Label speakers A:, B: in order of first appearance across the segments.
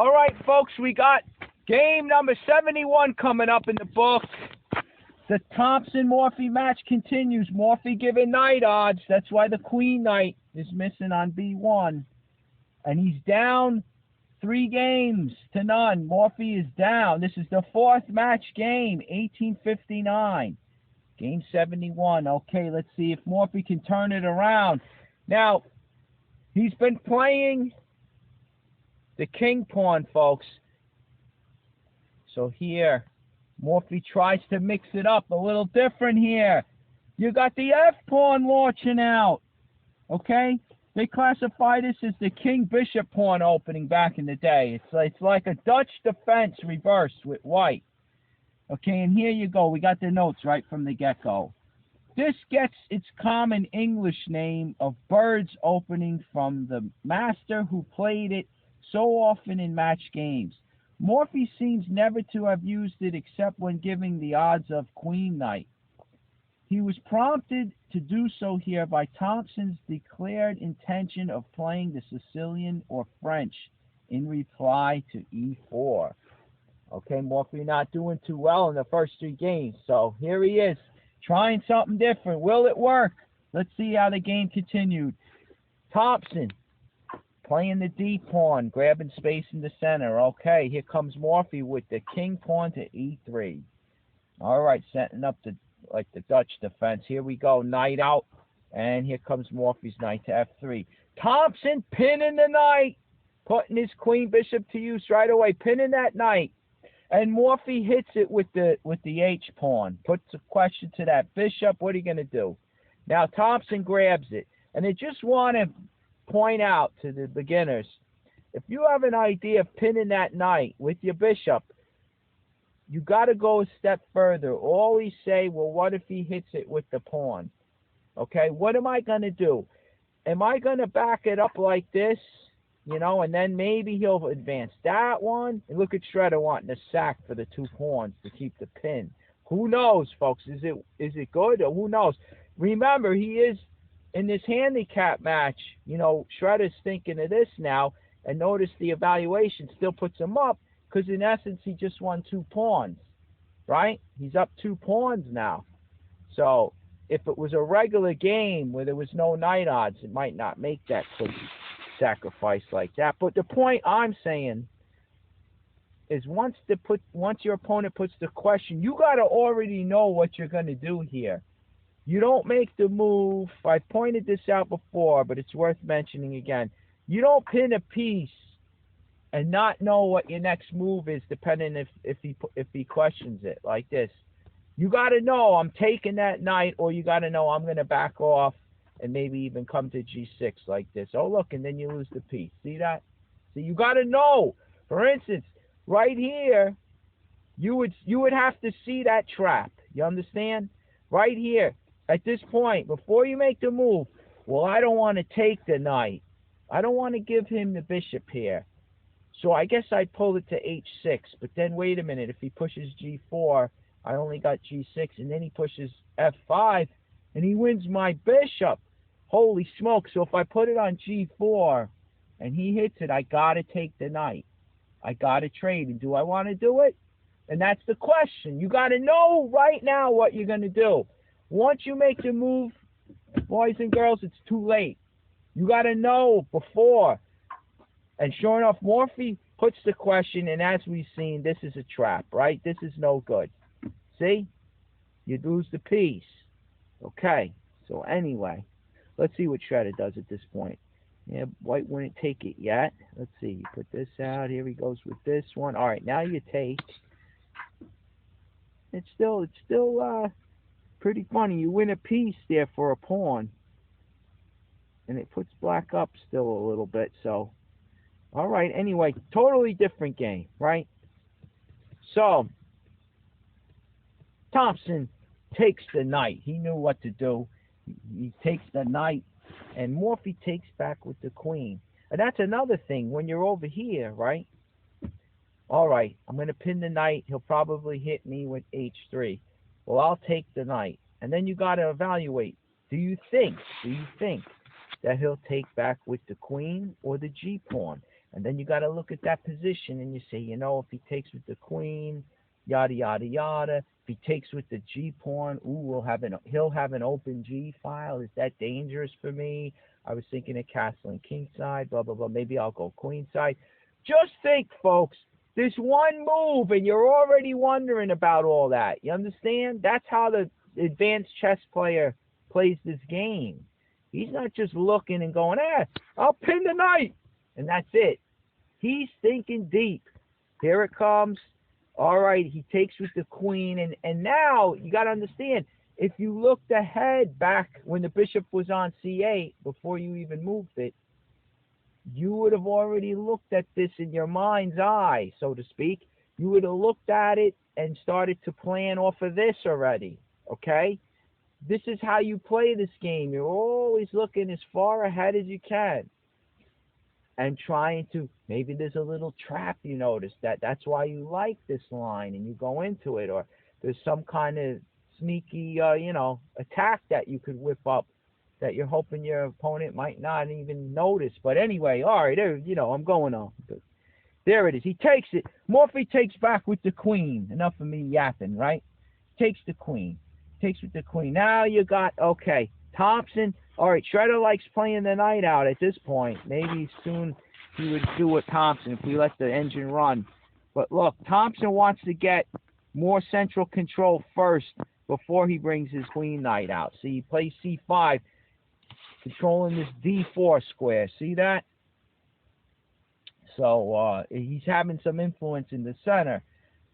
A: All right, folks, we got game number 71 coming up in the book. The Thompson-Morphy match continues. Morphy giving night odds. That's why the queen knight is missing on B1. And he's down 3 games to none. Morphy is down. This is the 4th match game, 1859. Game 71. Okay, let's see if Morphy can turn it around. Now, he's been playing the king pawn, folks. So here, Morphy tries to mix it up a little different here. You got the F pawn launching out. Okay? They classify this as the king-bishop pawn opening back in the day. It's like a Dutch defense reversed with white. Okay, and here you go. We got the notes right from the get-go. This gets its common English name of birds opening from the master who played it so often in match games. Morphy seems never to have used it except when giving the odds of queen knight. He was prompted to do so here by Thompson's declared intention of playing the Sicilian or French in reply to E4. Okay, Morphy not doing too well in the first 3 games, so here he is, trying something different. Will it work? Let's see how the game continued. Thompson playing the D pawn, grabbing space in the center. Okay, here comes Morphy with the king pawn to E3. All right, setting up like the Dutch defense. Here we go, knight out, and here comes Morphy's knight to F3. Thompson pinning the knight, putting his queen bishop to use right away, pinning that knight. And Morphy hits it with the H pawn. Puts a question to that bishop. What are you going to do? Now Thompson grabs it. And I just want to point out to the beginners, if you have an idea of pinning that knight with your bishop, you got to go a step further. Always say, well, what if he hits it with the pawn? Okay, what am I going to do? Am I going to back it up like this? You know, and then maybe he'll advance that one. And look at Shredder wanting to sack for the 2 pawns to keep the pin. Who knows, folks? Is it good? Or who knows? Remember, he is in this handicap match. You know, Shredder's thinking of this now. And notice the evaluation still puts him up. Because in essence, he just won 2 pawns. Right? He's up 2 pawns now. So, if it was a regular game where there was no night odds, it might not make that quick sacrifice like that. But the point I'm saying is once your opponent puts the question, you got to already know what you're going to do here. You don't make the move. I pointed this out before, but it's worth mentioning again. You don't pin a piece and not know what your next move is, depending if he questions it like this. You got to know I'm taking that knight, or you got to know I'm going to back off and maybe even come to G6 like this. Oh, look, and then you lose the piece. See that? So you got to know. For instance, right here, you would have to see that trap. You understand? Right here, at this point, before you make the move, well, I don't want to take the knight. I don't want to give him the bishop here. So I guess I'd pull it to H6. But then wait a minute. If he pushes G4, I only got G6. And then he pushes F5, and he wins my bishop. Holy smoke. So if I put it on G4 and he hits it, I got to take the knight. I got to trade. And do I want to do it? And that's the question. You got to know right now what you're going to do. Once you make the move, boys and girls, it's too late. You got to know before. And sure enough, Morphy puts the question, and as we've seen, this is a trap, right? This is no good. See? You lose the piece. Okay. So anyway, let's see what Shredder does at this point. Yeah, white wouldn't take it yet. Let's see. You put this out. Here he goes with this one. All right, now you take. It's still pretty funny. You win a piece there for a pawn, and it puts black up still a little bit. So, all right. Anyway, totally different game, right? So, Thompson takes the knight. He knew what to do. He takes the knight, and Morphy takes back with the queen. And that's another thing. When you're over here, right? All right, I'm going to pin the knight. He'll probably hit me with H3. Well, I'll take the knight. And then you got to evaluate. Do you think that he'll take back with the queen or the G pawn? And then you got to look at that position and you say, you know, if he takes with the queen, yada yada yada. If he takes with the G pawn, ooh, he'll have an open G file. Is that dangerous for me? I was thinking of castling king side, blah blah blah. Maybe I'll go queen side. Just think, folks. This one move, and you're already wondering about all that. You understand? That's how the advanced chess player plays this game. He's not just looking and going, I'll pin the knight, and that's it. He's thinking deep. Here it comes. All right, he takes with the queen, and now you got to understand, if you looked ahead back when the bishop was on c8, before you even moved it, you would have already looked at this in your mind's eye, so to speak. You would have looked at it and started to plan off of this already, okay? This is how you play this game. You're always looking as far ahead as you can and trying to, maybe there's a little trap you notice that's why you like this line and you go into it, or there's some kind of sneaky, attack that you could whip up that you're hoping your opponent might not even notice. But anyway, all right, there, I'm going on. There it is. He takes it. Morphy takes back with the queen. Enough of me yapping, right? Takes the queen. Takes with the queen. Now you got, okay, Thompson. All right, Shredder likes playing the knight out at this point. Maybe soon he would do with Thompson if we let the engine run. But look, Thompson wants to get more central control first before he brings his queen knight out. See, he plays c5. Controlling this d4 square. See that? So he's having some influence in the center.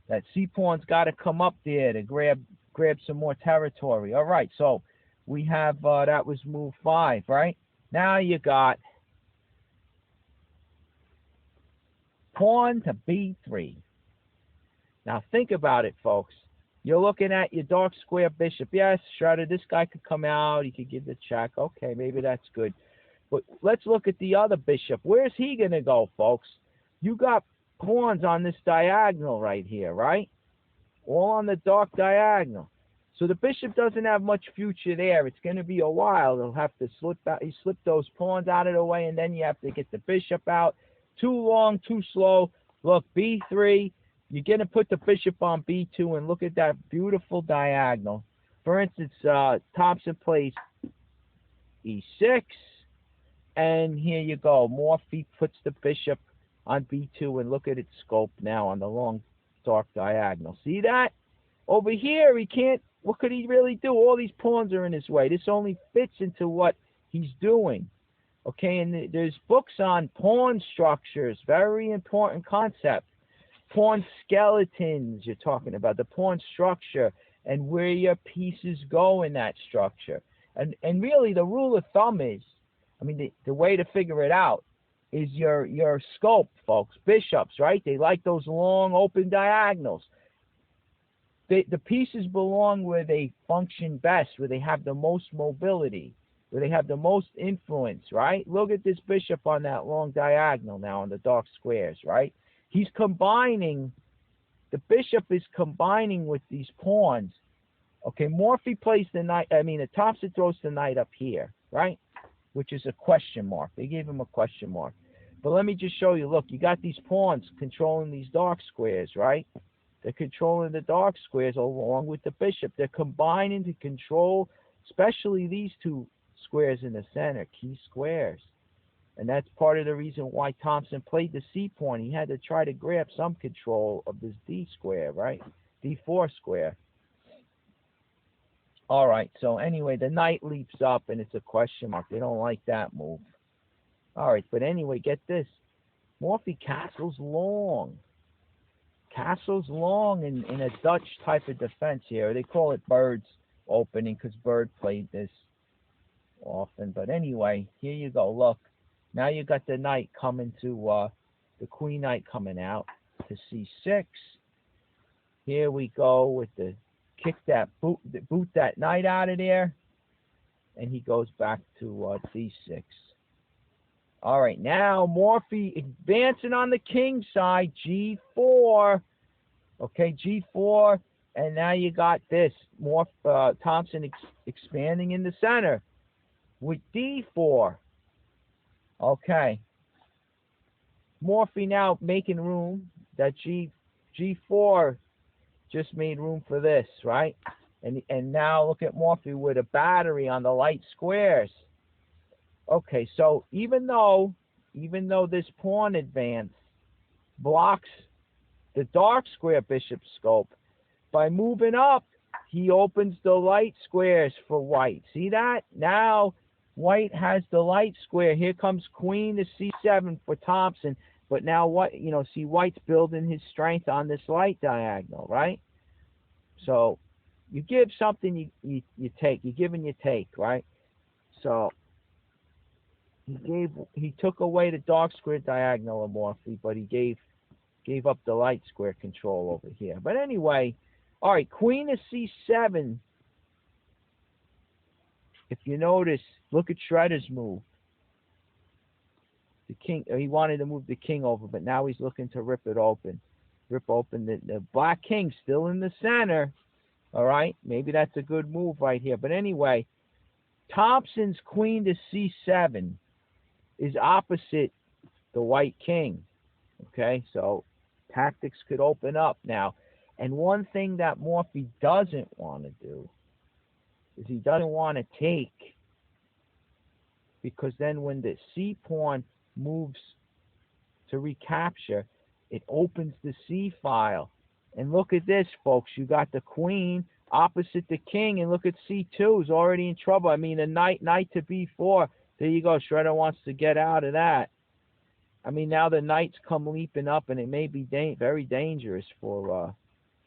A: That c-pawn's got to come up there to grab some more territory. All right, so we have, that was move 5, right? Now you got pawn to b3. Now think about it, folks. You're looking at your dark square bishop. Yes, Shredder, this guy could come out. He could give the check. Okay, maybe that's good. But let's look at the other bishop. Where's he going to go, folks? You got pawns on this diagonal right here, right? All on the dark diagonal. So the bishop doesn't have much future there. It's going to be a while. He'll have to slip those pawns out of the way, and then you have to get the bishop out. Too long, too slow. Look, b3. You're going to put the bishop on b2 and look at that beautiful diagonal. For instance, Thompson plays e6. And here you go. Morphy puts the bishop on b2 and look at its scope now on the long, dark diagonal. See that? Over here, he can't. What could he really do? All these pawns are in his way. This only fits into what he's doing. Okay, and there's books on pawn structures. Very important concept. Pawn skeletons, you're talking about, the pawn structure and where your pieces go in that structure. And really the rule of thumb is, the way to figure it out is your scope, folks. Bishops, right? They like those long open diagonals. The pieces belong where they function best, where they have the most mobility, where they have the most influence, right? Look at this bishop on that long diagonal now on the dark squares, right? He's combining, the bishop is combining with these pawns. Okay, Morphy plays the knight, Thompson throws the knight up here, right? Which is a question mark. They gave him a question mark. But let me just show you, look, you got these pawns controlling these dark squares, right? They're controlling the dark squares along with the bishop. They're combining to control, especially these two squares in the center, key squares. And that's part of the reason why Thompson played the c-pawn. He had to try to grab some control of this d square, right? d4 square. All right, so anyway, the knight leaps up, and it's a question mark. They don't like that move. All right, but anyway, get this. Morphy castles long. Castles long in a Dutch type of defense here. They call it Bird's opening because Bird played this often. But anyway, here you go. Look. Now you got the knight coming to, the queen knight coming out to c6. Here we go with the boot that knight out of there. And he goes back to d6. All right, now Morphy advancing on the king side, g4. Okay, g4. And now you got this. Thompson expanding in the center with d4. Okay. Morphy now making room. That G4 just made room for this, right? And now look at Morphy with a battery on the light squares. Okay, so even though this pawn advance blocks the dark square bishop scope, by moving up, he opens the light squares for white. See that? Now white has the light square. Here comes queen to C7 for Thompson. But now what? See, white's building his strength on this light diagonal, right? So you give something, you take. You give and you take, right? So he took away the dark square diagonal of Morphy, but he gave up the light square control over here. But anyway, all right, queen to C7. If you notice, look at Schroeder's move. The king, he wanted to move the king over, but now he's looking to rip it open. Rip open the black king still in the center. All right, maybe that's a good move right here. But anyway, Thompson's queen to C7 is opposite the white king. Okay, so tactics could open up now. And one thing that Morphy doesn't want to do is he doesn't want to take, because then when the C pawn moves to recapture, it opens the C file. And look at this, folks. You got the queen opposite the king, and look at C2 is already in trouble. I mean, the knight to B4. There you go. Schroeder wants to get out of that. I mean, now the knights come leaping up, and it may be very dangerous for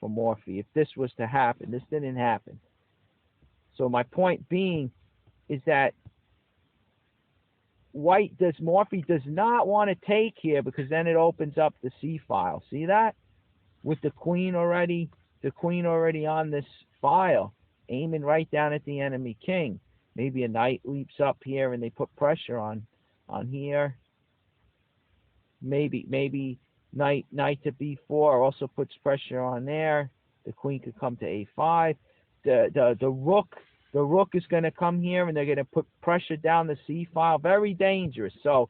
A: Morphy if this was to happen. This didn't happen. So my point being is that Morphy does not want to take here, because then it opens up the C file. See that? With the queen already on this file, aiming right down at the enemy king. Maybe a knight leaps up here and they put pressure on here. Maybe knight to B4 also puts pressure on there. The queen could come to A5. The rook is going to come here, and they're going to put pressure down the C file. Very dangerous. So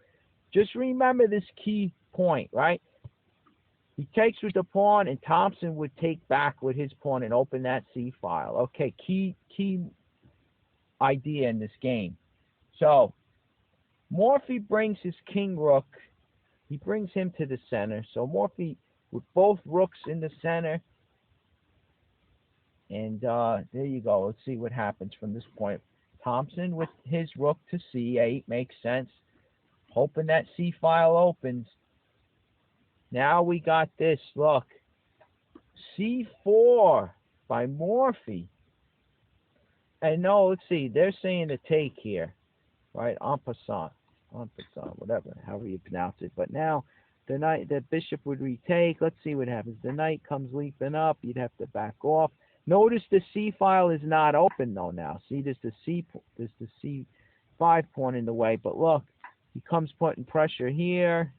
A: just remember this key point, right? He takes with the pawn, and Thompson would take back with his pawn and open that C file. Okay, key idea in this game. So Morphy brings his king rook. He brings him to the center. So Morphy with both rooks in the center. And there you go. Let's see what happens from this point. Thompson with his rook to C8 makes sense. Hoping that C file opens. Now we got this. Look. C4 by Morphy. And no, let's see. They're saying to take here. Right? En passant. Whatever. However you pronounce it. But now the bishop would retake. Let's see what happens. The knight comes leaping up. You'd have to back off. Notice the C file is not open though now. See, there's the C5 pawn in the way. But look, he comes putting pressure here.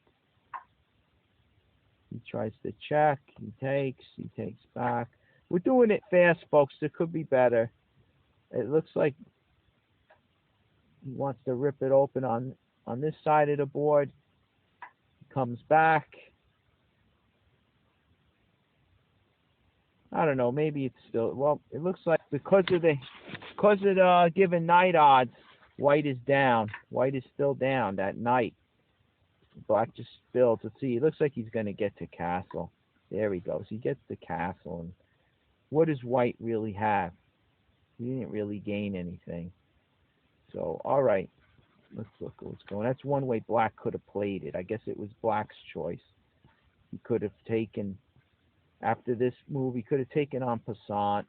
A: He tries to check. He takes back. We're doing it fast, folks. It could be better. It looks like he wants to rip it open on this side of the board. He comes back. I don't know. Maybe it's still, well, it looks like because of the given knight odds, white is down. White is still down. That knight. Black just spilled. Let's see. It looks like he's going to get to castle. There he goes. He gets the castle. And what does white really have? He didn't really gain anything. So, all right. Let's look at what's going on. That's one way black could have played it. I guess it was black's choice. He could have taken, after this move, he could have taken en passant.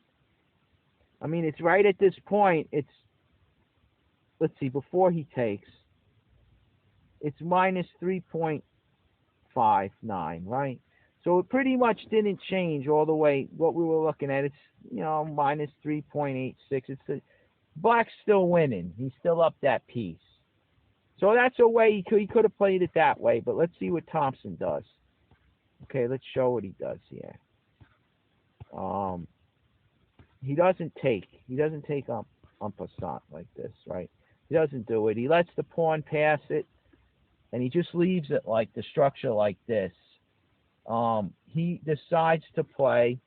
A: I mean, it's right at this point. It's, let's see, before he takes, it's minus 3.59, right? So it pretty much didn't change all the way what we were looking at. It's, minus 3.86. It's black's still winning. He's still up that piece. So that's a way he could have played it that way. But let's see what Thompson does. Okay, let's show what he does here. He doesn't take. He doesn't take en passant like this, right? He doesn't do it. He lets the pawn pass it. and he just leaves it like the structure like this. He decides to play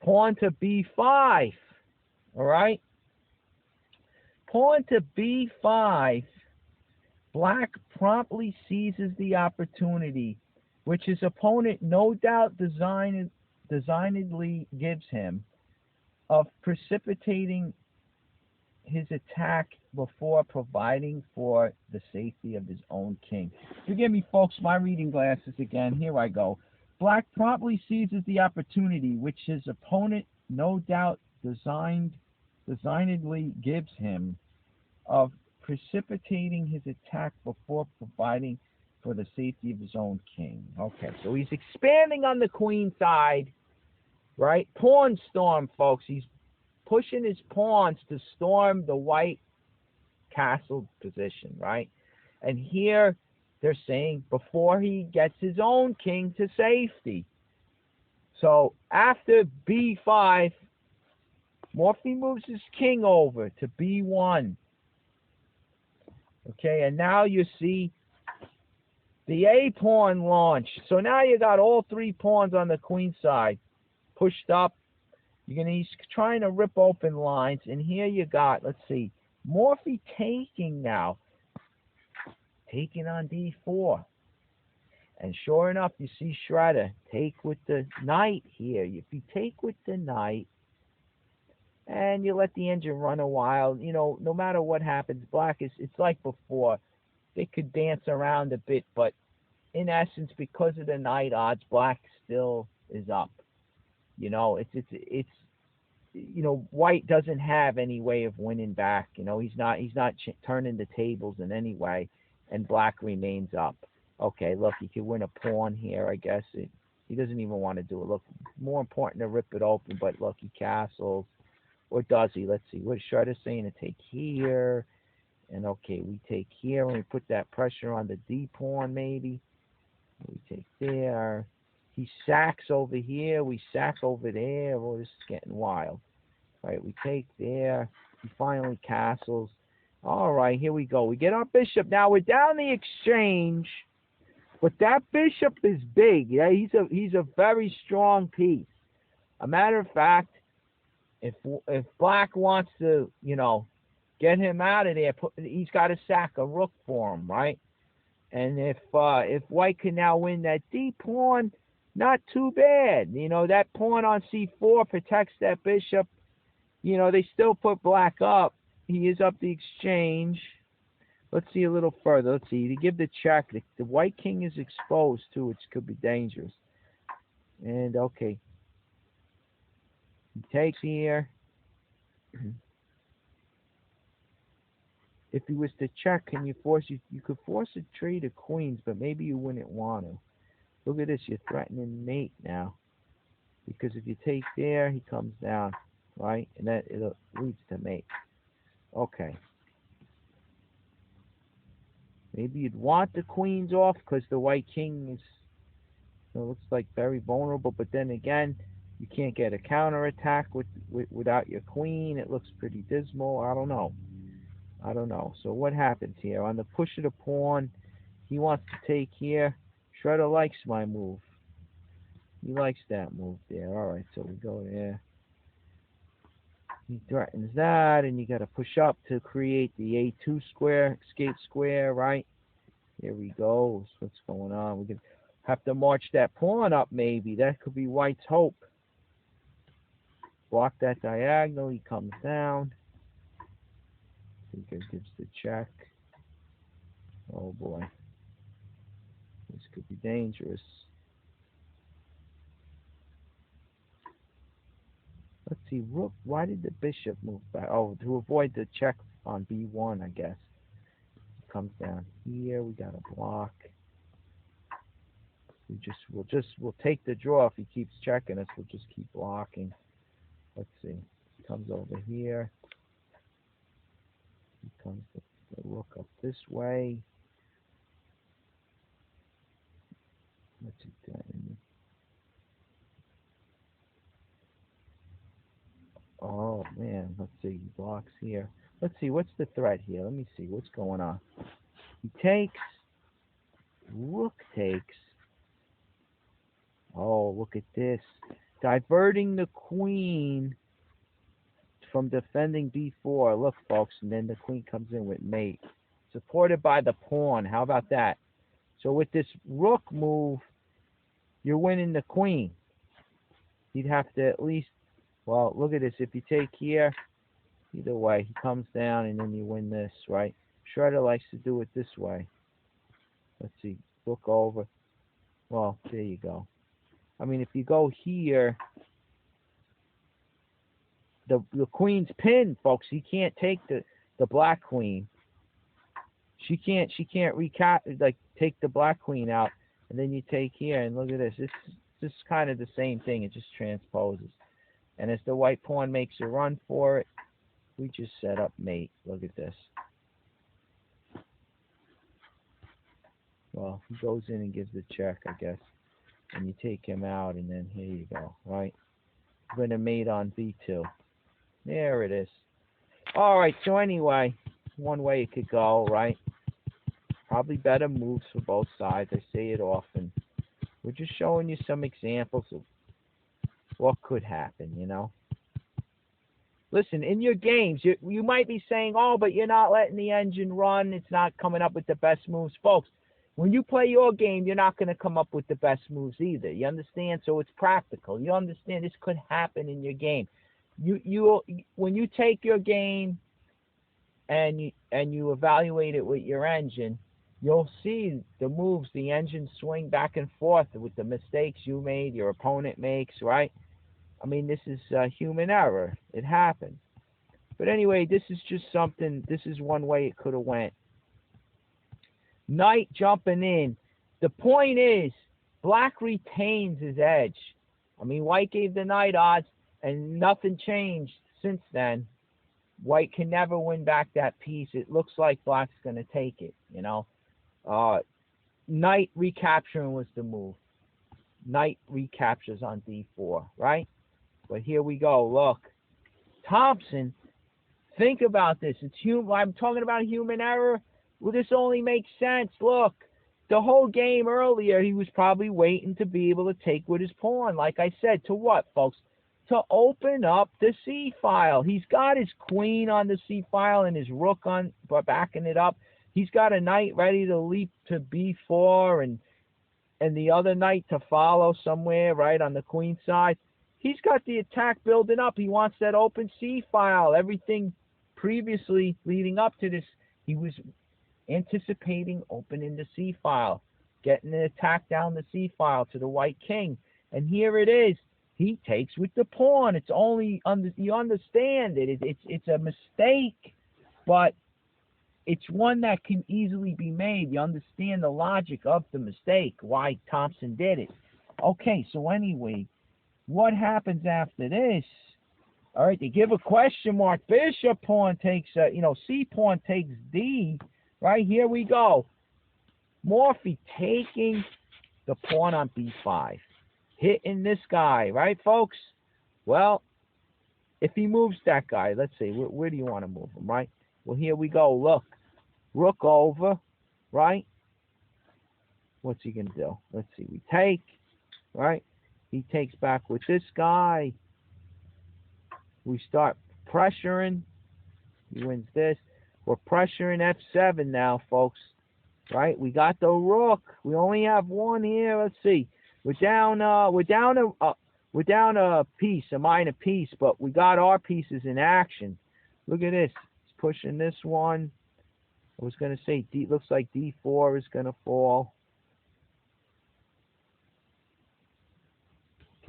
A: pawn to b5. All right? Pawn to b5. Black promptly seizes the opportunity, which his opponent no doubt designedly gives him, of precipitating his attack before providing for the safety of his own king. Forgive me, folks, my reading glasses again. Here I go. Black promptly seizes the opportunity, which his opponent no doubt designedly gives him, of precipitating his attack before providing for the safety of his own king. Okay, so he's expanding on the queen side, right? Pawn storm, folks. He's pushing his pawns to storm the white castle position, right? And here they're saying before he gets his own king to safety. So after b5, Morphy moves his king over to b1. Okay, and now you see the A pawn launch. So now you got all 3 pawns on the queen side pushed up. He's trying to rip open lines, and here you got, let's see, Morphy taking now, taking on d4. And sure enough, you see Shredder take with the knight here. If you take with the knight and you let the engine run a while, no matter what happens, black it's like before. They could dance around a bit, but in essence, because of the knight odds, black still is up. It's white doesn't have any way of winning back. He's not turning the tables in any way, and black remains up. Okay, look, he could win a pawn here, I guess. He doesn't even want to do it. Look, more important to rip it open, but look, he castles. Or does he? Let's see. What is Shredder saying? To take here. And okay, we take here, and we put that pressure on the D pawn, maybe. We take there. He sacks over here. We sack over there. Oh, this is getting wild. All right, we take there. He finally castles. All right, here we go. We get our bishop. Now we're down the exchange, but that bishop is big. Yeah, he's a very strong piece. A matter of fact, if black wants to, get him out of there, he's got to sack a rook for him, right? And if white can now win that D pawn, not too bad. That pawn on C4 protects that bishop. They still put black up. He is up the exchange. Let's see a little further. Let's see. To give the check, the white king is exposed too, which could be dangerous. And okay. He takes here. If he was to check, can you could force a trade of queens, but maybe you wouldn't want to. Look at this, you're threatening mate now. Because if you take there, he comes down, right? And that it leads to mate. Okay. Maybe you'd want the queens off because the white king is, looks like very vulnerable. But then again, you can't get a counterattack without your queen. It looks pretty dismal. I don't know. So what happens here? On the push of the pawn, he wants to take here. Shredder likes my move. He likes that move there. All right, so we go there. He threatens that, and you got to push up to create the A2 square, escape square, right? Here we go. So what's going on? We're going to have to march that pawn up, maybe. That could be white's hope. Block that diagonal. He comes down. He gives the check. Oh, boy. This could be dangerous. Let's see, rook. Why did the bishop move back? Oh, to avoid the check on b1, I guess. It comes down here. We got a block. We'll take the draw if he keeps checking us. We'll just keep blocking. Let's see. He comes over here. He comes the rook up this way. Let's see that. Oh man, let's see. He blocks here. Let's see, what's the threat here? Let me see, what's going on? He takes, rook takes. Oh, look at this. Diverting the queen from defending b4. Look, folks, and then the queen comes in with mate. Supported by the pawn. How about that? So with this rook move, you're winning the queen. He'd have to at least, well, look at this. If you take here, either way, he comes down and then you win this, right? Shredder likes to do it this way. Let's see. Look over. Well, there you go. I mean, if you go here, the queen's pinned, folks. He can't take the black queen. She can't take the black queen out, and then you take here, and look at this. This is kind of the same thing. It just transposes. And as the white pawn makes a run for it, we just set up mate. Look at this. Well, he goes in and gives the check, I guess. And you take him out, and then here you go, right? I'm going to mate on b2. There it is. All right, so anyway, one way it could go, right? Probably better moves for both sides. I say it often. We're just showing you some examples of what could happen, you know? Listen, in your games, you might be saying, oh, but you're not letting the engine run. It's not coming up with the best moves. Folks, when you play your game, you're not going to come up with the best moves either. You understand? So it's practical. You understand this could happen in your game. When you take your game and you evaluate it with your engine, you'll see the moves the engine swing back and forth with the mistakes you made, your opponent makes, right? I mean, this is human error. It happens. But anyway, this is just something. This is one way it could have went. Knight jumping in. The point is, black retains his edge. I mean, white gave the knight odds, and nothing changed since then. White can never win back that piece. It looks like black's going to take it, you know. Knight recapturing was the move. Knight recaptures on d4, right? But here we go. Look, Thompson, think about this. I'm talking about human error. Well, this only makes sense. Look, the whole game earlier, he was probably waiting to be able to take with his pawn. Like I said, to what, folks? To open up the C file. He's got his queen on the C file and his rook on, backing it up. He's got a knight ready to leap to b4 and the other knight to follow somewhere, right, on the queen side. He's got the attack building up. He wants that open C file. Everything previously leading up to this, he was anticipating opening the C file, getting an attack down the C file to the white king. And here it is. He takes with the pawn. It's only, you understand it. It's a mistake, but it's one that can easily be made. You understand the logic of the mistake, why Thompson did it. Okay, so anyway, what happens after this? All right, they give a question mark. Bishop pawn takes, C pawn takes D. Right, here we go. Morphy taking the pawn on b5. Hitting this guy, right, folks? Well, if he moves that guy, let's see, where do you want to move him, right? Well, here we go. Look, rook over, right? What's he going to do? Let's see. We take, right? He takes back with this guy. We start pressuring. He wins this. We're pressuring f7 now, folks. Right? We got the rook. We only have one here. Let's see. We're down a piece, a minor piece, but we got our pieces in action. Look at this. He's pushing this one. I was going to say looks like d4 is going to fall.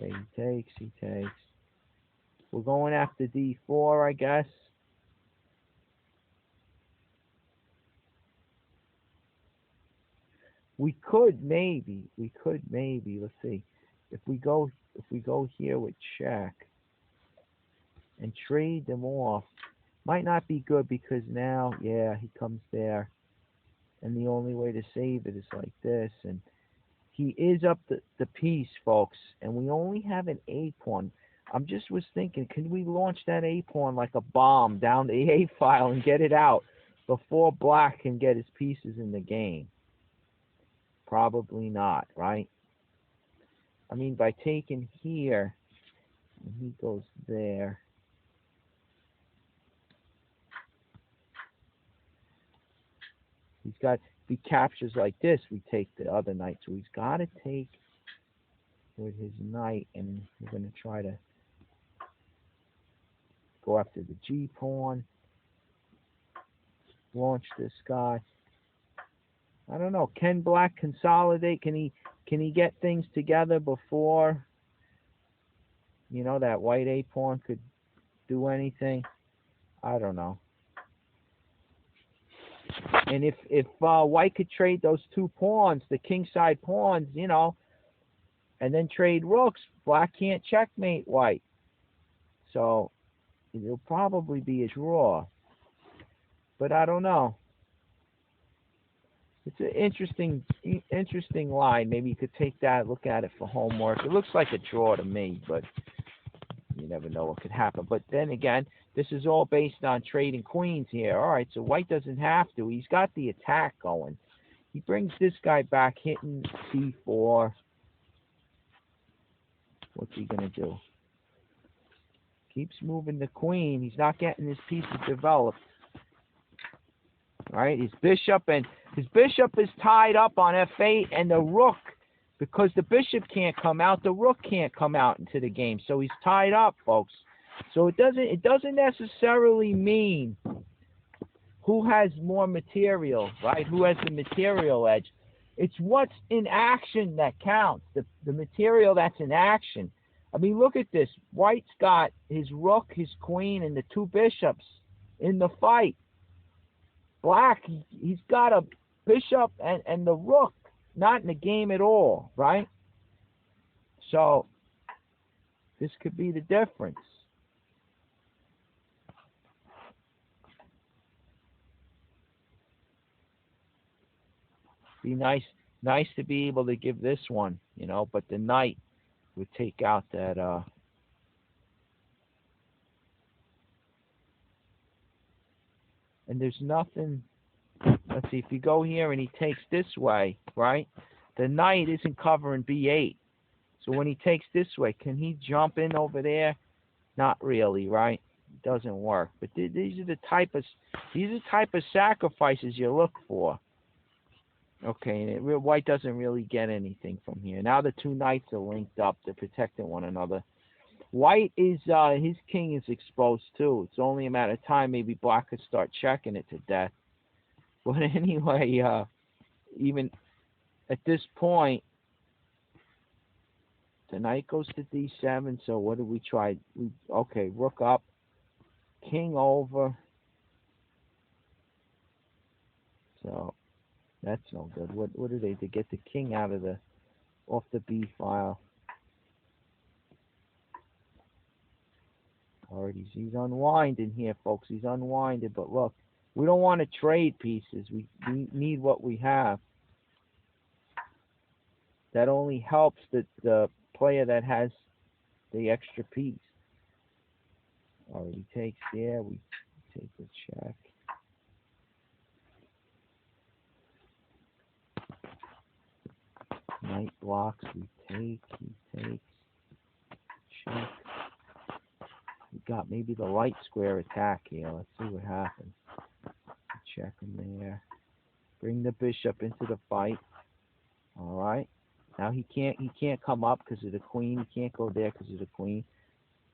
A: Okay, he takes. We're going after d4, I guess. We could maybe, let's see, if we go here with check and trade them off, might not be good because now, yeah, he comes there, and the only way to save it is like this, and he is up the piece, folks, and we only have an A pawn. I'm just was thinking, can we launch that A-pawn like a bomb down the A file and get it out before black can get his pieces in the game? Probably not, right? I mean, by taking here, and he goes there. He's got, if he captures like this, we take the other knight. So he's got to take with his knight, and we're going to try to go after the G pawn. Launch this guy. I don't know. Can black consolidate? Can he get things together before, you know, that white A pawn could do anything? I don't know. And if white could trade those two pawns, the kingside pawns, you know, and then trade rooks, black can't checkmate white. So it'll probably be a draw. But I don't know. It's an interesting line. Maybe you could take that, look at it for homework. It looks like a draw to me, but you never know what could happen. But then again, this is all based on trading queens here. All right, so white doesn't have to. He's got the attack going. He brings this guy back, hitting c4. What's he going to do? Keeps moving the queen. He's not getting his pieces developed. All right, his bishop is tied up on f8, and the rook, because the bishop can't come out, the rook can't come out into the game. So he's tied up, folks. So it doesn't necessarily mean who has more material, right? Who has the material edge. It's what's in action that counts, the material that's in action. I mean, look at this. White's got his rook, his queen, and the two bishops in the fight. Black, he's got a bishop and the rook not in the game at all, right? So this could be the difference. Be nice to be able to give this one, you know, but the knight would take out that and there's nothing. Let's see, if you go here and he takes this way, right? The knight isn't covering b8. So when he takes this way, can he jump in over there? Not really, right? It doesn't work. But these are the type of sacrifices you look for. Okay, and white doesn't really get anything from here. Now the two knights are linked up. They're protecting one another. White is, his king is exposed too. It's only a matter of time. Maybe black could start checking it to death. But anyway, even at this point, the knight goes to d7. So what do we try? Okay, rook up, king over. So that's no good. What do they to get the king out of off the b file? Alright, he's unwinding here, folks. He's unwinding, but look, we don't want to trade pieces. We need what we have. That only helps the player that has the extra piece. Alright, he takes there. We take the check. Knight blocks. We take. He takes. Check. We got maybe the light square attack here. Let's see what happens. Check him there. Bring the bishop into the fight. All right. Now he can't come up because of the queen. He can't go there because of the queen.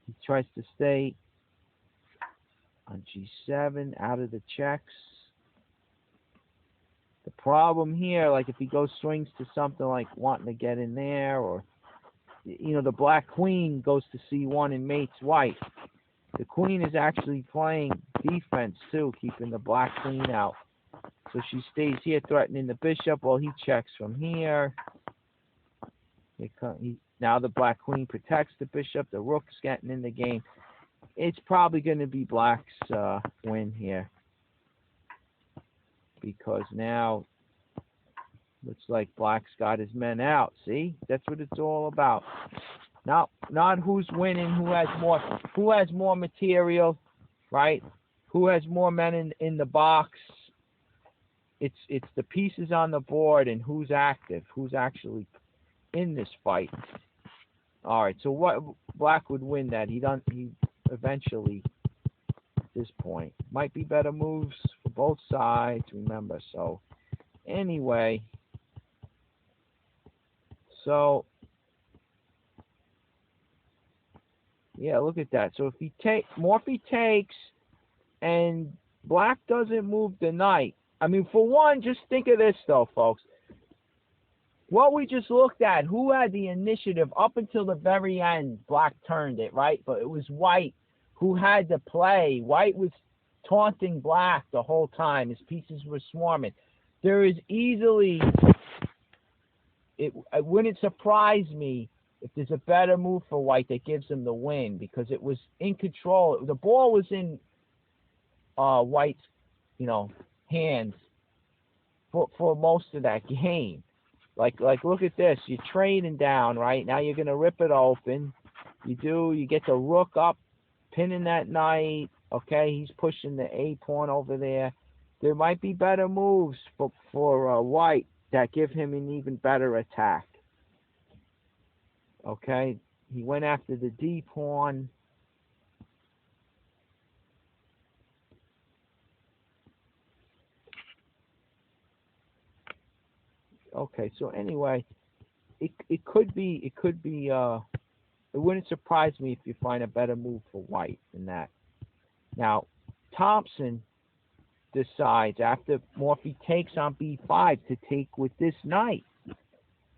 A: He tries to stay on g7 out of the checks. The problem here, like if he goes swings to something like wanting to get in there, or you know, the black queen goes to c1 and mates white. The queen is actually playing defense too, keeping the black queen out. So she stays here threatening the bishop while he checks from here. Now the black queen protects the bishop. The rook's getting in the game. It's probably going to be black's win here, because now looks like black's got his men out. See? That's what it's all about. Not who's winning, who has more material, right? Who has more men in the box. It's the pieces on the board and who's active, who's actually in this fight. All right, so what Black would win that? He eventually at this point might be better moves for both sides. Remember, so anyway, so yeah, look at that. So if Morphy takes and Black doesn't move the knight. I mean, for one, just think of this though, folks. What we just looked at, who had the initiative up until the very end? Black turned it, right? But it was White who had to play. White was taunting Black the whole time. His pieces were swarming. There is easily, it wouldn't surprise me if there's a better move for White that gives him the win, because it was in control. The ball was in White's, hands for most of that game. Like look at this. You're trading down, right? Now you're gonna rip it open. You get the rook up, pinning that knight. Okay, he's pushing the A pawn over there. There might be better moves for White that give him an even better attack. Okay, he went after the D pawn. Okay, so anyway, it could be it wouldn't surprise me if you find a better move for White than that. Now, Thompson decides after Morphy takes on B5 to take with this knight.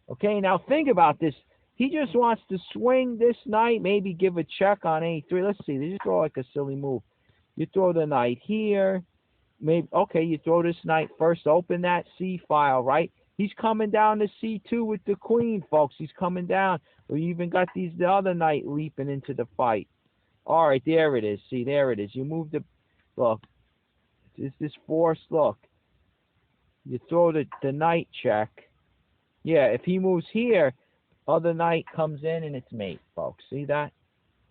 A: Okay, now think about this. He just wants to swing this knight, maybe give a check on A3. Let's see, they just throw like a silly move. You throw the knight here. Maybe okay, you throw this knight first, open that C file, right? He's coming down to C2 with the queen, folks. He's coming down. We even got the other knight leaping into the fight. All right, there it is. See, there it is. You move the, look, it's this forced look. You throw the knight check. Yeah, if he moves here, other knight comes in and it's mate, folks. See that?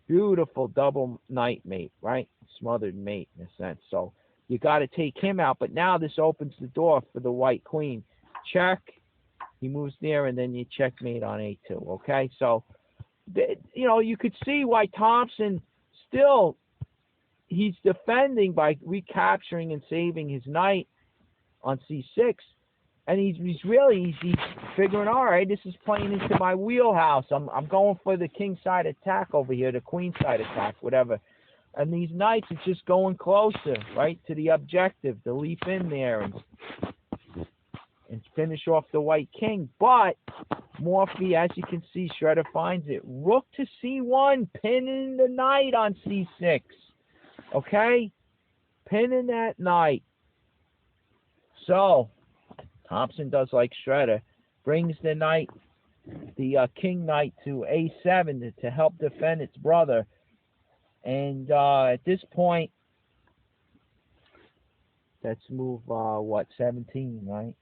A: Beautiful double knight mate, right? Smothered mate in a sense. So you got to take him out. But now this opens the door for the white queen. Check. He moves there, and then you checkmate on A2. Okay, so you could see why Thompson still he's defending by recapturing and saving his knight on C6, and he's figuring, all right, this is playing into my wheelhouse. I'm going for the king side attack over here, the queen side attack, whatever. And these knights are just going closer, right, to the objective, to leap in there and finish off the white king. But Morphy, as you can see, Shredder finds it. Rook to C1, pinning the knight on C6. Okay? Pinning that knight. So, Thompson does like Shredder. Brings the knight, the king knight to A7 to help defend its brother. And at this point, let's move, 17, right?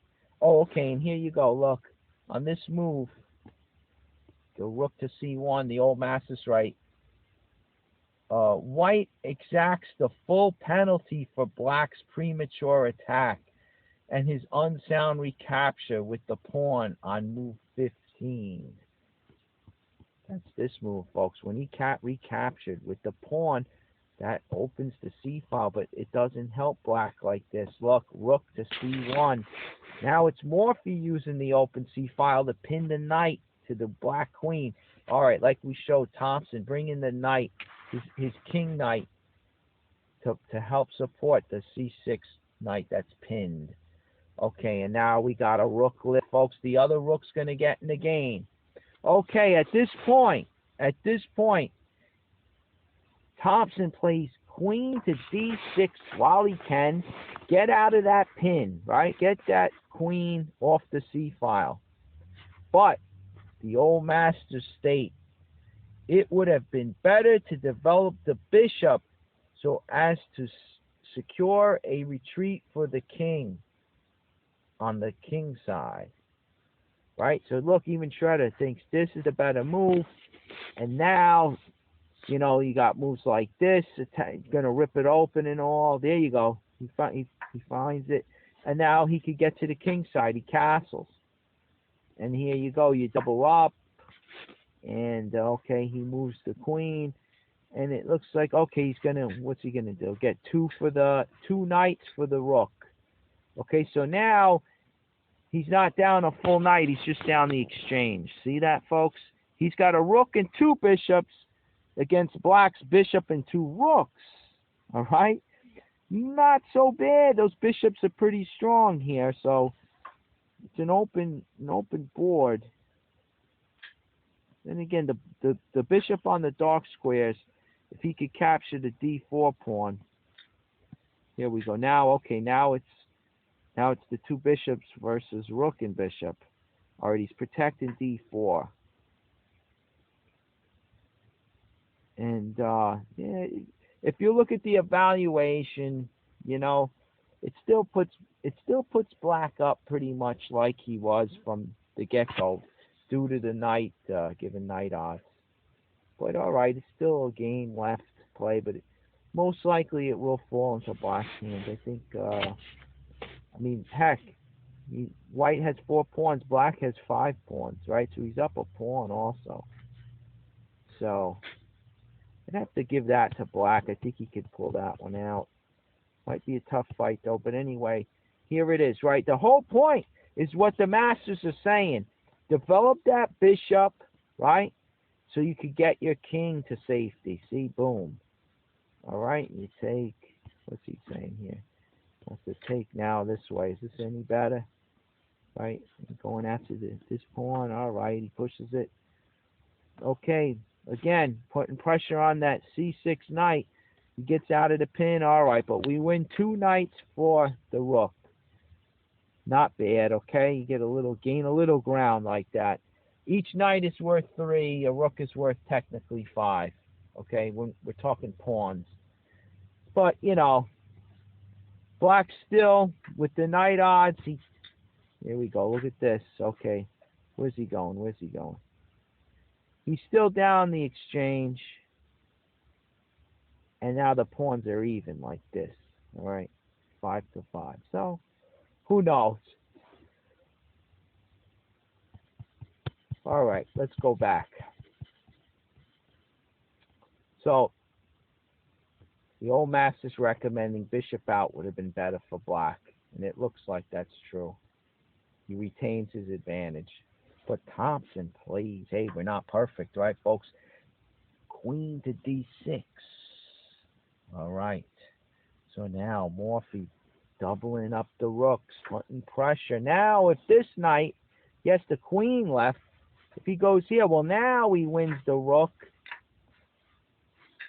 A: Oh, okay, and here you go. Look, on this move, the rook to C1, the old master's right. White exacts the full penalty for black's premature attack and his unsound recapture with the pawn on move 15. That's this move, folks. When he recaptured with the pawn, that opens the C file, but it doesn't help black like this. Look, rook to C1. Now it's Morphy using the open C file to pin the knight to the black queen. All right, like we showed Thompson, bringing the knight, his king knight, to help support the C6 knight that's pinned. Okay, and now we got a rook lift, folks. The other rook's going to get in the game. Okay, at this point, Thompson plays queen to D6 while he can. Get out of that pin, right? Get that queen off the C file. But the old masters state it would have been better to develop the bishop so as to secure a retreat for the king on the king side. right? So look, even Shredder thinks this is a better move. And now, you know, you got moves like this. It's going to rip it open and all. There you go. He finds it. And now he could get to the king side. He castles. And here you go. You double up. And, okay, he moves the queen. And it looks like, okay, he's going to, what's he going to do? Get two knights for the rook. Okay, so now he's not down a full knight. He's just down the exchange. See that, folks? He's got a rook and two bishops against black's bishop and two rooks. All right? Not so bad. Those bishops are pretty strong here, so it's an open board. Then again, the bishop on the dark squares, if he could capture the d4 pawn. Here we go. Now, okay, now it's the two bishops versus rook and bishop. All right, he's protecting d4. And yeah, if you look at the evaluation, you know, it still puts black up pretty much like he was from the get-go, due to the knight, given knight odds. But all right, it's still a game left to play, but most likely it will fall into black's hands. I think. I mean, heck, white has 4 pawns, black has 5 pawns, right? So he's up a pawn also. So I'd have to give that to black. I think he could pull that one out. Might be a tough fight, though. But anyway, here it is, right? The whole point is what the masters are saying. Develop that bishop, right? So you could get your king to safety. See, boom. All right, you take, what's he saying here? Wants to take now this way. Is this any better? Right? Going after this pawn. All right, he pushes it. Okay, again, putting pressure on that c6 knight. He gets out of the pin. All right, but we win 2 knights for the rook. Not bad, okay? You get gain a little ground like that. Each knight is worth 3. A rook is worth technically 5. Okay, we're talking pawns. But, you know, black still, with the knight odds, here we go, look at this. Okay, where's he going? Where's he going? He's still down the exchange. And now the pawns are even like this. All right, 5 to 5. So, who knows? All right, let's go back. So, the old master's recommending bishop out would have been better for black. And it looks like that's true. He retains his advantage. But Thompson plays. Hey, we're not perfect, right, folks? Queen to d6. All right. So now Morphy doubling up the rooks, putting pressure. Now, if this knight gets the queen left, if he goes here, well, now he wins the rook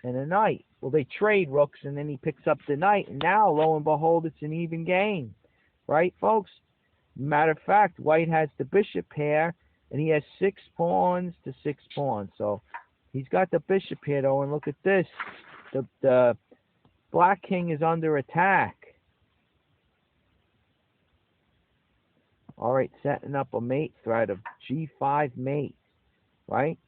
A: and a knight. Well, they trade rooks, and then he picks up the knight, and now, lo and behold, it's an even game. Right, folks? Matter of fact, white has the bishop pair, and he has 6 pawns to 6 pawns. So he's got the bishop here, though, and look at this. The black king is under attack. All right, setting up a mate threat of g5 mate, right?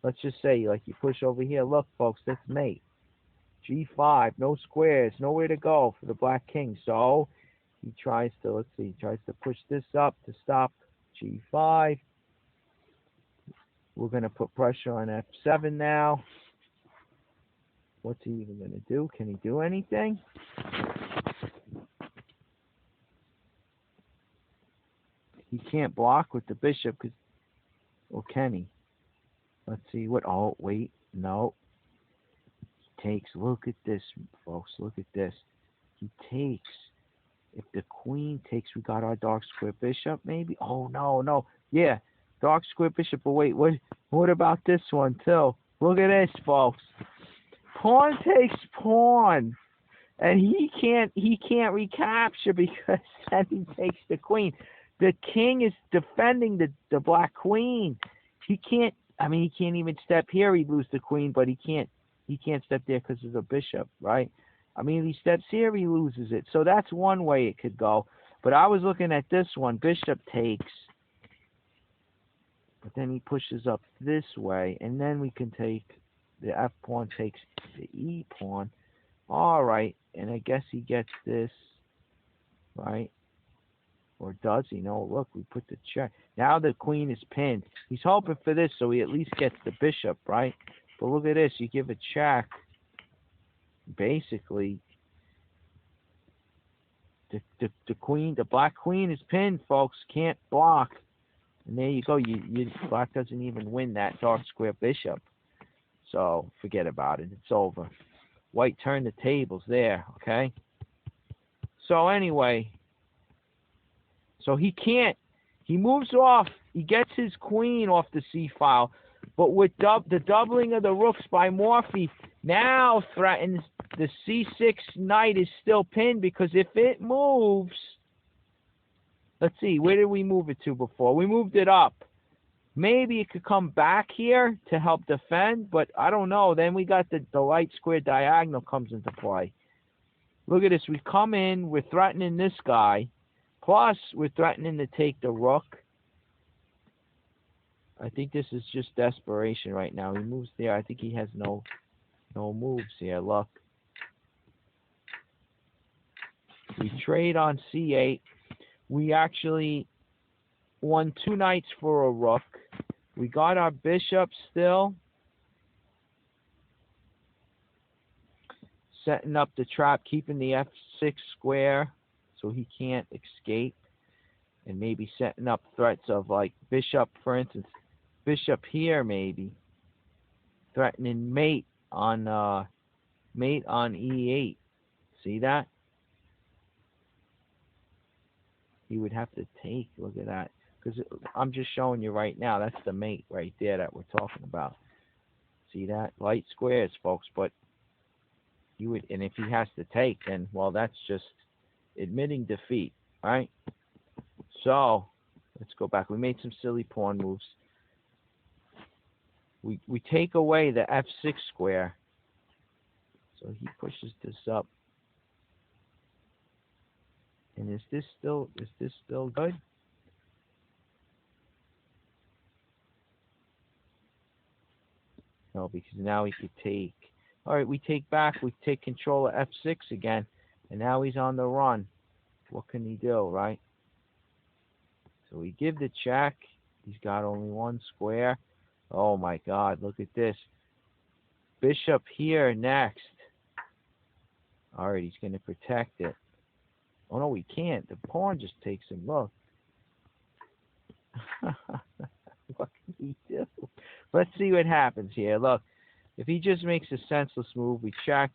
A: Let's just say, like, you push over here. Look, folks, that's mate. g5, no squares, nowhere to go for the black king. So he tries to, let's see, he tries to push this up to stop g5. We're going to put pressure on f7 now. What's he even going to do? Can he do anything? He can't block with the bishop, because, or can he? Let's see what, oh, wait, no. He takes, look at this, folks, look at this. He takes, if the queen takes, we got our dark square bishop, maybe? Oh, no, yeah, dark square bishop, but wait, what about this one, too? Look at this, folks. Pawn takes pawn, and he can't recapture because then he takes the queen. The king is defending the black queen. He can't even step here, he'd lose the queen, but he can't step there because of the bishop, right? I mean, if he steps here, he loses it. So that's one way it could go. But I was looking at this one, bishop takes.
B: then he pushes up this way, and then we can take the F pawn takes the E pawn. All right, and I guess he gets this, right? Or does he? No, look, we put the check. Now the queen is pinned. He's hoping for this, so he at least gets the bishop, right? But look at this. You give a check. Basically, the queen, the black queen is pinned, folks. Can't block. And there you go. Black doesn't even win that dark square bishop. So forget about it. It's over. White turned the tables there, okay? So anyway, so he can't. He moves off. He gets his queen off the c-file. But with the doubling of the rooks by Morphy, now threatens the c6 knight is still pinned, because if it moves, let's see, where did we move it to before? We moved it up. Maybe it could come back here to help defend, but I don't know. Then we got the light square diagonal comes into play. Look at this. We come in. We're threatening this guy. Plus, we're threatening to take the rook. I think this is just desperation right now. He moves there. I think he has no moves here. Look. We trade on c8. We actually won 2 knights for a rook. We got our bishop still. Setting up the trap, keeping the f6 square so he can't escape. And maybe setting up threats of, like, bishop, for instance. Bishop here, maybe. Threatening mate on e8. See that? He would have to take. Look at that. Because I'm just showing you right now. That's the mate right there that we're talking about. See that? Light squares, folks. But he would, and if he has to take, then, well, that's just admitting defeat, right? So let's go back. We made some silly pawn moves. We take away the f6 square. So he pushes this up. And is this still good? No, because now he could take. All right, we take back. We take control of f6 again. And now he's on the run. What can he do, right? So we give the check. He's got only 1 square. Oh, my God. Look at this. Bishop here next. All right, he's going to protect it. Oh, no, he can't. The pawn just takes him. Look. What can he do? Let's see what happens here. Look, if he just makes a senseless move, we check.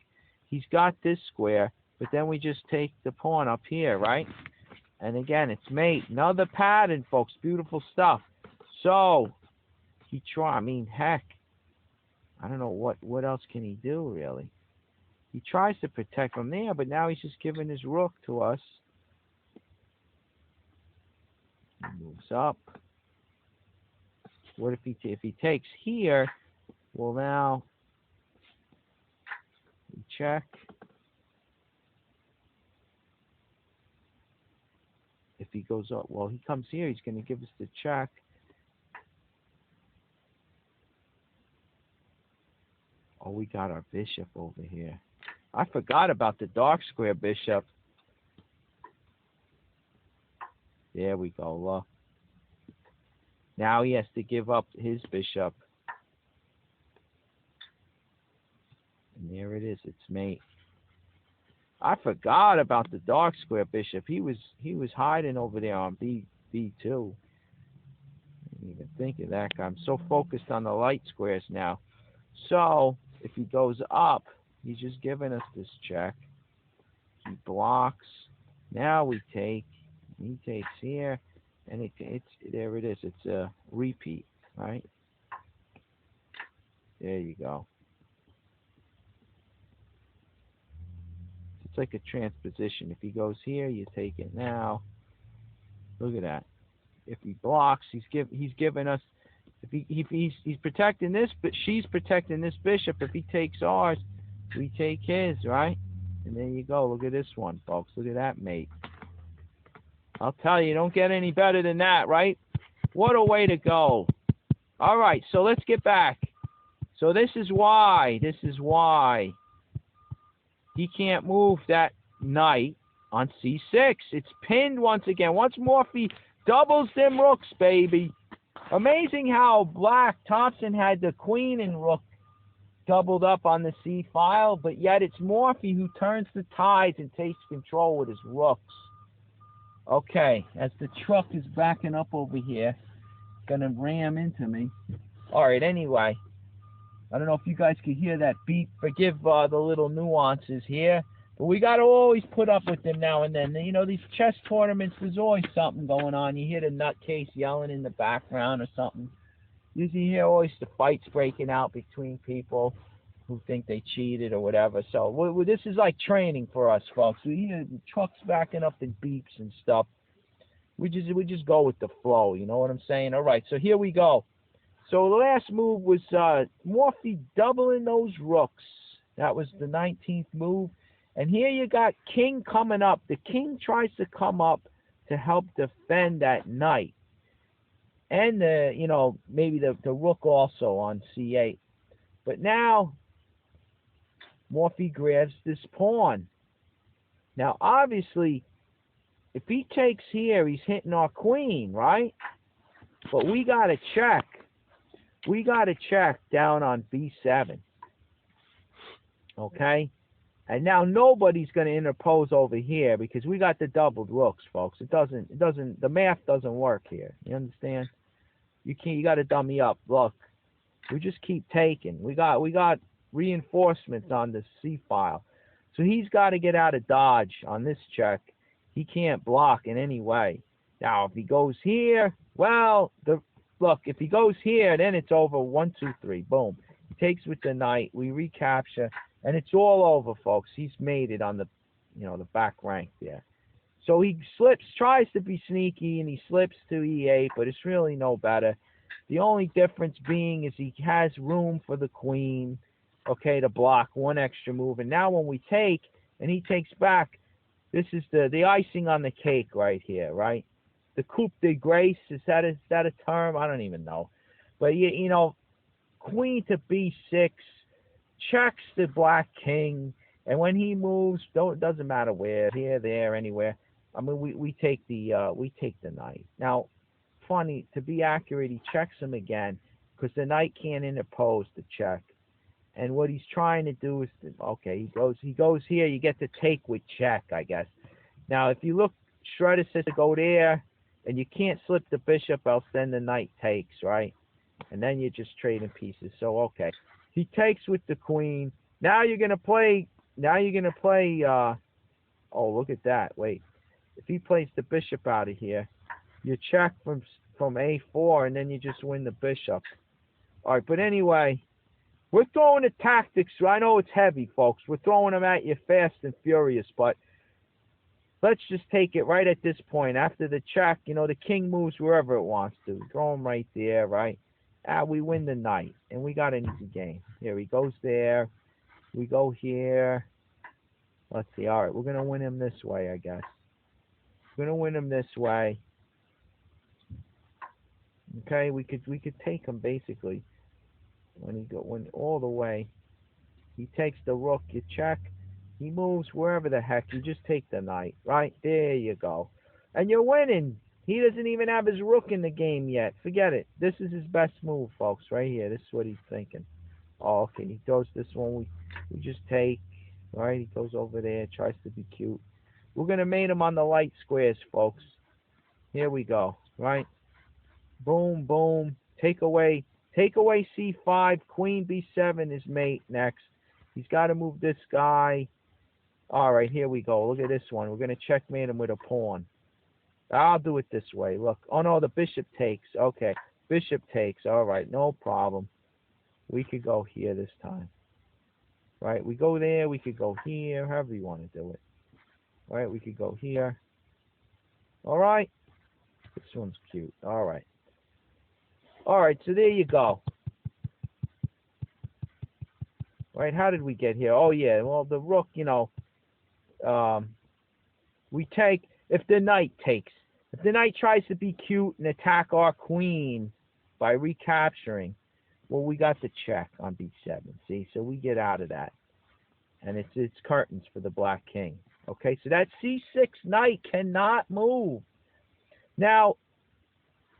B: He's got this square, but then we just take the pawn up here, right? And again, it's mate. Another pattern, folks. Beautiful stuff. So, I mean, heck. I don't know what else can he do, really. He tries to protect from there, but now he's just giving his rook to us. He moves up. What if he takes here? Well, now we check. If he goes up, well, he comes here. He's going to give us the check. Oh, we got our bishop over here. I forgot about the dark square bishop. There we go, look. Now he has to give up his bishop. And there it is, it's mate. I forgot about the dark square bishop. He was hiding over there on B2. Didn't even think of that guy. I'm so focused on the light squares now. So if he goes up, he's just giving us this check. He blocks. Now we take. He takes here, and it's there. It is. It's a repeat, right? There you go. It's like a transposition. If he goes here, you take it now. Look at that. If he blocks, he's giving us. If he's protecting this, but she's protecting this bishop. If he takes ours, we take his, right? And there you go. Look at this one, folks. Look at that mate. I'll tell you, don't get any better than that, right? What a way to go. All right, so let's get back. So this is why he can't move that knight on c6. It's pinned once again. Once Morphy doubles them rooks, baby. Amazing how black Thompson had the queen and rook doubled up on the c file, but yet it's Morphy who turns the tides and takes control with his rooks. Okay, as the truck is backing up over here, gonna ram into me. All right, anyway, I don't know if you guys can hear that beep. Forgive the little nuances here, but we gotta always put up with them now and then. You know, these chess tournaments, there's always something going on. You hear the nutcase yelling in the background or something. You hear always the fights breaking out between people who think they cheated or whatever. So this is like training for us, folks. We hear the trucks backing up and beeps and stuff. We just go with the flow. You know what I'm saying? All right. So here we go. So the last move was Morphy doubling those rooks. That was the 19th move. And here you got king coming up. The king tries to come up to help defend that knight. And maybe the rook also on c8. But now Morphy grabs this pawn. Now obviously, if he takes here, he's hitting our queen, right? But we gotta check. We gotta check down on b7. Okay? And now nobody's gonna interpose over here because we got the doubled rooks, folks. The math doesn't work here. You understand? You gotta dummy up. Look, we just keep taking. We got reinforcements on the c file. So he's got to get out of dodge on this check. He can't block in any way. Now, if he goes here, well, if he goes here, then it's over. 1, 2, 3, boom. He takes with the knight. We recapture, and it's all over, folks. He's made it on the back rank there. So he tries to be sneaky, and he slips to e8, but it's really no better. The only difference being is he has room for the queen, okay, to block one extra move. And now when we take, and he takes back, this is the icing on the cake right here, right? The coup de grace, is that a term? I don't even know. But, queen to b6, checks the black king, and when he moves, it doesn't matter where, here, there, anywhere. I mean, we take the knight. Now, funny, to be accurate, he checks him again because the knight can't interpose the check. And what he's trying to do is, he goes here. You get to take with check, I guess. Now, if you look, Shredder says to go there, and you can't slip the bishop, else then the knight takes, right? And then you're just trading pieces. So, okay, he takes with the queen. Now you're gonna play. Oh, look at that. Wait. If he plays the bishop out of here, you check from a4, and then you just win the bishop. All right, but anyway, we're throwing the tactics. I know it's heavy, folks. We're throwing them at you fast and furious, but let's just take it right at this point. After the check, the king moves wherever it wants to. Throw him right there, right? We win the knight, and we got an easy game. Here, he goes there. We go here. Let's see. All right, we're going to win him this way, I guess. We're going to win him this way. Okay, we could take him basically. When all the way, he takes the rook. You check. He moves wherever the heck. You just take the knight. Right there, you go, and you're winning. He doesn't even have his rook in the game yet. Forget it. This is his best move, folks. Right here. This is what he's thinking. Oh, okay. He throws this one. We just take. All right. He goes over there. Tries to be cute. We're gonna mate him on the light squares, folks. Here we go. Right. Boom, boom. Take away c5. Queen b7 is mate next. He's got to move this guy. All right, here we go. Look at this one. We're going to checkmate him with a pawn. I'll do it this way. Look. Oh, no, the bishop takes. Okay, bishop takes. All right, no problem. We could go here this time. Right, we go there. We could go here. However you want to do it. All right, we could go here. All right. This one's cute. All right. All right, so there you go. Right, how did we get here? Oh, yeah, well, the rook, we take, if the knight takes. If the knight tries to be cute and attack our queen by recapturing. Well, we got the check on B7. See, so we get out of that, and it's curtains for the black king. Okay, so that C6 knight cannot move. Now,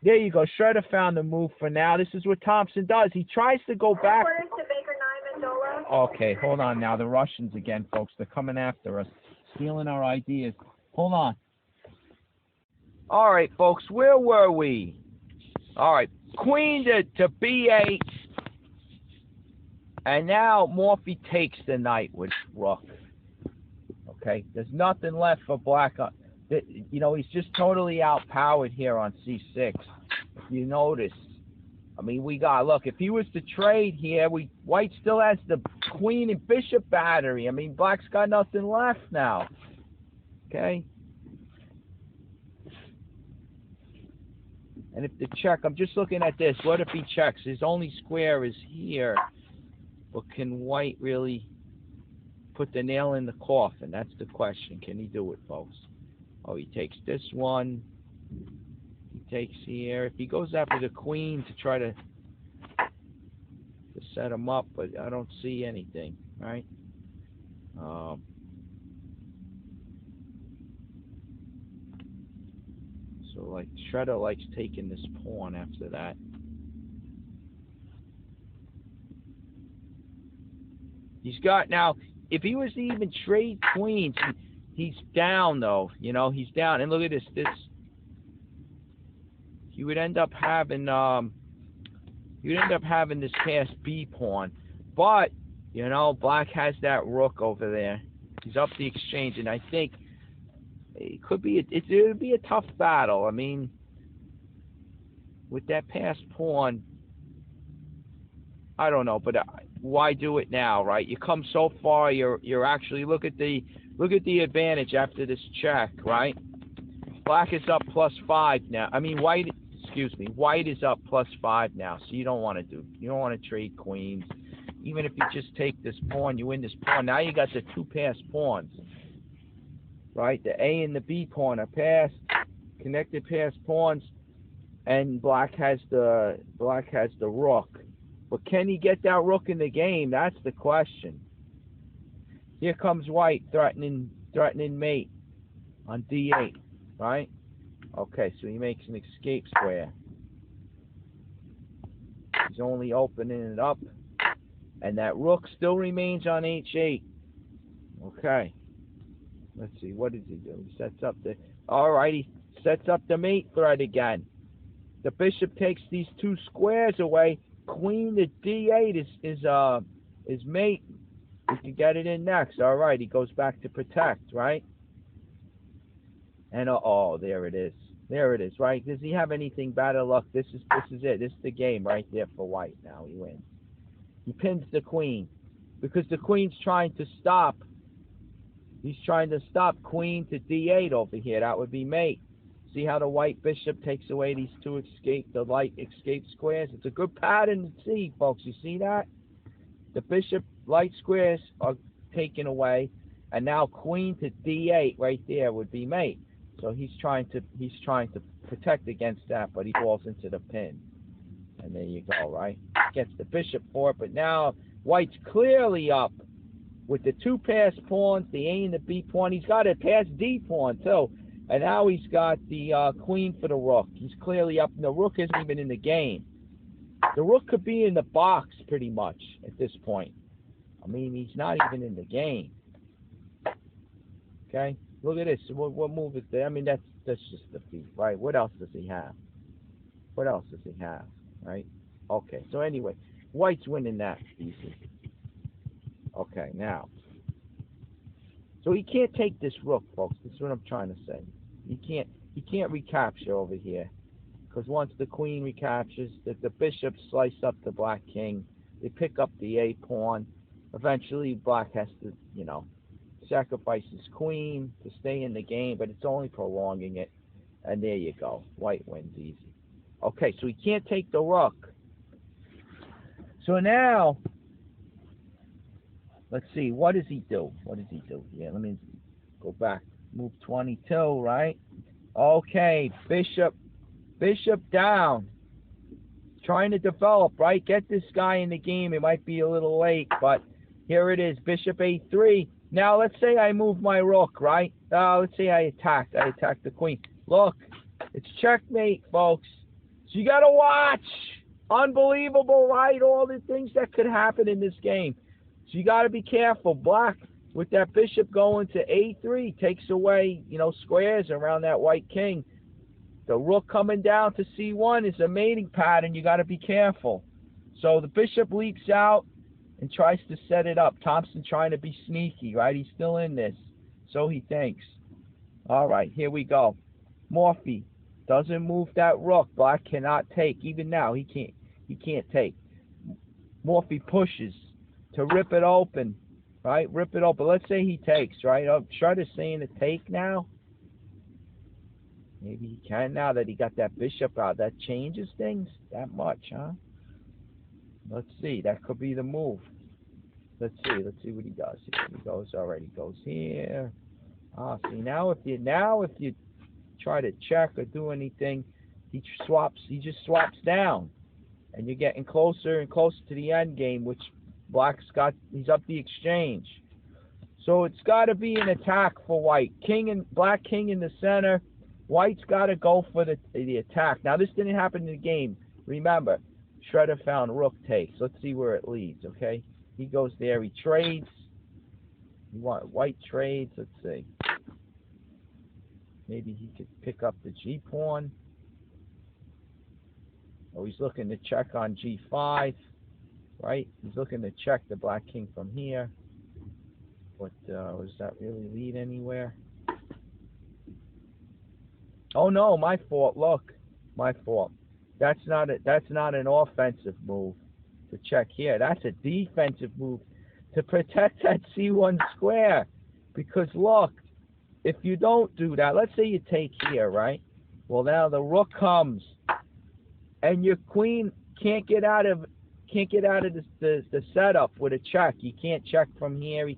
B: there you go. Shredder found the move for now. This is what Thompson does. He tries to go back. Okay, hold on now. The Russians again, folks. They're coming after us, stealing our ideas. Hold on. All right, folks. Where were we? All right, queen to B8. And now Morphy takes the knight with rook. Okay, there's nothing left for black. You know, he's just totally outpowered here on C6. If you notice, I mean, we got, look, if he was to trade here, white still has the queen and bishop battery. I mean, black's got nothing left now. Okay? And if the check, I'm just looking at this. What if he checks? His only square is here. But can white really put the nail in the coffin? That's the question. Can he do it, folks? Oh, he takes this one. He takes here. If he goes after the queen to try to set him up, but I don't see anything, right? So, like, Shredder likes taking this pawn after that. He's got, now, if he was to even trade queens, he's down, though. You know, he's down. And look at this. You would end up having this pass B pawn. But, you know, black has that rook over there. He's up the exchange, and I think it could be it would be a tough battle. I mean, with that pass pawn, I don't know, but why do it now, right? You come so far, you're actually look at the advantage after this check, right? Black is up +5 now. I mean, white is up +5 now. So you don't want to trade queens. Even if you just take this pawn, you win this pawn. Now you got the two passed pawns, right? The A and the B pawn are passed, connected passed pawns, and black has the rook. But can he get that rook in the game? That's the question. Here comes white threatening mate on D8, right? Okay, so he makes an escape square. He's only opening it up, and that rook still remains on H8. Okay. Let's see, what does he do? He sets up the, all right, he sets up the mate threat again. The bishop takes these two squares away. Queen to D8 is mate. We can get it in next. All right, he goes back to protect, right? And oh, there it is. There it is, right? Does he have anything better luck? This is it. This is the game right there for white. Now he wins. He pins the queen because the queen's trying to stop. He's trying to stop queen to D8 over here. That would be mate. See how the white bishop takes away these two light escape squares? It's a good pattern to see, folks. You see that? The bishop light squares are taken away, and now queen to D8 right there would be mate. So he's trying to protect against that, but he falls into the pin. And there you go, right? Gets the bishop for it, but now white's clearly up with the two passed pawns, the A and the B pawn. He's got a passed D pawn too. And now he's got the queen for the rook. He's clearly up, and the rook isn't even in the game. The rook could be in the box pretty much at this point. I mean, he's not even in the game. Okay, look at this. What move is there? I mean, that's just defeat, right? What else does he have? What else does he have, right? Okay, so anyway, white's winning that easy. Okay, now. So he can't take this rook, folks. That's what I'm trying to say. He can't recapture over here, because once the queen recaptures, the bishop slice up the black king. They pick up the A pawn. Eventually, black has to, you know, sacrifice his queen to stay in the game, but it's only prolonging it. And there you go. White wins easy. Okay, so he can't take the rook. So now, let's see, what does he do? What does he do? Yeah, let me go back. Move 22, right? Okay, bishop down.
A: trying to develop, right? Get this guy in the game. It might be a little late, but here it is. Bishop a3. Now, let's say I move my rook, right? Let's say I attacked. I attacked the queen. Look, it's checkmate, folks. So you got to watch. Unbelievable, right? All the things that could happen in this game. So you got to be careful. Black, with that bishop going to a3, takes away, squares around that white king. The rook coming down to c1 is a mating pattern. You got to be careful. So the bishop leaps out and tries to set it up. Thompson trying to be sneaky, right? He's still in this. So he thinks. All right, here we go. Morphy doesn't move that rook. Black cannot take. Even now, he can't take. Morphy pushes to rip it open, right? Rip it open. Let's say he takes, right? Shredder's saying a take now. Maybe he can now that he got that bishop out. That changes things that much, huh? Let's see. That could be the move. Let's see what he does. Here he goes. All right, he goes here. See, now if you try to check or do anything, he just swaps down, and you're getting closer and closer to the end game, which he's up the exchange. So it's got to be an attack for white. Black king in the center. White's got to go for the attack. Now, this didn't happen in the game. Remember, Shredder found rook takes. Let's see where it leads, okay? He goes there. He trades. White trades. Let's see. Maybe he could pick up the g-pawn. Oh, he's looking to check on g5, right? He's looking to check the black king from here. But does that really lead anywhere? Oh no, my fault. Look, my fault. That's not an offensive move to check here. That's a defensive move to protect that c1 square. Because look, if you don't do that, let's say you take here, right? Well, now the rook comes, and your queen can't get out of the setup with a check. You can't check from here. He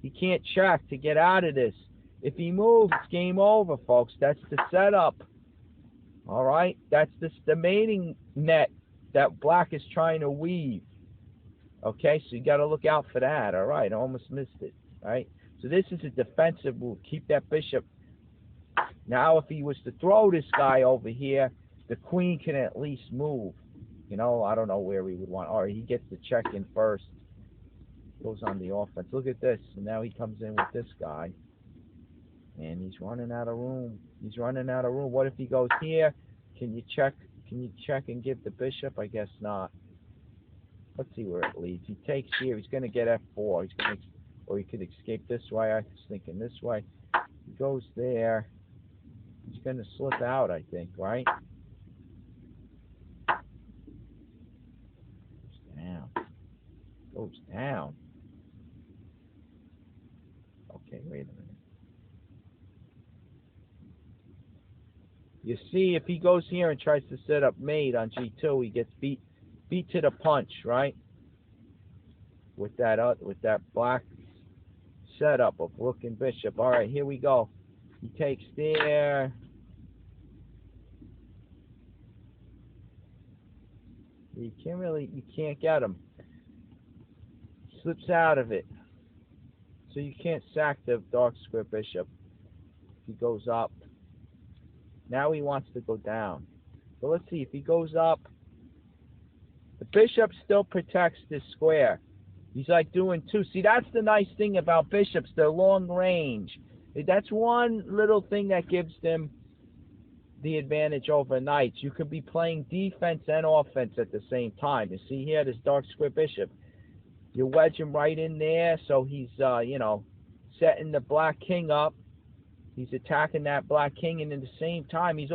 A: can't check to get out of this. If he moves, it's game over, folks. That's the setup. All right? That's the mating net that black is trying to weave. Okay? So you got to look out for that. All right? I almost missed it. All right? So this is a defensive move. Keep that bishop. Now, if he was to throw this guy over here, the queen can at least move. I don't know where he would want. All right, he gets the check in first. Goes on the offense. Look at this. And now he comes in with this guy. And he's running out of room. He's running out of room. What if he goes here? Can you check and give the bishop? I guess not. Let's see where it leads. He takes here. He's going to get f4. Or he could escape this way. I was thinking this way. He goes there. He's going to slip out, I think, right? Goes down. Okay, wait a minute. You see, if he goes here and tries to set up mate on g2, he gets beat to the punch, right? With that black setup of rook and bishop. All right, here we go. He takes there. You can't get him. Slips out of it. So you can't sack the dark square bishop. He goes up. Now he wants to go down. So let's see, if he goes up, the bishop still protects this square. He's like doing two. See, that's the nice thing about bishops. They're long range. That's one little thing that gives them the advantage over knights. You could be playing defense and offense at the same time. You see here, this dark square bishop. You wedge him right in there, so he's, setting the black king up. He's attacking that black king, and at the same time, he's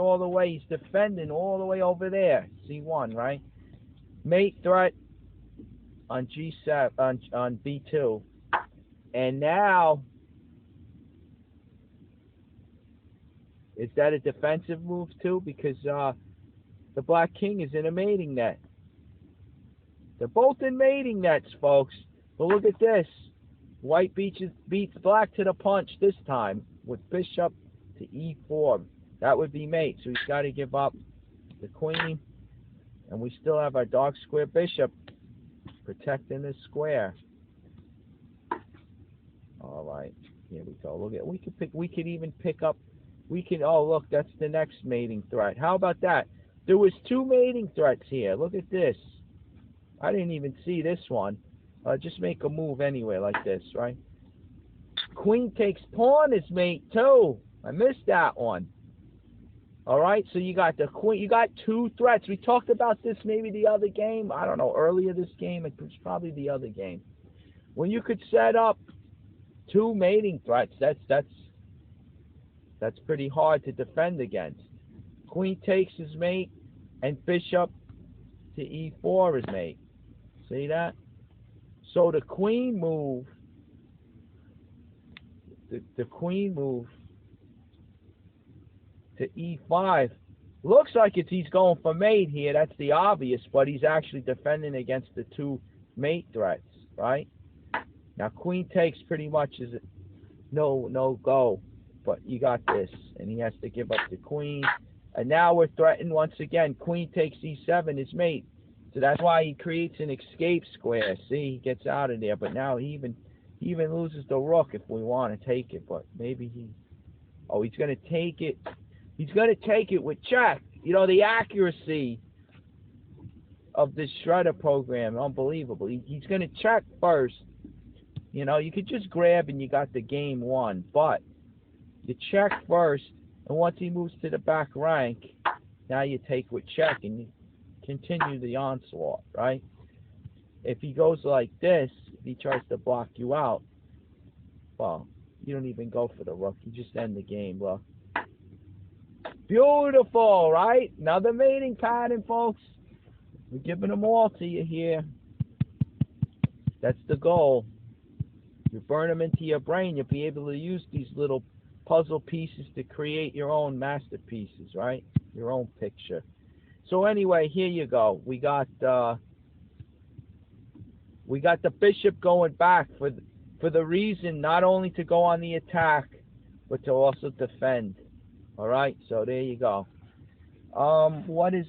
A: defending all the way over there. C1, right? Mate threat on G7, on B2. And now, is that a defensive move too? Because the black king is in a mating net. They're both in mating nets, folks. But look at this. White beats black to the punch this time with bishop to e4. That would be mate. So he's got to give up the queen.
B: And we still have our dark square bishop protecting this square. All right, here we go. Look at we could even pick up. Oh look, that's the next mating threat. How about that? There was 2 mating threats here. Look at this. I didn't even see this one. Just make a move anyway, like this, right? Queen takes pawn is mate too. I missed that one. All right, so you got the queen. You got 2 threats. We talked about this maybe the other game. I don't know, earlier this game. It was probably the other game. When you could set up 2 mating threats, that's pretty hard to defend against. Queen takes his mate, and bishop to e4 is mate. See that? So the queen move, the queen move to e5 looks like he's going for mate here. That's the obvious, but he's actually defending against the 2 mate threats, right? Now queen takes pretty much is no go, but you got this, and he has to give up the queen. And now we're threatened once again. Queen takes e7 is mate. So that's why he creates an escape square. See, he gets out of there. But now he even loses the rook if we want to take it. But maybe he's going to take it. He's going to take it with check. You know, the accuracy of this shredder program, unbelievable. He's going to check first. You know, you could just grab and you got the game won. But you check first. And once he moves to the back rank, now you take with check and you continue the onslaught, right? If he goes like this, if he tries to block you out, well, you don't even go for the rook. You just end the game, look. Beautiful, right? Another mating pattern, folks. We're giving them all to you here. That's the goal. You burn them into your brain, you'll be able to use these little puzzle pieces to create your own masterpieces, right? Your own picture. So anyway, here you go. We got the bishop going back for the reason not only to go on the attack, but to also defend. All right. So there you go. What is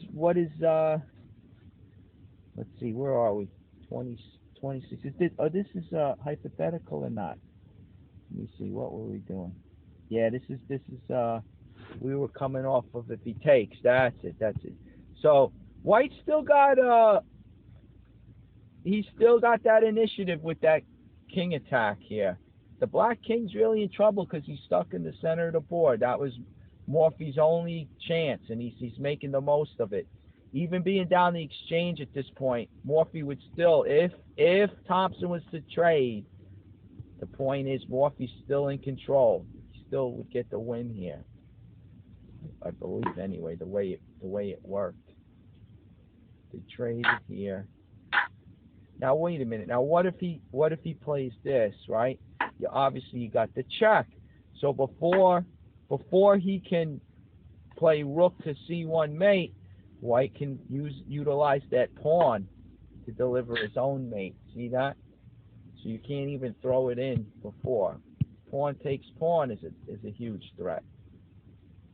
B: let's see, where are we? 26. This is hypothetical or not? Let me see. What were we doing? Yeah, this is we were coming off of if he takes. That's it. So White still got he's still got that initiative with that king attack here. The black king's really in trouble because he's stuck in the center of the board. That was Morphy's only chance, and he's making the most of it. Even being down the exchange at this point, Morphy would still, if Thompson was to trade, the point is Morphy's still in control. He still would get the win here, I believe. Anyway, the way it worked. They traded here. Now wait a minute. Now what if he plays this, right? Obviously you got the check. So before he can play rook to c1 mate, White can utilize that pawn to deliver his own mate. See that? So you can't even throw it in before. Pawn takes pawn is a huge threat.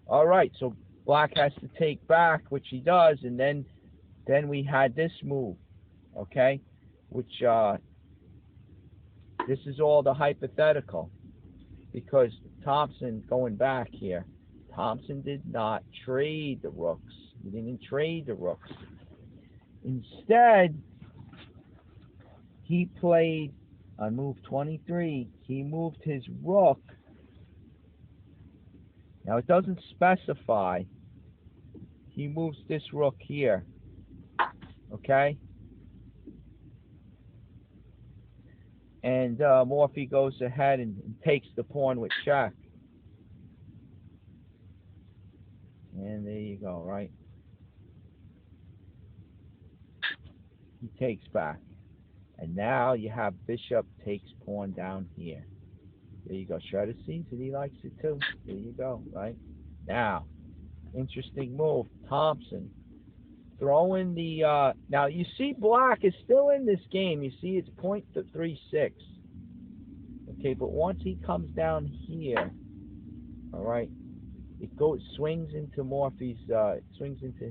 B: All right, so black has to take back, which he does, and then we had this move, okay? Which this is all the hypothetical, because Thompson going back here. Thompson did not trade the rooks. He didn't trade the rooks. Instead, he played on move 23. He moved his rook. Now it doesn't specify. He moves this rook here. Okay? And Morphy goes ahead and takes the pawn with check. And there you go, right? He takes back. And now you have bishop takes pawn down here. There you go. Shredder sees it. He likes it too. There you go, right? Now, interesting move. Thompson throwing the... now, you see black is still in this game. You see it's point to 3-6. Okay, but once he comes down here, all right, it swings into Morphy's... swings into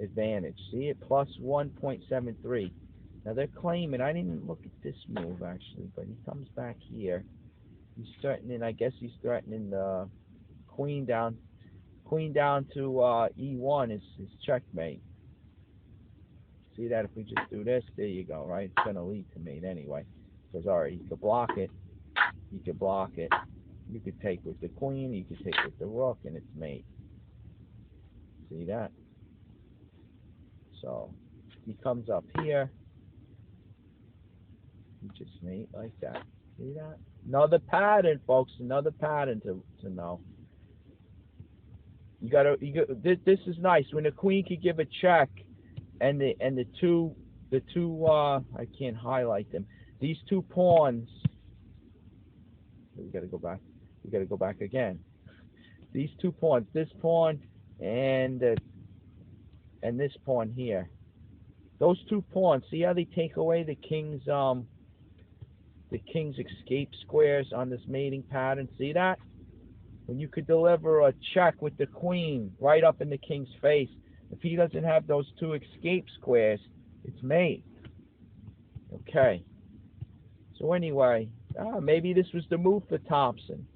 B: advantage. See it, plus 1.73. Now they're claiming, I didn't look at this move actually, but he comes back here. He's threatening, I guess he's threatening the queen down to E1 is checkmate. See that if we just do this, there you go, right? It's going to lead to mate anyway. Because, alright, you could block it. You could block it. You could take with the queen, you could take with the rook, and it's mate. See that? So, he comes up here. You just mate like that. See that? Another pattern, folks. Another pattern to know. This is nice. When the queen could give a check, and the two I can't highlight them. These two pawns. We got to go back. We got to go back again. These two pawns. This pawn and this pawn here. Those two pawns. See how they take away the king's escape squares on this mating pattern. See that? When you could deliver a check with the queen right up in the king's face, if he doesn't have those two escape squares, it's mate. Okay. So anyway, maybe this was the move for Thompson.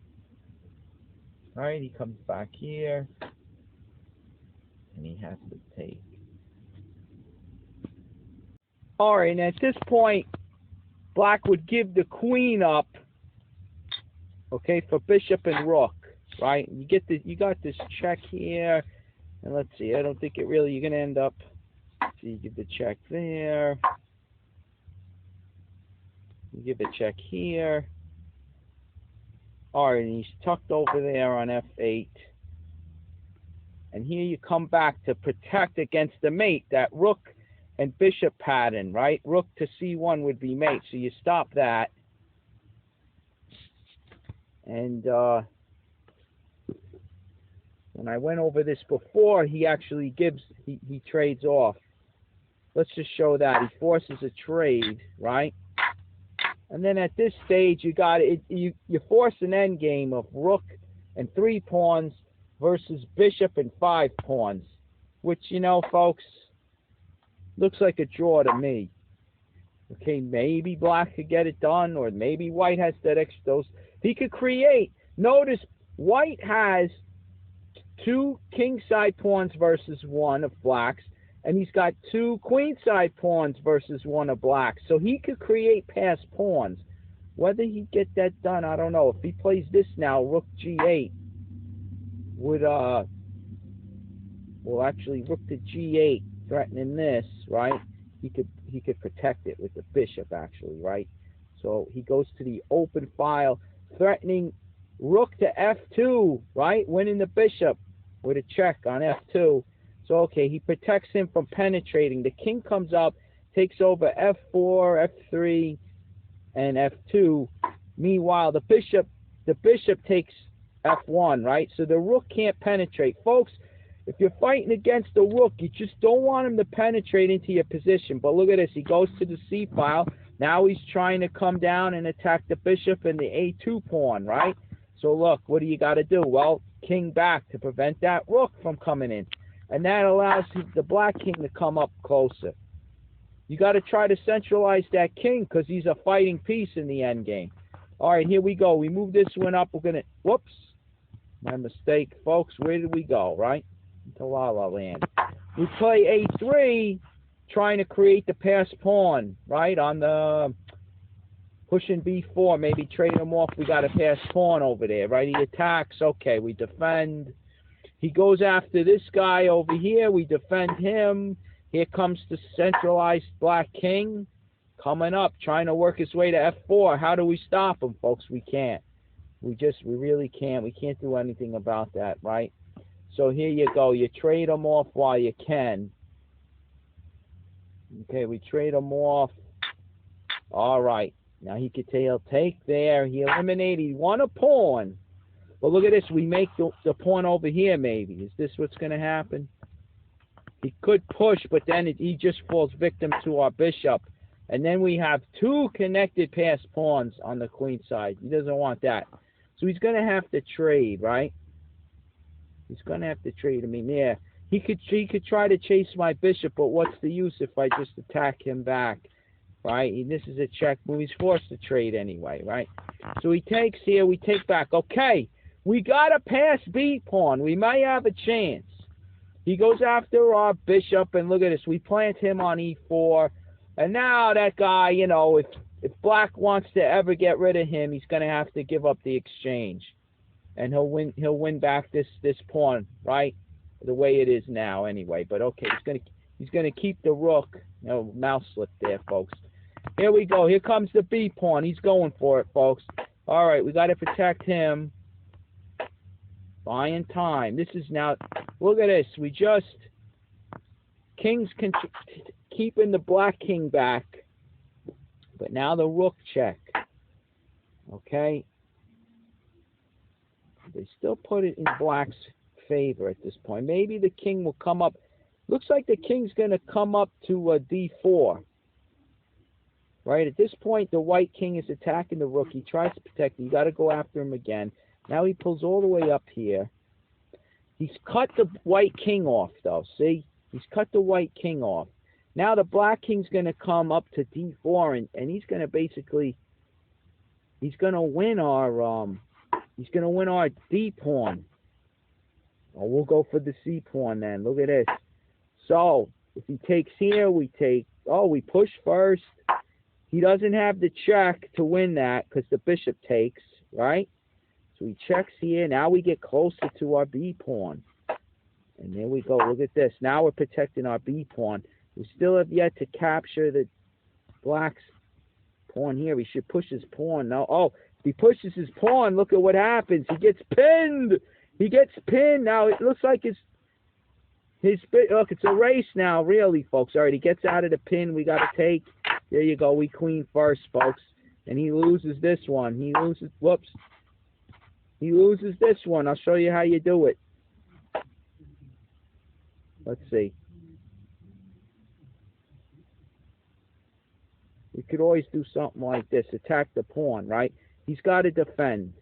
B: All right, he comes back here, and he has to take. All right, and at this point, Black would give the queen up, okay, for bishop and rook, right? You got this check here, and let's see. I don't think you're going to end up. So you give the check there. You give a check here. All right, and he's tucked over there on F8. And here you come back to protect against the mate, that rook and bishop pattern, right? Rook to C1 would be mate, so you stop that. And when I went over this before, he actually he trades off. Let's just show that. He forces a trade, right? And then at this stage, you force an end game of rook and 3 pawns versus bishop and 5 pawns, which, you know, folks, looks like a draw to me. Okay, maybe Black could get it done, or maybe White has that extra. He could create. Notice White has 2 king-side pawns versus 1 of Black's, and he's got 2 queen-side pawns versus 1 of Black's. So he could create passed pawns. Whether he get that done, I don't know. If he plays this now, rook G8 would well, actually rook to G8, threatening this, right? He could protect it with the bishop, actually, right? So he goes to the open file, threatening rook to F2, right? Winning the bishop with a check on F2. So, okay, he protects him from penetrating. The king comes up, takes over F4, F3, and F2. Meanwhile, the bishop takes F1, right? So the rook can't penetrate. Folks, if you're fighting against the rook, you just don't want him to penetrate into your position. But look at this. He goes to the C file. Now he's trying to come down and attack the bishop and the A2 pawn, right? So look, what do you got to do? Well, king back to prevent that rook from coming in. And that allows the black king to come up closer. You got to try to centralize that king because he's a fighting piece in the end game. All right, here we go. We move this one up. We're going to, whoops, my mistake, folks. Where did we go, right? Into La La Land. We play A3, trying to create the pass pawn, right? On the pushing B4, maybe trade him off. We got a pass pawn over there, right? He attacks. Okay, we defend. He goes after this guy over here. We defend him. Here comes the centralized black king coming up, trying to work his way to F4. How do we stop him, folks? We can't. We really can't. We can't do anything about that, right? So here you go. You trade him off while you can. Okay, we trade him off. All right. Now he'll take there. He eliminated. He won a pawn. Well, look at this. We make the pawn over here, maybe. Is this what's going to happen? He could push, but then he just falls victim to our bishop. And then we have two connected pass pawns on the queen side. He doesn't want that. So he's going to have to trade, right? He's going to have to trade. I mean, yeah, He could try to chase my bishop, but what's the use if I just attack him back, right? And this is a check move. He's forced to trade anyway, right? So he takes here, we take back. Okay, we got to pass B pawn. We may have a chance. He goes after our bishop, and look at this. We plant him on E4, and now that guy, you know, if black wants to ever get rid of him, he's going to have to give up the exchange, and he'll win back this pawn, right? The way it is now, anyway. But okay, he's gonna keep the rook. No mouse slip there, folks. Here we go. Here comes the B pawn. He's going for it, folks. All right, we got to protect him. Buying time. This is now. Look at this. We just king's keeping the black king back, but now the rook check. Okay. They still put it in black's favor at this point. Maybe the king will come up. Looks like the king's going to come up to D4. Right? At this point, the white king is attacking the rook. He tries to protect it. You got to go after him again. Now he pulls all the way up here. He's cut the white king off, though. See? He's cut the white king off. Now the black king's going to come up to D4, and he's going to basically, he's going to win our D pawn. Oh, we'll go for the C pawn then. Look at this. So, if he takes here, we take... Oh, we push first. He doesn't have the check to win that because the bishop takes, right? So he checks here. Now we get closer to our B pawn. And there we go. Look at this. Now we're protecting our B pawn. We still have yet to capture the black's pawn here. We should push his pawn. No. Oh, if he pushes his pawn, look at what happens. He gets pinned. He gets pinned. Now it looks like his look, it's a race now, really, folks. All right, he gets out of the pin. We got to take. There you go. We queen first, folks. And he loses this one. He loses, whoops. He loses this one. I'll show you how you do it. Let's see. We could always do something like this. Attack the pawn, right? He's got to defend.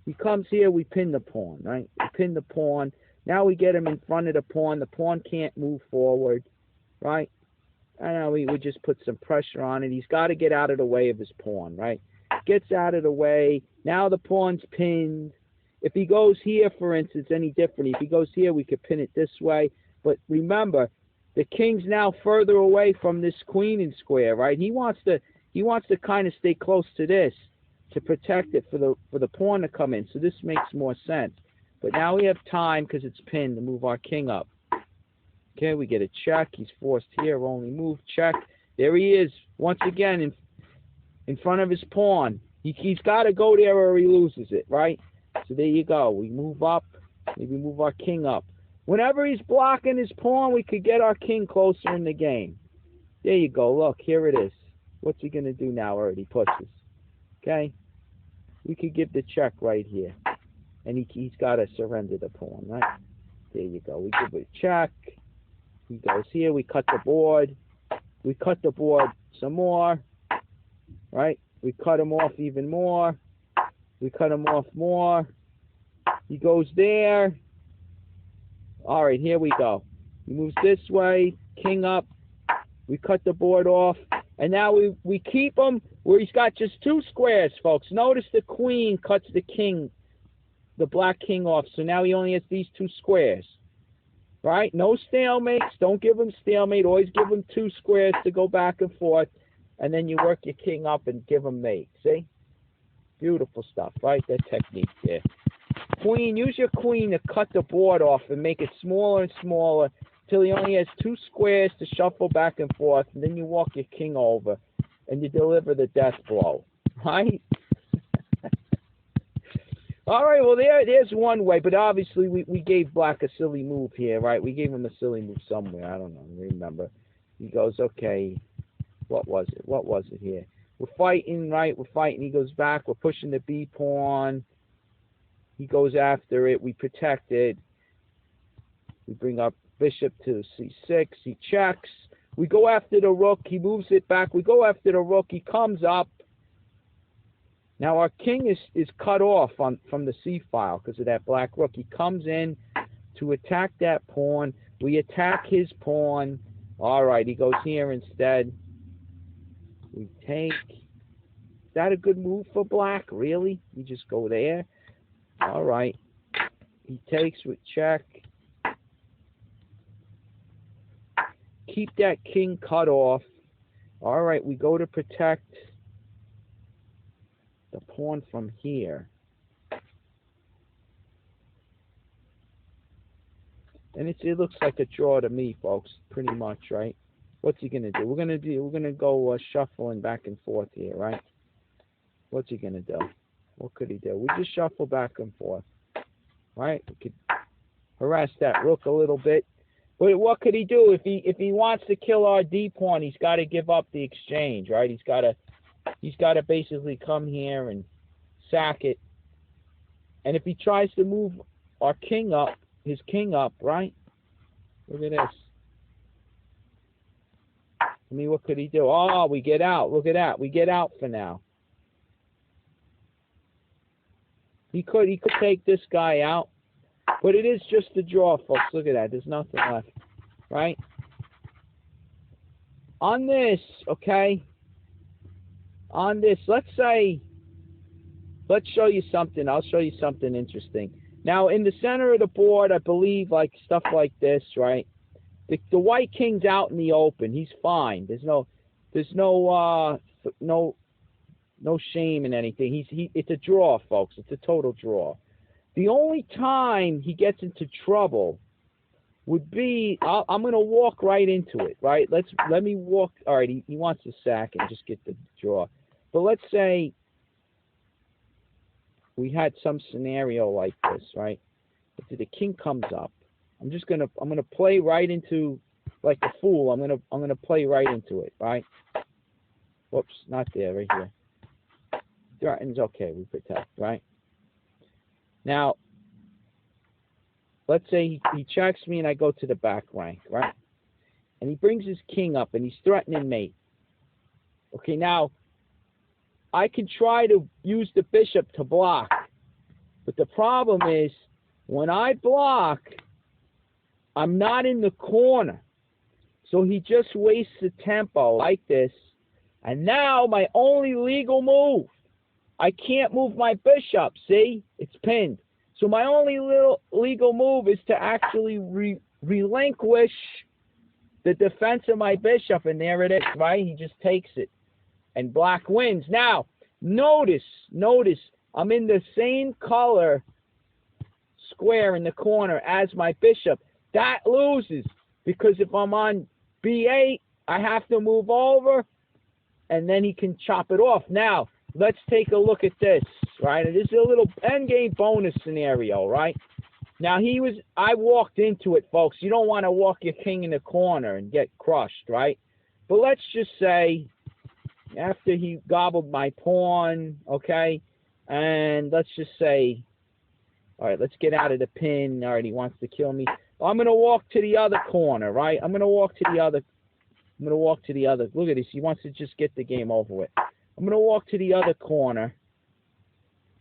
B: He comes here, we pin the pawn, right? We pin the pawn. Now we get him in front of the pawn. The pawn can't move forward, right? And now we just put some pressure on it. He's got to get out of the way of his pawn, right? Gets out of the way. Now the pawn's pinned. If he goes here, for instance, any different. If he goes here, we could pin it this way. But remember, the king's now further away from this queen and square, right? He wants to kind of stay close to this to protect it for the pawn to come in. So this makes more sense. But now we have time because it's pinned to move our king up. Okay, we get a check. He's forced here. Only move. Check. There he is once again in front of his pawn. He's got to go there or he loses it, right? So there you go. We move up. Maybe move our king up. Whenever he's blocking his pawn, we could get our king closer in the game. There you go. Look, here it is. What's he going to do now? Already pushes. Okay? We could give the check right here. And he's got to surrender the pawn, right? There you go. We give it a check. He goes here. We cut the board. We cut the board some more. Right? We cut him off even more. We cut him off more. He goes there. All right, here we go. He moves this way. King up. We cut the board off. And now we keep him where he's got just two squares, folks. Notice the queen cuts the king, the black king off. So now he only has these two squares. Right? No stalemates. Don't give him stalemate. Always give him two squares to go back and forth. And then you work your king up and give him mate. See? Beautiful stuff, right? That technique there. Queen, use your queen to cut the board off and make it smaller and smaller till he only has two squares to shuffle back and forth. And then you walk your king over and you deliver the death blow. Right? All right, well, there's one way, but obviously we gave black a silly move here, right? We gave him a silly move somewhere. I don't know. Remember. He goes, okay, what was it? What was it here? We're fighting, right? We're fighting. He goes back. We're pushing the B pawn. He goes after it. We protect it. We bring our bishop to C6. He checks. We go after the rook. He moves it back. We go after the rook. He comes up. Now our king is cut off from the C file because of that black rook. He comes in. to attack that pawn. We attack his pawn. All right, he goes here instead. We take. Is that a good move for black? Really? You just go there? All right. He takes with check. Keep that king cut off. All right, we go to protect the pawn from here. And it looks like a draw to me, folks, pretty much, right? What's he gonna do? We're gonna go shuffling back and forth here, right? What's he gonna do? What could he do? We just shuffle back and forth, right? We could harass that rook a little bit. But what could he do if he wants to kill our D pawn? He's got to give up the exchange, right? He's got to basically come here and sack it. And if he tries to move our king up, his king up, right? Look at this. I mean, what could he do? Oh, we get out. Look at that. We get out for now. He could take this guy out, but it is just a draw, folks. Look at that. There's nothing left, right? On this, okay? On this, let's show you something. I'll show you something interesting. Now, in the center of the board, I believe, like stuff like this, right? The white king's out in the open. He's fine. There's no shame in anything. It's a draw, folks. It's a total draw. The only time he gets into trouble would be I'm going to walk right into it, right? Let me walk. All right, he wants to sack and just get the draw. But let's say we had some scenario like this, right? If the king comes up, I'm gonna play right into, like a fool. I'm gonna play right into it, right? Whoops, not there, right here. Threatens, okay, we protect, right? Now, let's say he checks me and I go to the back rank, right? And he brings his king up and he's threatening mate. Okay, now I can try to use the bishop to block, but the problem is when I block, I'm not in the corner. So he just wastes the tempo like this. And now my only legal move, I can't move my bishop. See? It's pinned. So my only legal move is to actually relinquish the defense of my bishop. And there it is, right? He just takes it. And black wins. Now, notice, I'm in the same color square in the corner as my bishop. That loses, because if I'm on B8, I have to move over, and then he can chop it off. Now, let's take a look at this, right? And this is a little endgame bonus scenario, right? Now, I walked into it, folks. You don't want to walk your king in the corner and get crushed, right? But let's just say, after he gobbled my pawn, okay, and let's just say, all right, let's get out of the pin. All right, he wants to kill me. I'm going to walk to the other corner, right? I'm going to walk to the other. Look at this. He wants to just get the game over with. I'm going to walk to the other corner.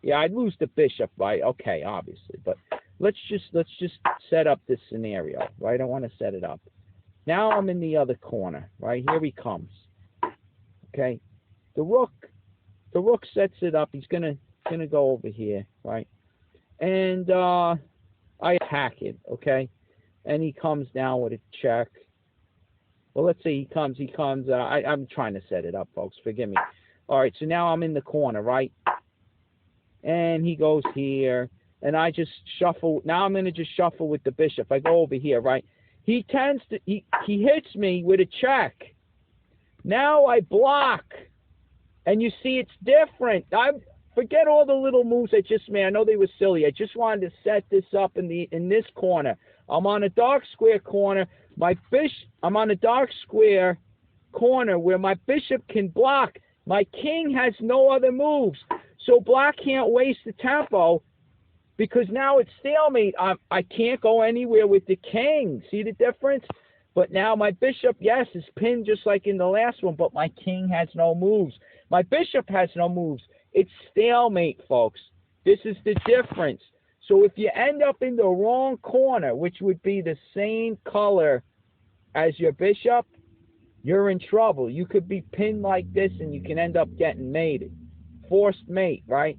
B: Yeah, I'd lose the bishop, right? Okay, obviously. But let's just set up this scenario, right? I want to set it up. Now I'm in the other corner, right? Here he comes. Okay. The rook sets it up. He's gonna go over here, right? And I attack it, okay? And he comes down with a check. Well, let's say he comes. I'm trying to set it up, folks. Forgive me. All right, so now I'm in the corner, right? And he goes here, and I just shuffle. Now I'm going to just shuffle with the bishop. I go over here, right? He hits me with a check. Now I block, and you see it's different. Forget all the little moves I just made. I know they were silly. I just wanted to set this up in this corner. I'm on a dark square corner. I'm on a dark square corner where my bishop can block. My king has no other moves. So black can't waste the tempo, because now it's stalemate. I can't go anywhere with the king. See the difference? But now my bishop, yes, is pinned just like in the last one, but my king has no moves. My bishop has no moves. It's stalemate, folks. This is the difference.
A: So if you end up in the wrong corner, which would be the same color as your bishop, you're in trouble. You could be pinned like this and you can end up getting mated. Forced mate, right?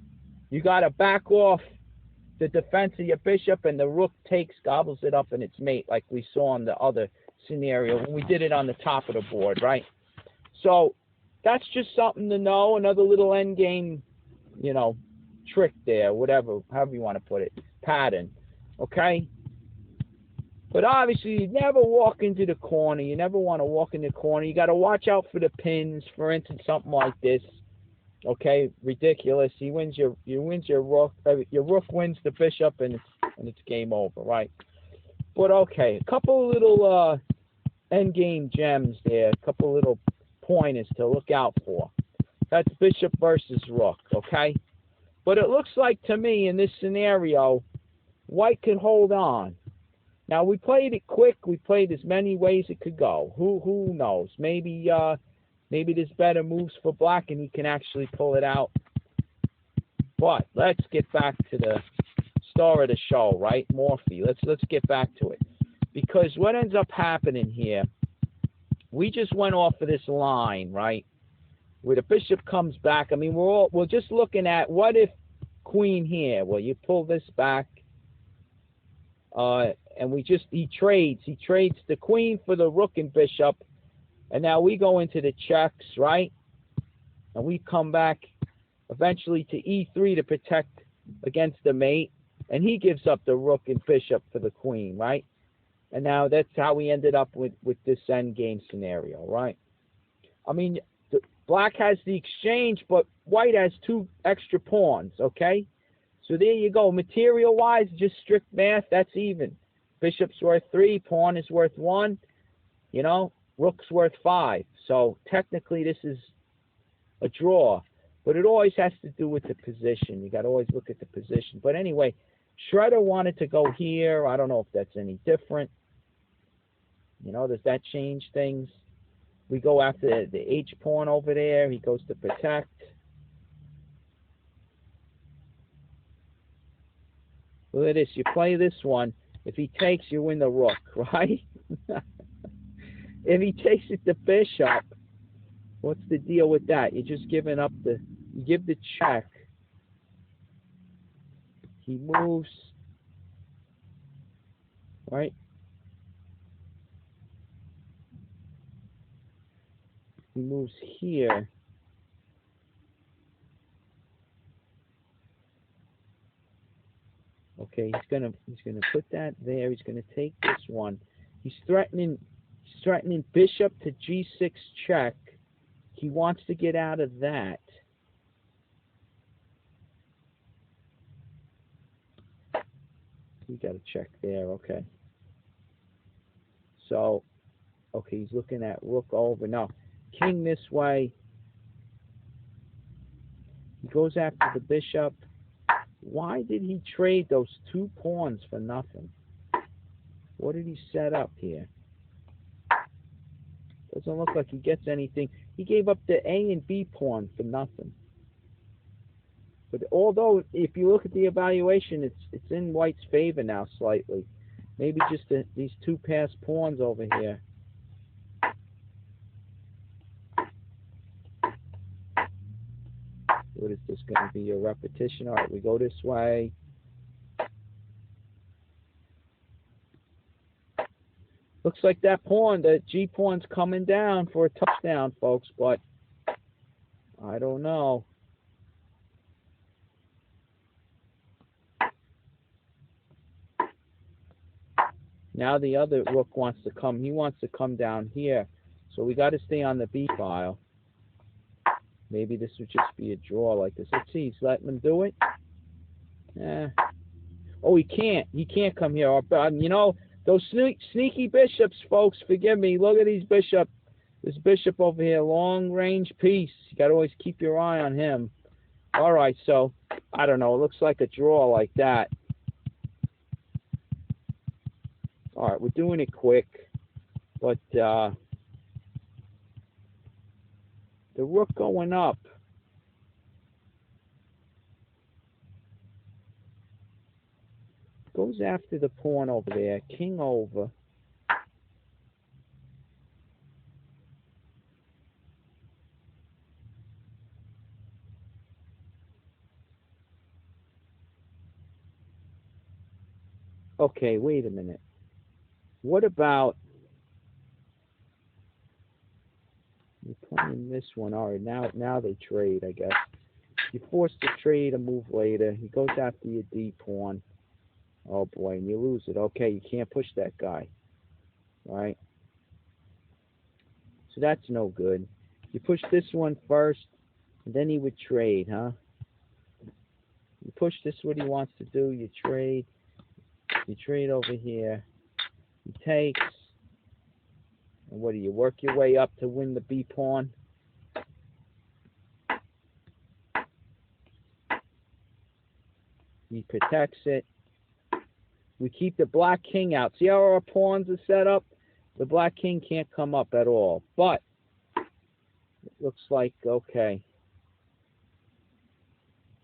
A: You got to back off the defense of your bishop and the rook gobbles it up in its mate like we saw in the other scenario when we did it on the top of the board, right? So that's just something to know, another little end game, trick there, whatever, however you want to put it, pattern, okay? But obviously, you never walk into the corner. You never want to walk in the corner. You got to watch out for the pins. For instance, something like this, okay? Ridiculous. He wins your rook. Your rook wins the bishop, and it's game over, right? But okay, a couple of little end game gems there. A couple of little pointers to look out for. That's bishop versus rook, okay? But it looks like to me in this scenario, white could hold on. Now we played it quick. We played as many ways it could go. Who knows? Maybe there's better moves for black and he can actually pull it out. But let's get back to the star of the show, right? Morphy. Let's get back to it. Because what ends up happening here, we just went off of this line, right? Where the bishop comes back. I mean, we're just looking at what if queen here. Well, you pull this back, and he trades the queen for the rook and bishop, and now we go into the checks, right? And we come back eventually to e3 to protect against the mate, and he gives up the rook and bishop for the queen, right? And now that's how we ended up with this end game scenario, right? I mean, black has the exchange, but white has 2 extra pawns, okay? So there you go. Material-wise, just strict math, that's even. Bishop's worth 3, pawn is worth 1, rook's worth 5. So technically this is a draw. But it always has to do with the position. You got to always look at the position. But anyway, Shredder wanted to go here. I don't know if that's any different. Does that change things? We go after the H pawn over there. He goes to protect. Look at this. You play this one. If he takes, you win the rook, right? If he takes it to bishop, what's the deal with that? You're just giving up you give the check. He moves, right? He moves here. Okay, he's gonna put that there. He's gonna take this one. He's threatening bishop to g6 check. He wants to get out of that. We got to check there. Okay. So, okay, he's looking at rook over. Now, king this way. He goes after the bishop. Why did he trade those 2 pawns for nothing? What did he set up here? Doesn't look like he gets anything. He gave up the A and B pawn for nothing. But although, if you look at the evaluation, it's in white's favor now slightly. Maybe just these 2 passed pawns over here. What is this going to be? A repetition? All right, we go this way. Looks like that pawn, the G pawn's coming down for a touchdown, folks, but I don't know. Now the other rook wants to come. He wants to come down here. So we got to stay on the B file. Maybe this would just be a draw like this. Let's see. He's letting him do it. Oh, he can't. He can't come here. Those sneaky bishops, folks, forgive me. Look at these bishops. This bishop over here, long-range piece. You got to always keep your eye on him. All right, so, I don't know. It looks like a draw like that. All right, we're doing it quick. But the rook going up.
B: goes after the pawn over there. King over. Okay, wait a minute. What about... You're playing this one. All right, now they trade, I guess. You're forced to trade a move later. He goes after your D pawn. Oh boy, and you lose it. Okay, you can't push that guy. Right? So that's no good. You push this one first, and then he would trade, huh? You push this, what he wants to do. You trade. You trade over here. He takes. And what do you work your way up to win the B pawn? He protects it. We keep the black king out. See how our pawns are set up? The black king can't come up at all. But it looks like, okay,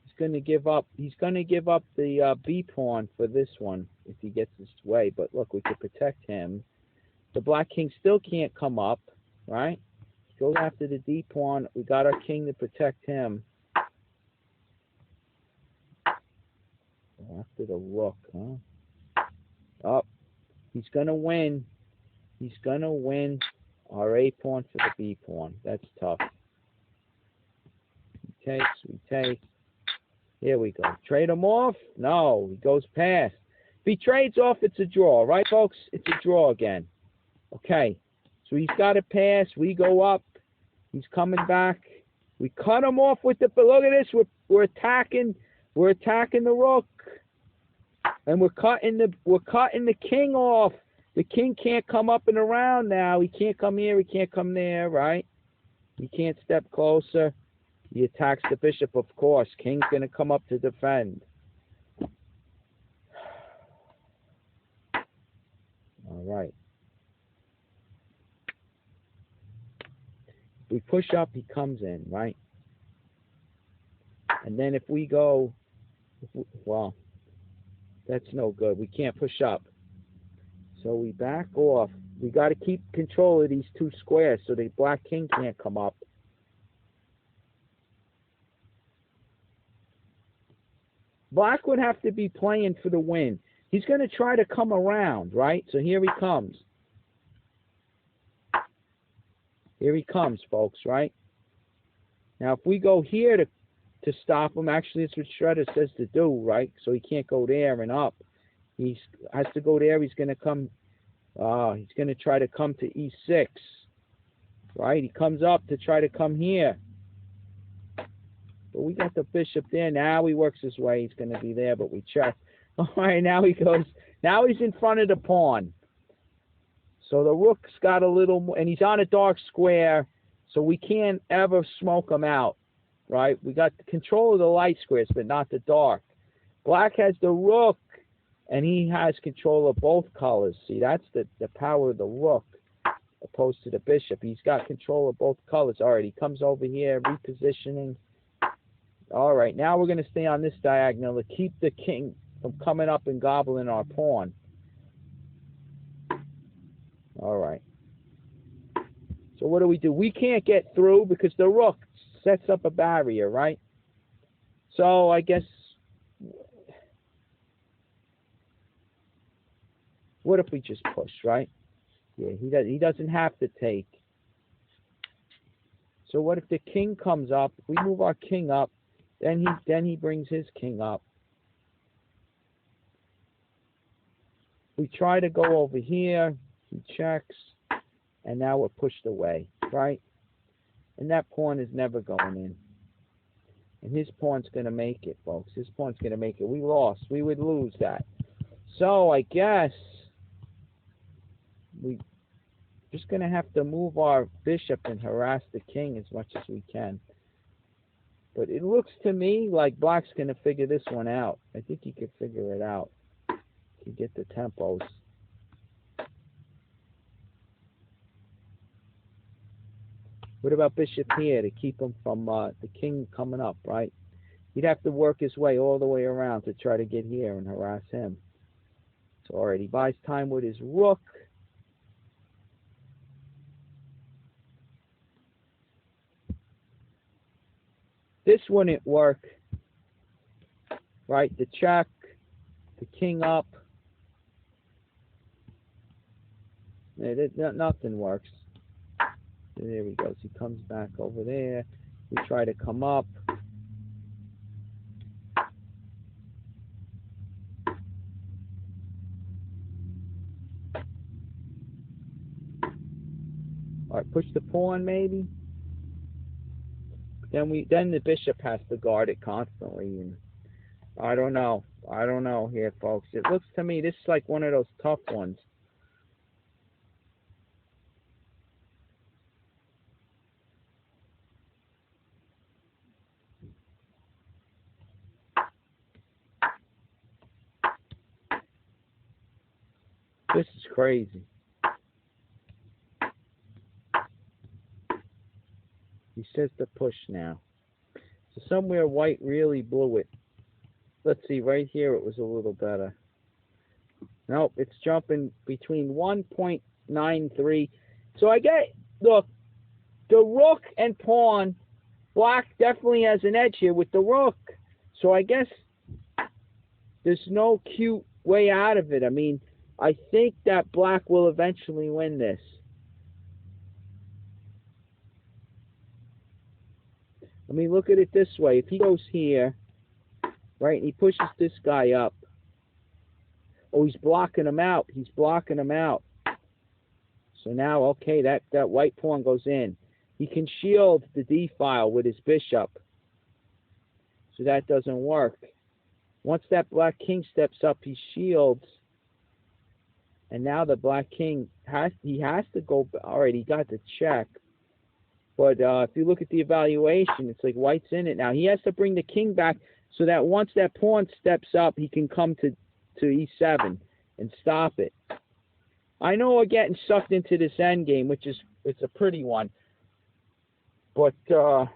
B: he's going to give up. He's going to give up the B pawn for this one if he gets his way. But look, we could protect him. The black king still can't come up, right? Go after the D pawn. We got our king to protect him. After the rook, huh? Oh, he's going to win. He's going to win our A pawn for the B pawn. That's tough. He takes, we take. Here we go. Trade him off? No, he goes past. If he trades off, it's a draw. Right, folks? It's a draw again. Okay. So he's got to pass. We go up. He's coming back. We cut him off with the... Look at this. We're attacking. We're attacking the rook. And we're cutting the king off. The king can't come up and around now. He can't come here. He can't come there, right? He can't step closer. He attacks the bishop, of course. King's going to come up to defend. All right. If we push up, he comes in, right? And then if we go, well, that's no good. We can't push up. So we back off. We got to keep control of these two squares so the black king can't come up. Black would have to be playing for the win. He's going to try to come around, right? So here he comes. Here he comes, folks, right? Now, if we go here to stop him, actually, that's what Shredder says to do, right? So he can't go there and up. He has to go there. He's going to come. He's going to try to come to E6, right? He comes up to try to come here. But we got the bishop there. Now he works his way. He's going to be there, but we check. All right, now he goes. Now he's in front of the pawn. So the rook's got a little more, and he's on a dark square, so we can't ever smoke him out, right? We got the control of the light squares, but not the dark. Black has the rook, and he has control of both colors. See, that's the power of the rook opposed to the bishop. He's got control of both colors. All right, he comes over here, repositioning. All right, now we're going to stay on this diagonal to keep the king from coming up and gobbling our pawn. All right. So what do? We can't get through because the rook sets up a barrier, right? So I guess... What if we just push, right? Yeah, he doesn't have to take. So what if the king comes up? If we move our king up, then he brings his king up. We try to go over here. He checks, and now we're pushed away, right? And that pawn is never going in. And his pawn's going to make it, folks. His pawn's going to make it. We lost. We would lose that. So I guess we're just going to have to move our bishop and harass the king as much as we can. But it looks to me like Black's going to figure this one out. I think he could figure it out. He could get the tempos. What about bishop here to keep him from the king coming up, right? He'd have to work his way all the way around to try to get here and harass him. So, all right, he buys time with his rook. This wouldn't work, right? The check, the king up. Nothing works. There he goes. He comes back over there. We try to come up. All right, push the pawn maybe. Then the bishop has to guard it constantly, and I don't know here, folks. It looks to me this is like one of those tough ones. This is crazy. He says to push now. So somewhere white really blew it. Let's see, right here it was a little better. Nope, it's jumping between 1.93. So I get, look, the rook and pawn, black definitely has an edge here with the rook. So I guess there's no cute way out of it. I mean, I think that black will eventually win this. I mean, look at it this way. If he goes here, right, and he pushes this guy up. Oh, he's blocking him out. He's blocking him out. So now, okay, that white pawn goes in. He can shield the d-file with his bishop. So that doesn't work. Once that black king steps up, he shields. And now the black king has to go. All right, he got the check. But if you look at the evaluation, it's like white's in it now. He has to bring the king back so that once that pawn steps up, he can come to e7 and stop it. I know we're getting sucked into this endgame, which is it's a pretty one. But you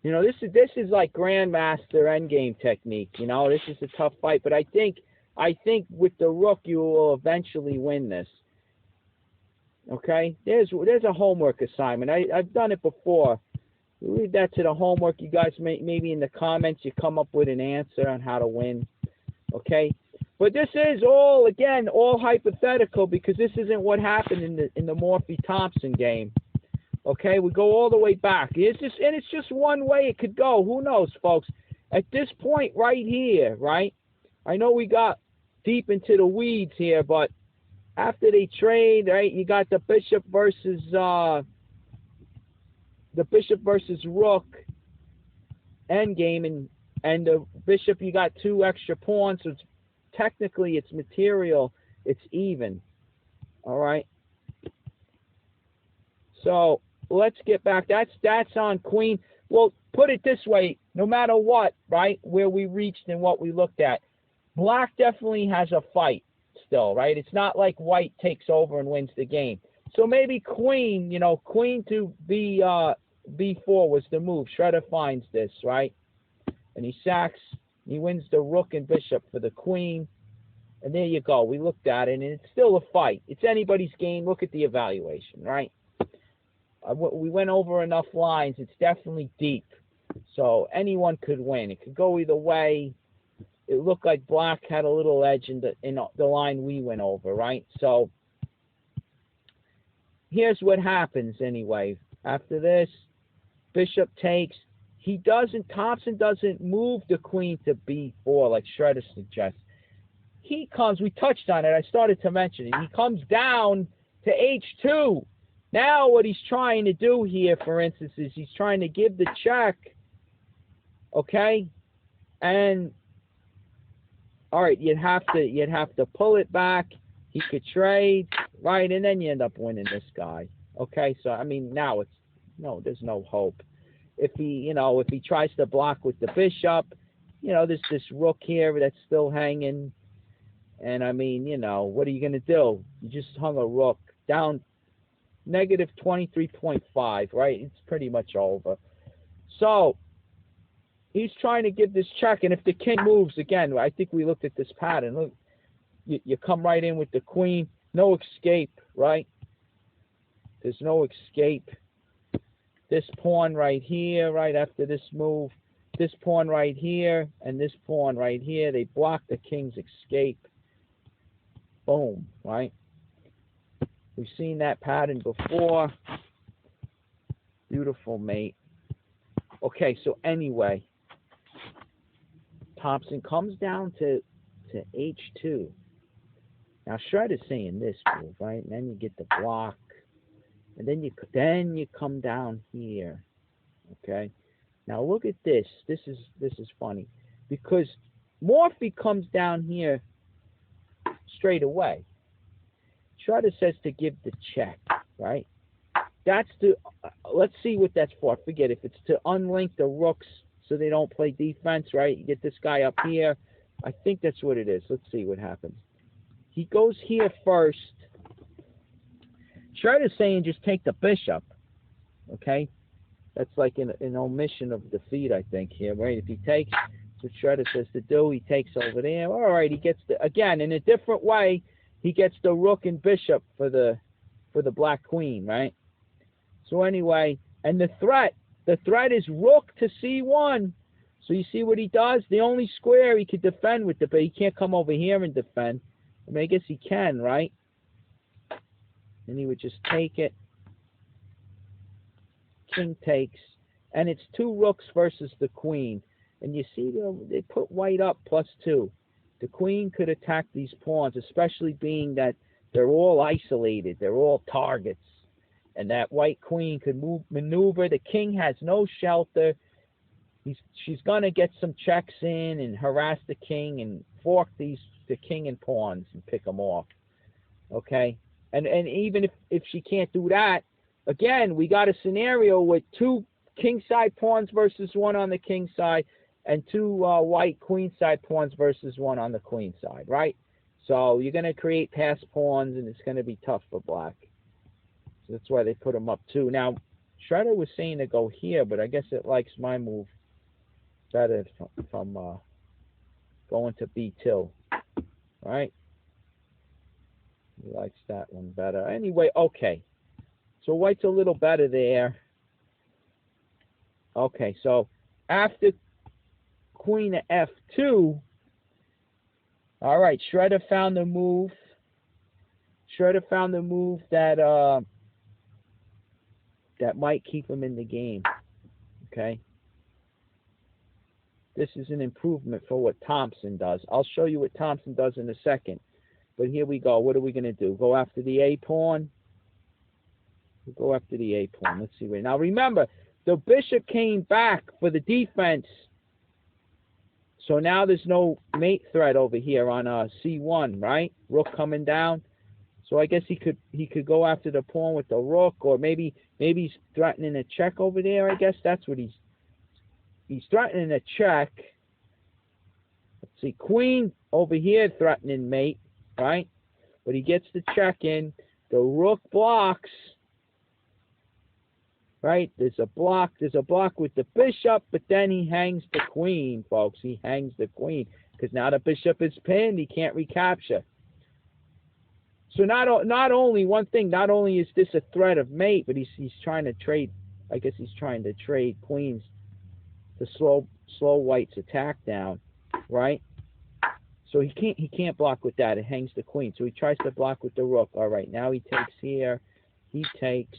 B: know, this is like grandmaster endgame technique. You know, this is a tough fight. But I think with the rook you will eventually win this. Okay, there's a homework assignment. I've done it before. Leave that to the homework. You guys maybe in the comments you come up with an answer on how to win. Okay, but this is all hypothetical because this isn't what happened in the Morphy Thompson game. Okay, we go all the way back. It's just one way it could go. Who knows, folks? At this point right here, right? I know we got deep into the weeds here, but after they trade, right, you got the bishop versus rook endgame, and the bishop, you got two extra pawns, so technically it's material, it's even. All right. So let's get back. That's on queen. Well, put it this way: no matter what, right, where we reached and what we looked at, black definitely has a fight. Still, right? It's not like white takes over and wins the game. So maybe queen, you know, queen to b4 was the move. Shredder finds this, right? And he sacks. He wins the rook and bishop for the queen. And there you go. We looked at it, and it's still a fight. It's anybody's game. Look at the evaluation, right? We went over enough lines. It's definitely deep. So anyone could win. It could go either way. It looked like black had a little edge in the line we went over, right? So here's what happens anyway. After this, bishop takes. Thompson doesn't move the queen to b4 like Shredder suggests. He comes, we touched on it, I started to mention it. He comes down to h2. Now what he's trying to do here, for instance, is he's trying to give the check, okay? And all right, you'd have to pull it back. He could trade, right, and then you end up winning this guy. Okay, so I mean now there's no hope. If he tries to block with the bishop, there's this rook here that's still hanging, and I mean, what are you gonna do? You just hung a rook down negative 23.5, right? It's pretty much over. So he's trying to give this check, and if the king moves again, I think we looked at this pattern. Look,
A: you come right in with the queen. No escape, right? There's no escape. This pawn right here, right after this move, this pawn right here, and this pawn right here, they block the king's escape. Boom, right? We've seen that pattern before. Beautiful, mate. Okay, so anyway, Thompson comes down to H2. Now Shredder's saying this move, right? And then you get the block, and then you come down here. Okay. Now look at this. This is funny because Morphy comes down here straight away. Shredder says to give the check, right? That's to let's see what that's for. Forget if it's to unlink the rooks so they don't play defense, right? You get this guy up here. I think that's what it is. Let's see what happens. He goes here first. Shredder's saying just take the bishop. Okay? That's like an omission of defeat, I think, here, right? If he takes what Shredder says to do, he takes over there. All right, he gets again, in a different way, he gets the rook and bishop for the black queen, right? So anyway, and the threat is rook to C1. So you see what he does? The only square he could defend with but he can't come over here and defend. I mean, I guess he can, right? And he would just take it. King takes. And it's two rooks versus the queen. And you see, they put white up +2. The queen could attack these pawns, especially being that they're all isolated. They're all targets. And that white queen could maneuver. The king has no shelter. She's going to get some checks in and harass the king and fork the king and pawns and pick them off. Okay? And even if she can't do that, again, we got a scenario with two king side pawns versus one on the king side and two white queen side pawns versus one on the queen side, right? So you're going to create pass pawns and it's going to be tough for black. So that's why they put them up too. Now, Shredder was saying to go here, but I guess it likes my move better from going to B2, right? He likes that one better. Anyway, okay. So white's a little better there. Okay, so after queen to F2, all right, Shredder found the move. Shredder found the move that that might keep him in the game. Okay? This is an improvement for what Thompson does. I'll show you what Thompson does in a second. But here we go. What are we going to do? Go after the A pawn? We'll go after the A pawn. Let's see where. Now remember, the bishop came back for the defense. So now there's no mate threat over here on C1, right? Rook coming down. So I guess he could go after the pawn with the rook, or maybe he's threatening a check over there. I guess that's what he's threatening a check. Let's see, queen over here threatening mate, right? But he gets the check in. The rook blocks, right? There's a block with the bishop, but then he hangs the queen, folks. He hangs the queen because now the bishop is pinned. He can't recapture. So not only is this a threat of mate, but he's trying to trade. I guess he's trying to trade queens to slow white's attack down, right? So he can't block with that. It hangs the queen. So he tries to block with the rook. All right, now he takes here. He takes.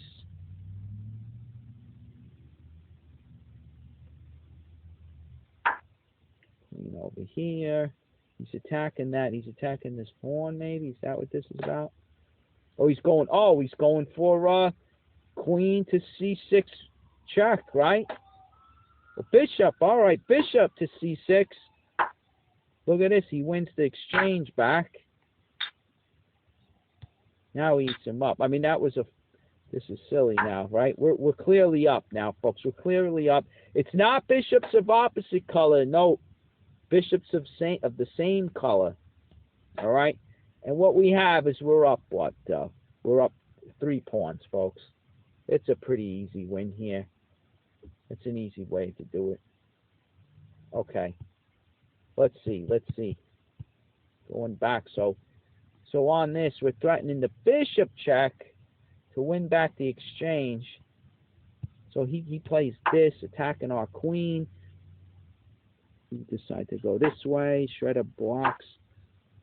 A: Queen over here. He's attacking that. He's attacking this pawn, maybe. Is that what this is about? Oh, he's going for queen to C6 check, right? Well, bishop. All right, bishop to C6. Look at this. He wins the exchange back. Now he eats him up. I mean, this is silly now, right? We're clearly up now, folks. We're clearly up. It's not bishops of opposite color. No. Bishops of the same color, all right? And what we have is we're up what? We're up 3 pawns, folks. It's a pretty easy win here. It's an easy way to do it. Okay. Let's see. Going back. So
B: So on this, we're threatening the bishop check to win back the exchange. So he plays this, attacking our queen. We decide to go this way. Shredder blocks.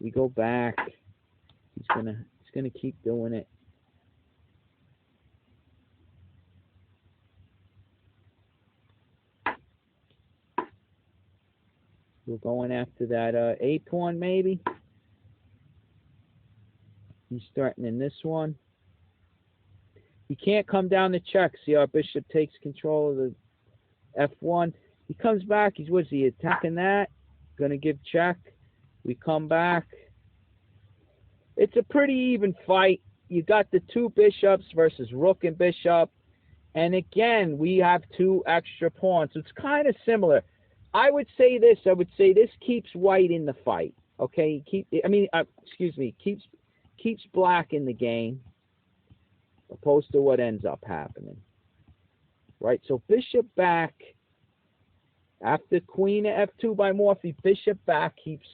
B: We go back. He's gonna keep doing it. We're going after that A pawn maybe. He's threatening this one. He can't come down the check. See, our bishop takes control of the F1. He comes back. What's he attacking that? Gonna give check. We come back. It's a pretty even fight. You got the two bishops versus rook and bishop. And again, we have two extra pawns. So it's kind of similar. I would say this. I would say this keeps white in the fight. Okay? Keeps black in the game, opposed to what ends up happening. Right? So bishop back. After queen at F2 by Morphy, bishop back keeps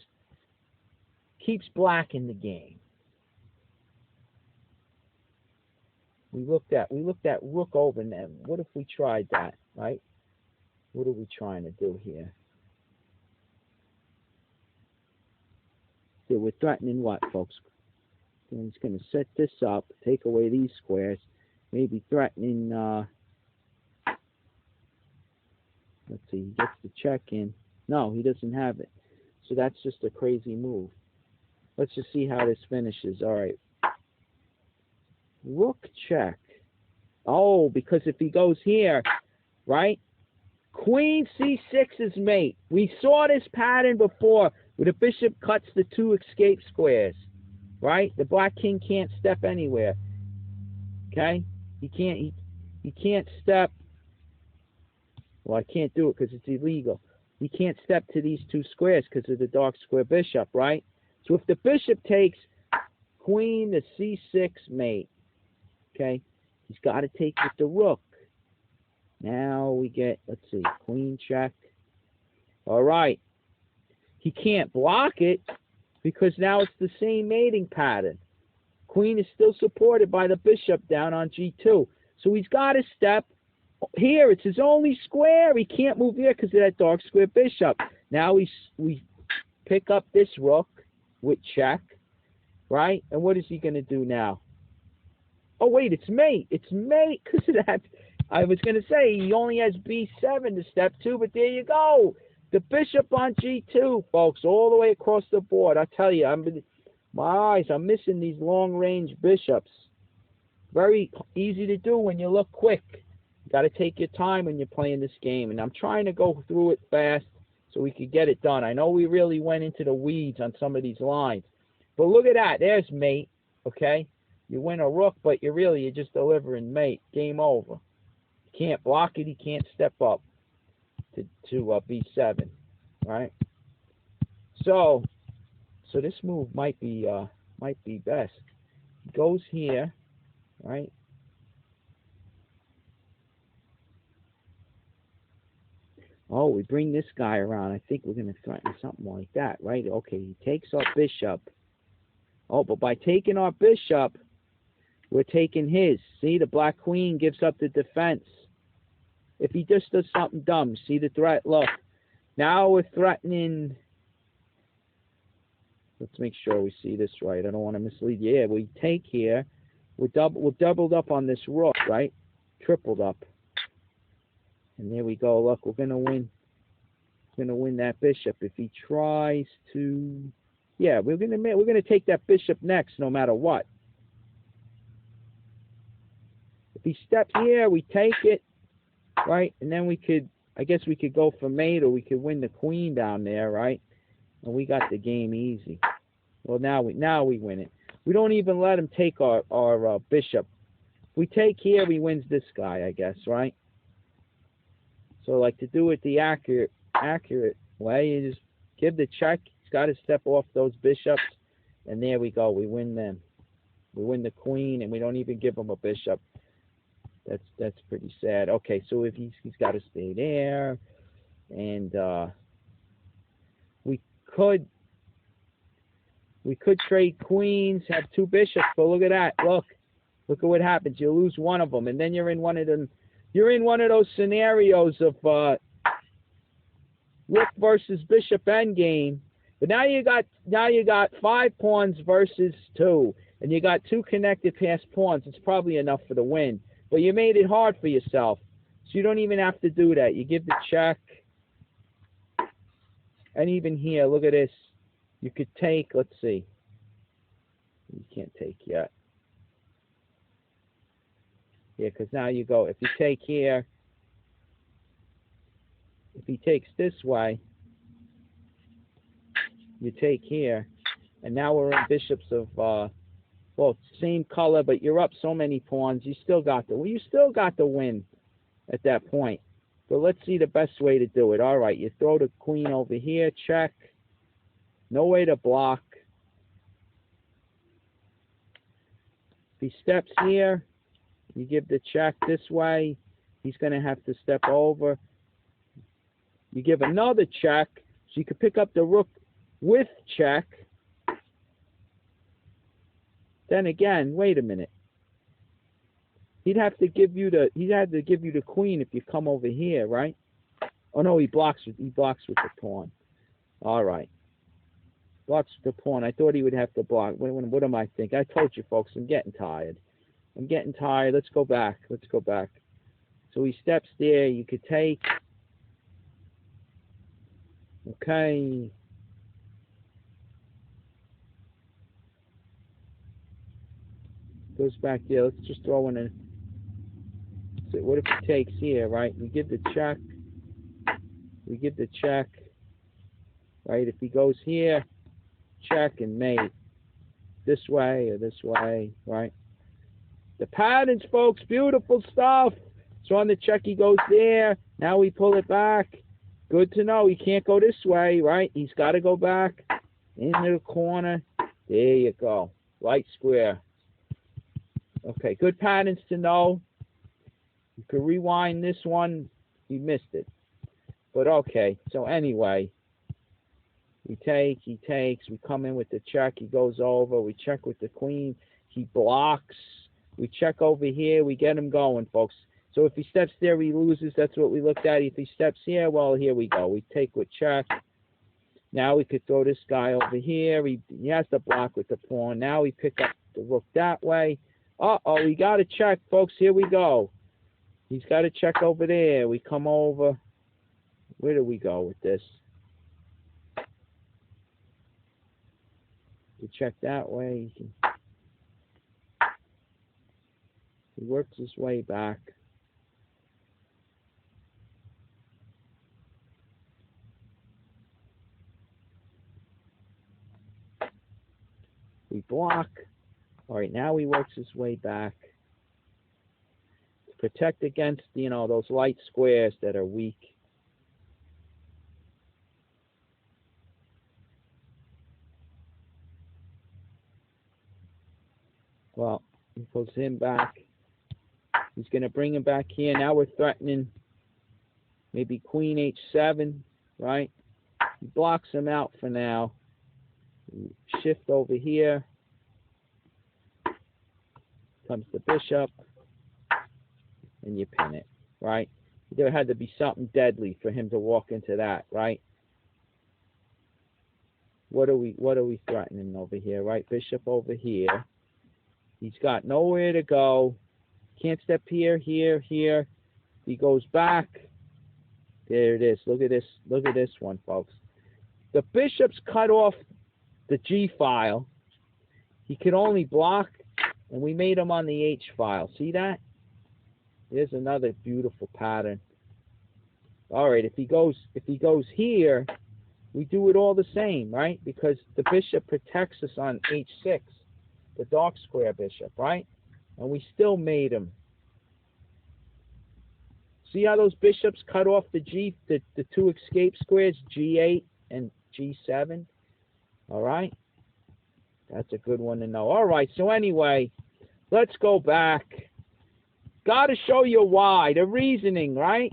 B: black in the game. We looked at rook over, and what if we tried that, right? What are we trying to do here? So we're threatening what, folks? He's going to set this up, take away these squares, maybe threatening, let's see, he gets the check in. No, he doesn't have it. So that's just a crazy move. Let's just see how this finishes. All right. Rook check. Oh, because if he goes here, right? Queen C6 is mate. We saw this pattern before where the bishop cuts the two escape squares, right? The black king can't step anywhere. Okay? He can't step. Well, I can't do it because it's illegal. He can't step to these two squares because of the dark square bishop, right? So if the bishop takes queen to C6 mate, okay, he's got to take with the rook. Now we get, let's see, queen check. All right. He can't block it because now it's the same mating pattern. Queen is still supported by the bishop down on G2. So he's got to step here. It's his only square. He can't move here because of that dark square bishop. Now we pick up this rook with check, right? And what is he going to do now? Oh, wait, it's mate. It's mate because of that. I was going to say he only has B7 to step to, but there you go. The bishop on G2, folks, all the way across the board. I tell you, my eyes, I'm missing these long-range bishops. Very easy to do when you look quick. You got to take your time when you're playing this game, and I'm trying to go through it fast so we could get it done. I know we really went into the weeds on some of these lines, but look at that. There's mate, okay? You win a rook, but you're just delivering mate. Game over. You can't block it. He can't step up to B7, right? So this move might be best. He goes here, right? Oh, we bring this guy around. I think we're going to threaten something like that, right? Okay, he takes our bishop. Oh, but by taking our bishop, we're taking his. See, the black queen gives up the defense. If he just does something dumb, see the threat? Look, now we're threatening. Let's make sure we see this right. I don't want to mislead you. Yeah, we take here. We're doubled up on this rook, right? Tripled up. And there we go. Look, we're gonna win. We're gonna win that bishop. If he tries to, yeah, we're gonna take that bishop next, no matter what. If he steps here, we take it, right? And then I guess we could go for mate, or we could win the queen down there, right? And we got the game easy. Well, now we win it. We don't even let him take our bishop. If we take here, he wins this guy, I guess, right? So, like, to do it the accurate way, you just give the check. He's got to step off those bishops, and there we go. We win them. We win the queen, and we don't even give him a bishop. That's pretty sad. Okay, so if he's got to stay there, and we could We could trade queens, have two bishops, but look at that. Look at what happens. You lose one of them, and then you're in one of them. You're in one of those scenarios of rook versus bishop endgame. But now you got 5 pawns versus 2, and you got 2 connected past pawns. It's probably enough for the win. But you made it hard for yourself, so you don't even have to do that. You give the check, and even here, look at this. You could take. Let's see. You can't take yet. Yeah, because now you go. If you take here, if he takes this way, you take here, and now we're in bishops of, well, same color, but you're up so many pawns. You still got the win at that point. But let's see the best way to do it. All right, you throw the queen over here, check. No way to block. If he steps here, you give the check this way. He's going to have to step over. You give another check, so you can pick up the rook with check. Then again, wait a minute. He'd have to give you the queen if you come over here, right? Oh no, he blocks with the pawn. All right. Blocks with the pawn. I thought he would have to block. What am I thinking? I told you folks, I'm getting tired. Let's go back. So he steps there, you could take. Okay. Goes back there. Let's just throw in a. So what if he takes here, right? We give the check. Right? If he goes here, check and mate. This way or this way, right? The patterns, folks, beautiful stuff. So on the check, he goes there. Now we pull it back. Good to know. He can't go this way, right? He's got to go back into the corner. There you go. Light square. Okay, good patterns to know. You could rewind this one. You missed it. But okay, so anyway, we take, he takes, we come in with the check, he goes over, we check with the queen, he blocks, we check over here, we get him going, folks. So if he steps there, he loses. That's what we looked at. If he steps here, well, here we go. We take with check. Now we could throw this guy over here. He has to block with the pawn. Now we pick up the rook that way. Uh-oh, we got to check, folks. Here we go. He's got to check over there. We come over. Where do we go with this? We check that way. He works his way back. We block. All right, now he works his way back to protect against, those light squares that are weak. Well, he pulls him back. He's going to bring him back here. Now we're threatening maybe queen h7, right? He blocks him out for now. Shift over here. Comes the bishop. And you pin it, right? There had to be something deadly for him to walk into that, right? What are we threatening over here, right? Bishop over here. He's got nowhere to go. Can't step here, here, here. He goes back. There it is. Look at this. Look at this one, folks. The bishop's cut off the G file. He could only block, and we made him on the H file. See that? There's another beautiful pattern. All right, if he goes here, we do it all the same, right? Because the bishop protects us on H6, the dark square bishop, right? And we still made him. See how those bishops cut off the two escape squares, G8 and G7? All right? That's a good one to know. All right, so anyway, let's go back. Got to show you why, the reasoning, right?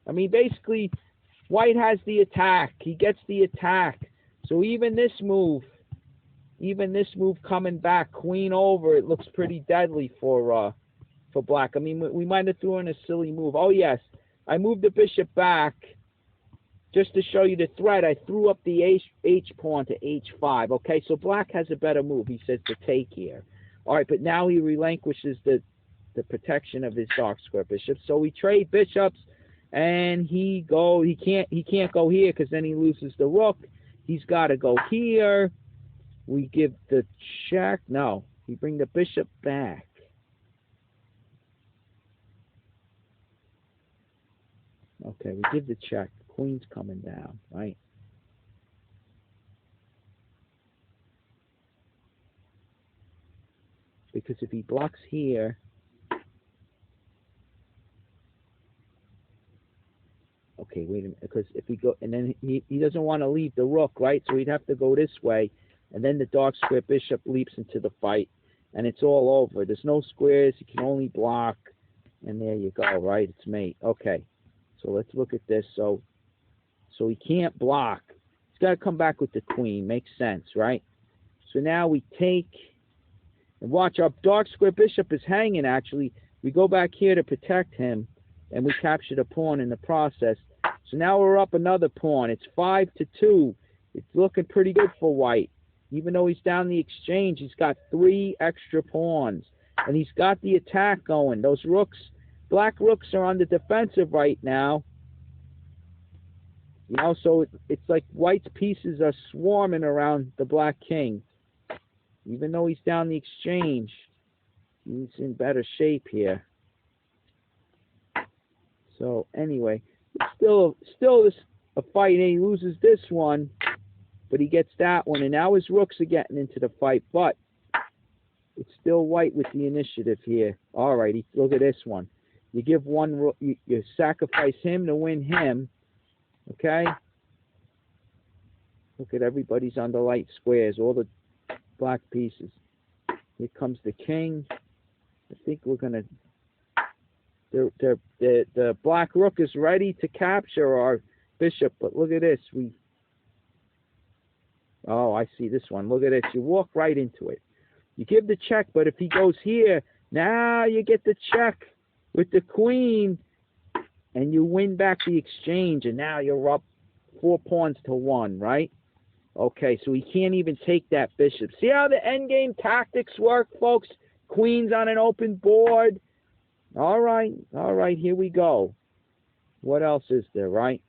B: I mean, basically, white has the attack. He gets the attack. So even this move, even this move coming back, queen over, it looks pretty deadly for black. I mean, we might have thrown a silly move. Oh, yes, I moved the bishop back just to show you the threat. I threw up the H pawn to H5. Okay, so black has a better move. He says to take here. All right, but now he relinquishes the protection of his dark square bishop. So we trade bishops, and he can't go here because then he loses the rook. He's got to go here. We give the check. No, we bring the bishop back. Okay, we give the check. Queen's coming down, right? Because if he blocks here, okay, wait a minute. Because if he go, and then he doesn't want to leave the rook, right? So he'd have to go this way, and then the dark square bishop leaps into the fight, and it's all over. There's no squares. He can only block, and there you go, right? It's mate. Okay, so let's look at this. So he can't block. He's got to come back with the queen. Makes sense, right? So now we take, and watch, our dark square bishop is hanging, actually. We go back here to protect him, and we capture the pawn in the process. So now we're up another pawn. It's 5-2. It's looking pretty good for white. Even though he's down the exchange, he's got 3 extra pawns. And he's got the attack going. Those rooks, black rooks are on the defensive right now. You know, so it's like white's pieces are swarming around the black king. Even though he's down the exchange, he's in better shape here. So anyway, still this a fight, and he loses this one, but he gets that one, and now his rooks are getting into the fight, but it's still white with the initiative here. All right, look at this one. You give one rook, you sacrifice him to win him. Okay? Look at everybody's on the light squares, all the black pieces. Here comes the king. I think we're going to... The black rook is ready to capture our bishop, but look at this. Oh, I see this one. Look at this. You walk right into it. You give the check, but if he goes here, now you get the check with the queen, and you win back the exchange, and now you're up 4 pawns to 1, right? Okay, so he can't even take that bishop. See how the endgame tactics work, folks? Queen's on an open board. All right, here we go. What else is there, right?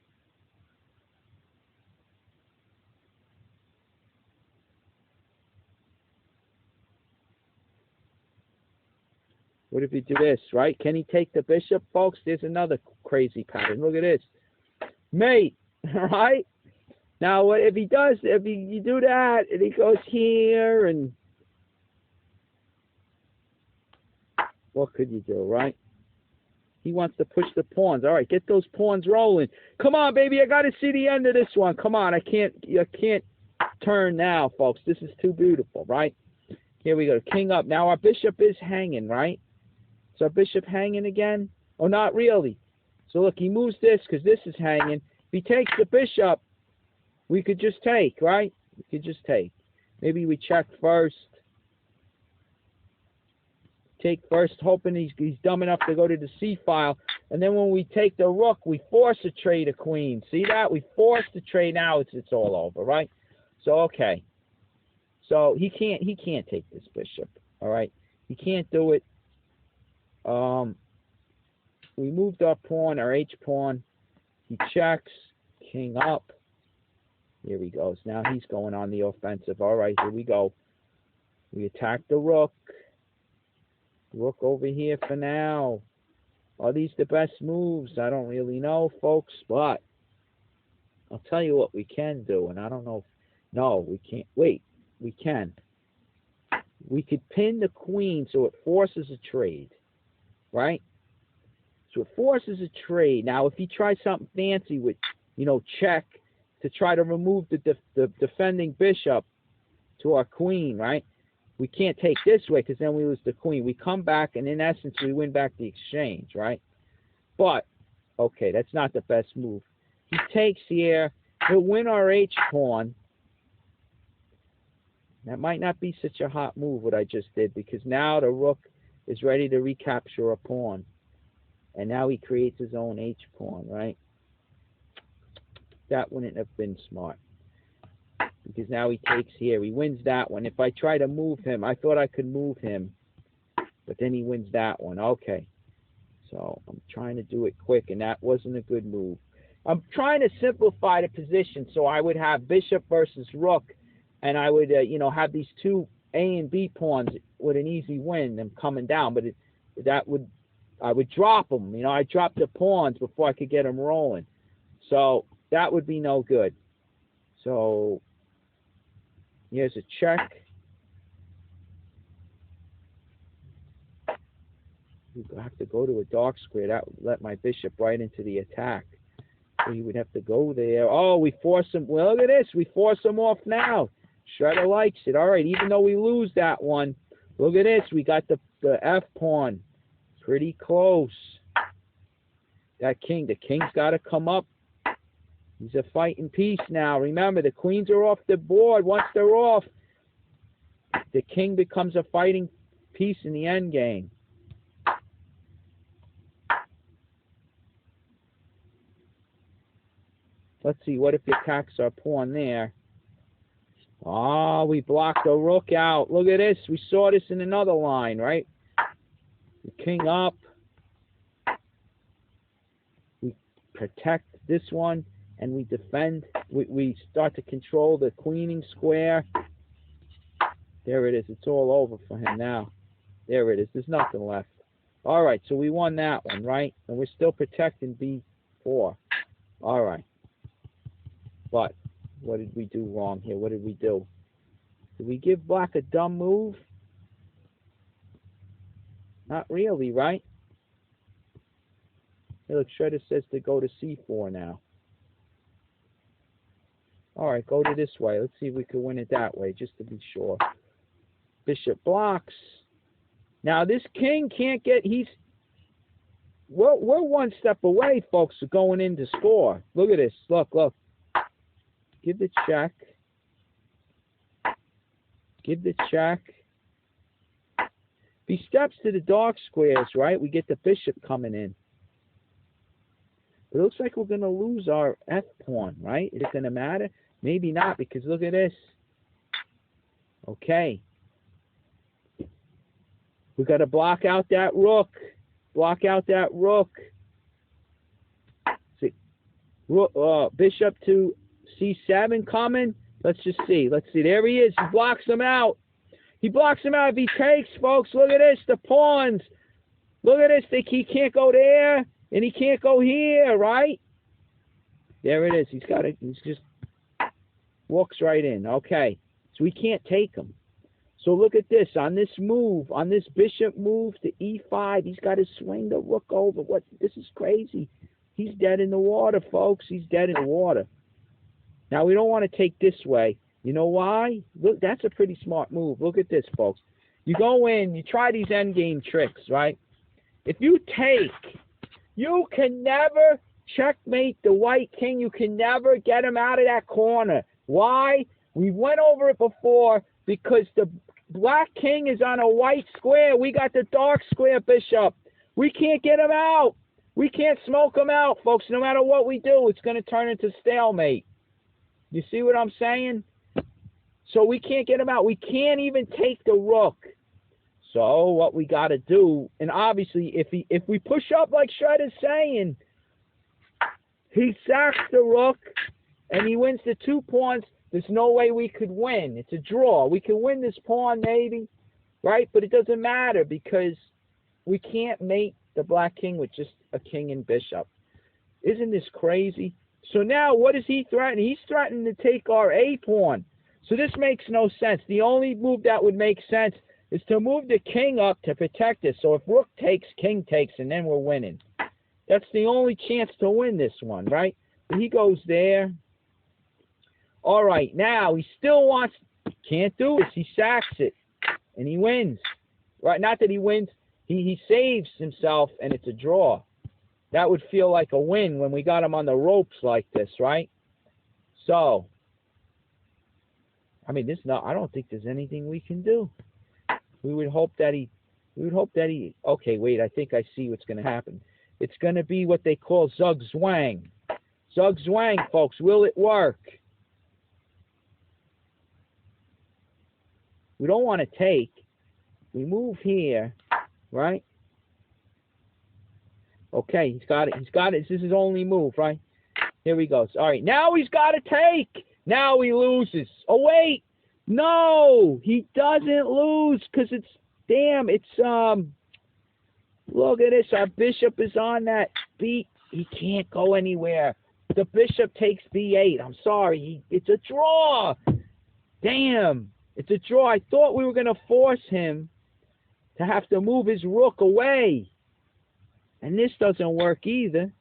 B: What if you do this, right? Can he take the bishop, folks? There's another crazy pattern. Look at this. Mate, right? Now, what if he does, you do that, and he goes here, and what could you do, right? He wants to push the pawns. All right, get those pawns rolling. Come on, baby, I got to see the end of this one. Come on, I can't turn now, folks. This is too beautiful, right? Here we go, king up. Now our bishop is hanging, right? Is our bishop hanging again? Oh, not really. So look, he moves this because this is hanging. If he takes the bishop, we could just take, right? We could just take. Maybe we check first. Take first, hoping he's dumb enough to go to the C file. And then when we take the rook, we force a trade of queen. See that? We force the trade. Now it's all over, right? So, okay. So he can't take this bishop, all right? He can't do it. We moved our pawn, our H pawn. He checks, king up. Here he goes. Now he's going on the offensive. All right, here we go. We attack the rook. Rook over here for now. Are these the best moves? I don't really know, folks, but I'll tell you what we can do, and I don't know. No, we can't. Wait, we can. We could pin the queen so it forces a trade, right? So it forces a trade. Now, if he tries something fancy with, check to try to remove the defending bishop to our queen, right? We can't take this way because then we lose the queen. We come back, and in essence, we win back the exchange, right? But, okay, that's not the best move. He takes here. He'll win our H pawn. That might not be such a hot move what I just did, because now the rook is ready to recapture a pawn. And now he creates his own h-pawn, right? That wouldn't have been smart, because now he takes here. He wins that one. If I try to move him, I thought I could move him, but then he wins that one. Okay. So I'm trying to do it quick, and that wasn't a good move. I'm trying to simplify the position, so I would have bishop versus rook, and I would, have these two A and B pawns with an easy win, them coming down. But I would drop them. I dropped the pawns before I could get them rolling. So that would be no good. So here's a check. We have to go to a dark square. That would let my bishop right into the attack. So he would have to go there. Oh, we force him. Well, look at this. We force him off now. Shredder likes it. All right, even though we lose that one, look at this. We got the F pawn. Pretty close. That king. The king's got to come up. He's a fighting piece now. Remember, the queens are off the board. Once they're off, the king becomes a fighting piece in the end game. Let's see, what if he attacks our pawn there? Oh, we blocked the rook out. Look at this. We saw this in another line, right? The king up. We protect this one, and we defend. We start to control the queening square. There it is. It's all over for him now. There it is. There's nothing left. All right, so we won that one, right? And we're still protecting B4. All right. But what did we do wrong here? What did we do? Did we give black a dumb move? Not really, right? Hey, look, Shredder says to go to C4 now. All right, go to this way. Let's see if we can win it that way, just to be sure. Bishop blocks. Now, this king can't get... We're one step away, folks, of going in to score. Look at this. Look. Give the check. Give the check. If he steps to the dark squares, right, we get the bishop coming in. But it looks like we're going to lose our F pawn, right? Is it going to matter? Maybe not, because look at this. Okay. We got to block out that rook. Block out that rook. See, bishop to C7 coming. Let's just see. Let's see. There he is. He blocks him out. He blocks him out if he takes, folks. Look at this. The pawns. Look at this. He can't go there, and he can't go here, right? There it is. He's just walks right in. Okay. So we can't take him. So look at this. On this move, on this bishop move to E5, he's got to swing the rook over. What? This is crazy. He's dead in the water, folks. He's dead in the water. Now, we don't want to take this way. You know why? Look, that's a pretty smart move. Look at this, folks. You go in, you try these endgame tricks, right? If you take, you can never checkmate the white king. You can never get him out of that corner. Why? We went over it before, because the black king is on a white square. We got the dark square bishop. We can't get him out. We can't smoke him out, folks. No matter what we do, it's going to turn into stalemate. You see what I'm saying? So we can't get him out. We can't even take the rook. So what we got to do, and obviously if we push up like Shredder's saying, he sacks the rook and he wins the 2 pawns. There's no way we could win. It's a draw. We can win this pawn maybe, right? But it doesn't matter, because we can't mate the black king with just a king and bishop. Isn't this crazy? So now what does he threaten? He's threatening to take our A pawn. So this makes no sense. The only move that would make sense is to move the king up to protect us. So if rook takes, king takes, and then we're winning. That's the only chance to win this one, right? But he goes there. All right, now he still wants, can't do it. He sacks it, and he wins. Right? Not that he wins. He saves himself, and it's a draw. That would feel like a win when we got him on the ropes like this, right? So, I mean, I don't think there's anything we can do. We would hope that he. Okay, wait. I think I see what's going to happen. It's going to be what they call Zug Zwang. Zug Zwang, folks. Will it work? We don't want to take. We move here, right? Okay, he's got it. He's got it. This is his only move, right? Here he goes. All right, now he's got to take. Now he loses. Oh, wait. No, he doesn't lose because it's, damn, it's, look at this. Our bishop is on that beat. He can't go anywhere. The bishop takes b8. I'm sorry. It's a draw. Damn. It's a draw. I thought we were going to force him to have to move his rook away. And this doesn't work either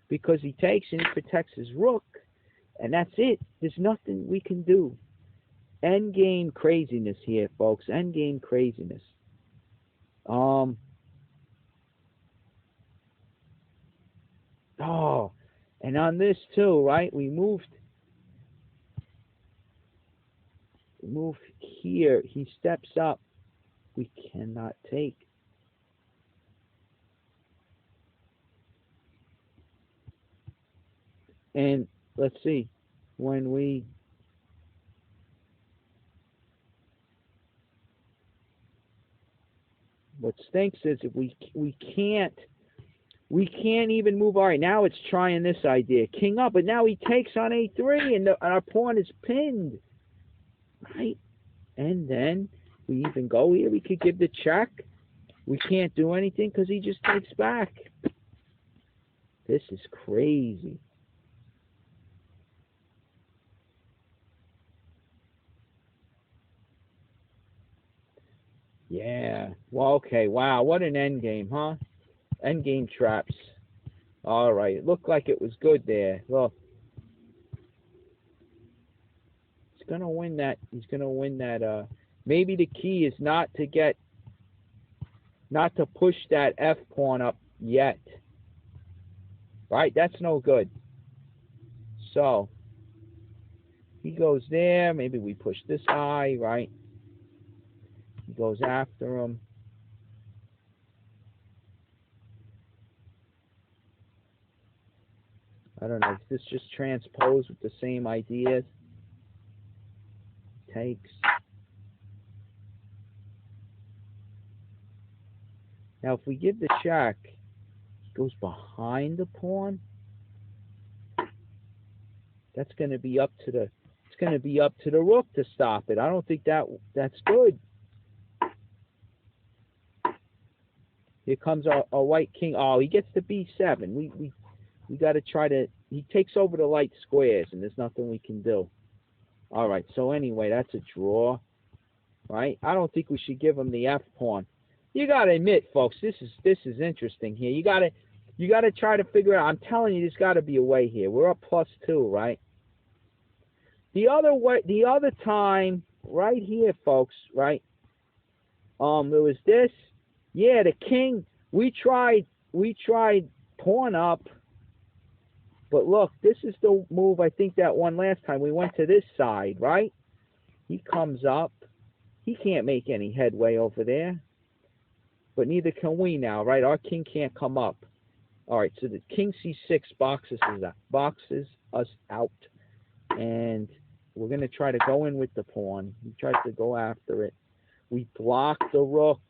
B: because he takes and he protects his rook. And that's it. There's nothing we can do. Endgame craziness here, folks. Endgame craziness. Oh, and on this too, right? We moved here. He steps up. We cannot take. And let's see, when we what stinks is if we can't even move. All right, now it's trying this idea, king up, but now he takes on a3, and our pawn is pinned, right? And then we even go here. We could give the check. We can't do anything because he just takes back. This is crazy. Yeah. Well, okay. Wow. What an endgame, huh? Endgame traps. All right. It looked like it was good there. Look. He's going to win that. He's going to win that. Maybe the key is not to push that F pawn up yet. Right? That's no good. So, he goes there. Maybe we push this guy, right? He goes after him. I don't know. Is this just transposed with the same ideas? Takes. Now, if we give the check, he goes behind the pawn. That's going to be up to the. It's going to be up to the rook to stop it. I don't think that's good. Here comes our white king. Oh, he gets to b7. We got to try to. He takes over the light squares, and there's nothing we can do. All right. So anyway, that's a draw, right? I don't think we should give him the F pawn. You got to admit, folks, this is interesting here. You got to try to figure out. I'm telling you, there's got to be a way here. We're up +2, right? The other time, right here, folks, right? There was this. Yeah, the king. We tried pawn up, but look, this is the move. I think that one last time we went to this side, right? He comes up. He can't make any headway over there, but neither can we now, right? Our king can't come up. All right, so the king c6 boxes us out, and we're gonna try to go in with the pawn. He tries to go after it. We block the rook.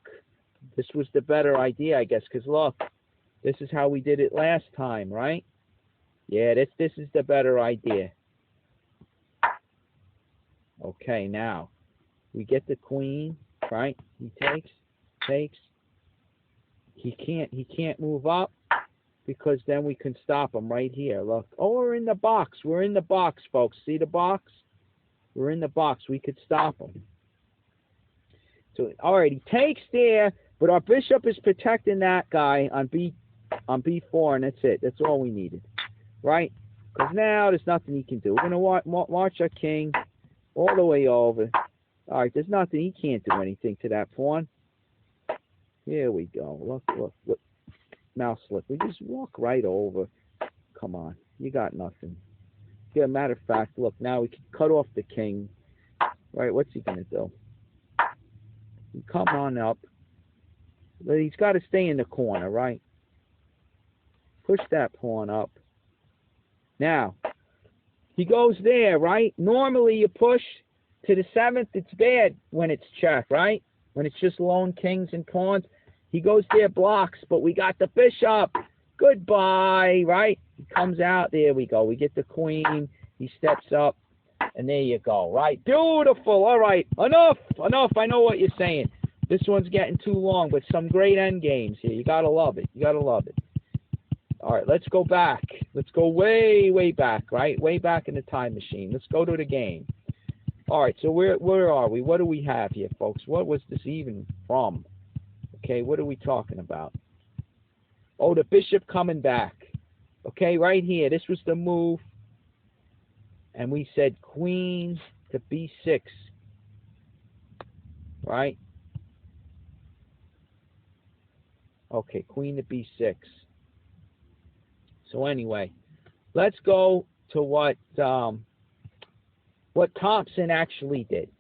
B: This was the better idea, I guess, because look, this is how we did it last time, right? Yeah, this is the better idea. Okay, now we get the queen, right? He takes. He can't move up because then we can stop him right here. Look, oh, we're in the box. We're in the box, folks. See the box? We're in the box. We could stop him. So, all right, he takes there. But our bishop is protecting that guy on b4, and that's it. That's all we needed, right? Because now there's nothing he can do. We're going to march our king all the way over. All right, there's nothing. He can't do anything to that pawn. Here we go. Look. Mouse slip. We just walk right over. Come on. You got nothing. Yeah, matter of fact, look, now we can cut off the king. Right, what's he going to do? He come on up. But he's got to stay in the corner, right? Push that pawn up. Now, he goes there, right? Normally you push to the 7th. It's bad when it's check, right? When it's just lone kings and pawns. He goes there, blocks, but we got the bishop. Goodbye, right? He comes out. There we go. We get the queen. He steps up, and there you go, right? Beautiful. All right, enough. I know what you're saying. This one's getting too long, but some great end games here. You got to love it. All right, let's go back. Let's go way, way back, right? Way back in the time machine. Let's go to the game. All right, so where are we? What do we have here, folks? What was this even from? Okay, what are we talking about? Oh, the bishop coming back. Okay, right here. This was the move. And we said queen to b6. Right? Okay, queen to b6. So anyway, let's go to what Thompson actually did.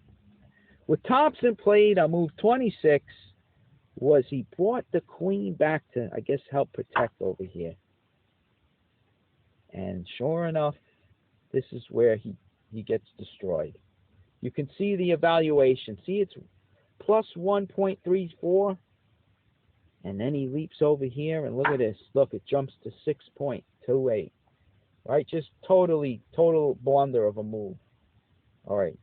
B: What Thompson played on move 26 was he brought the queen back to, I guess, help protect over here. And sure enough, this is where he gets destroyed. You can see the evaluation. See, it's plus 1.34. And then he leaps over here, and look at this. Look, it jumps to 6.28. Right? Just total blunder of a move. All right.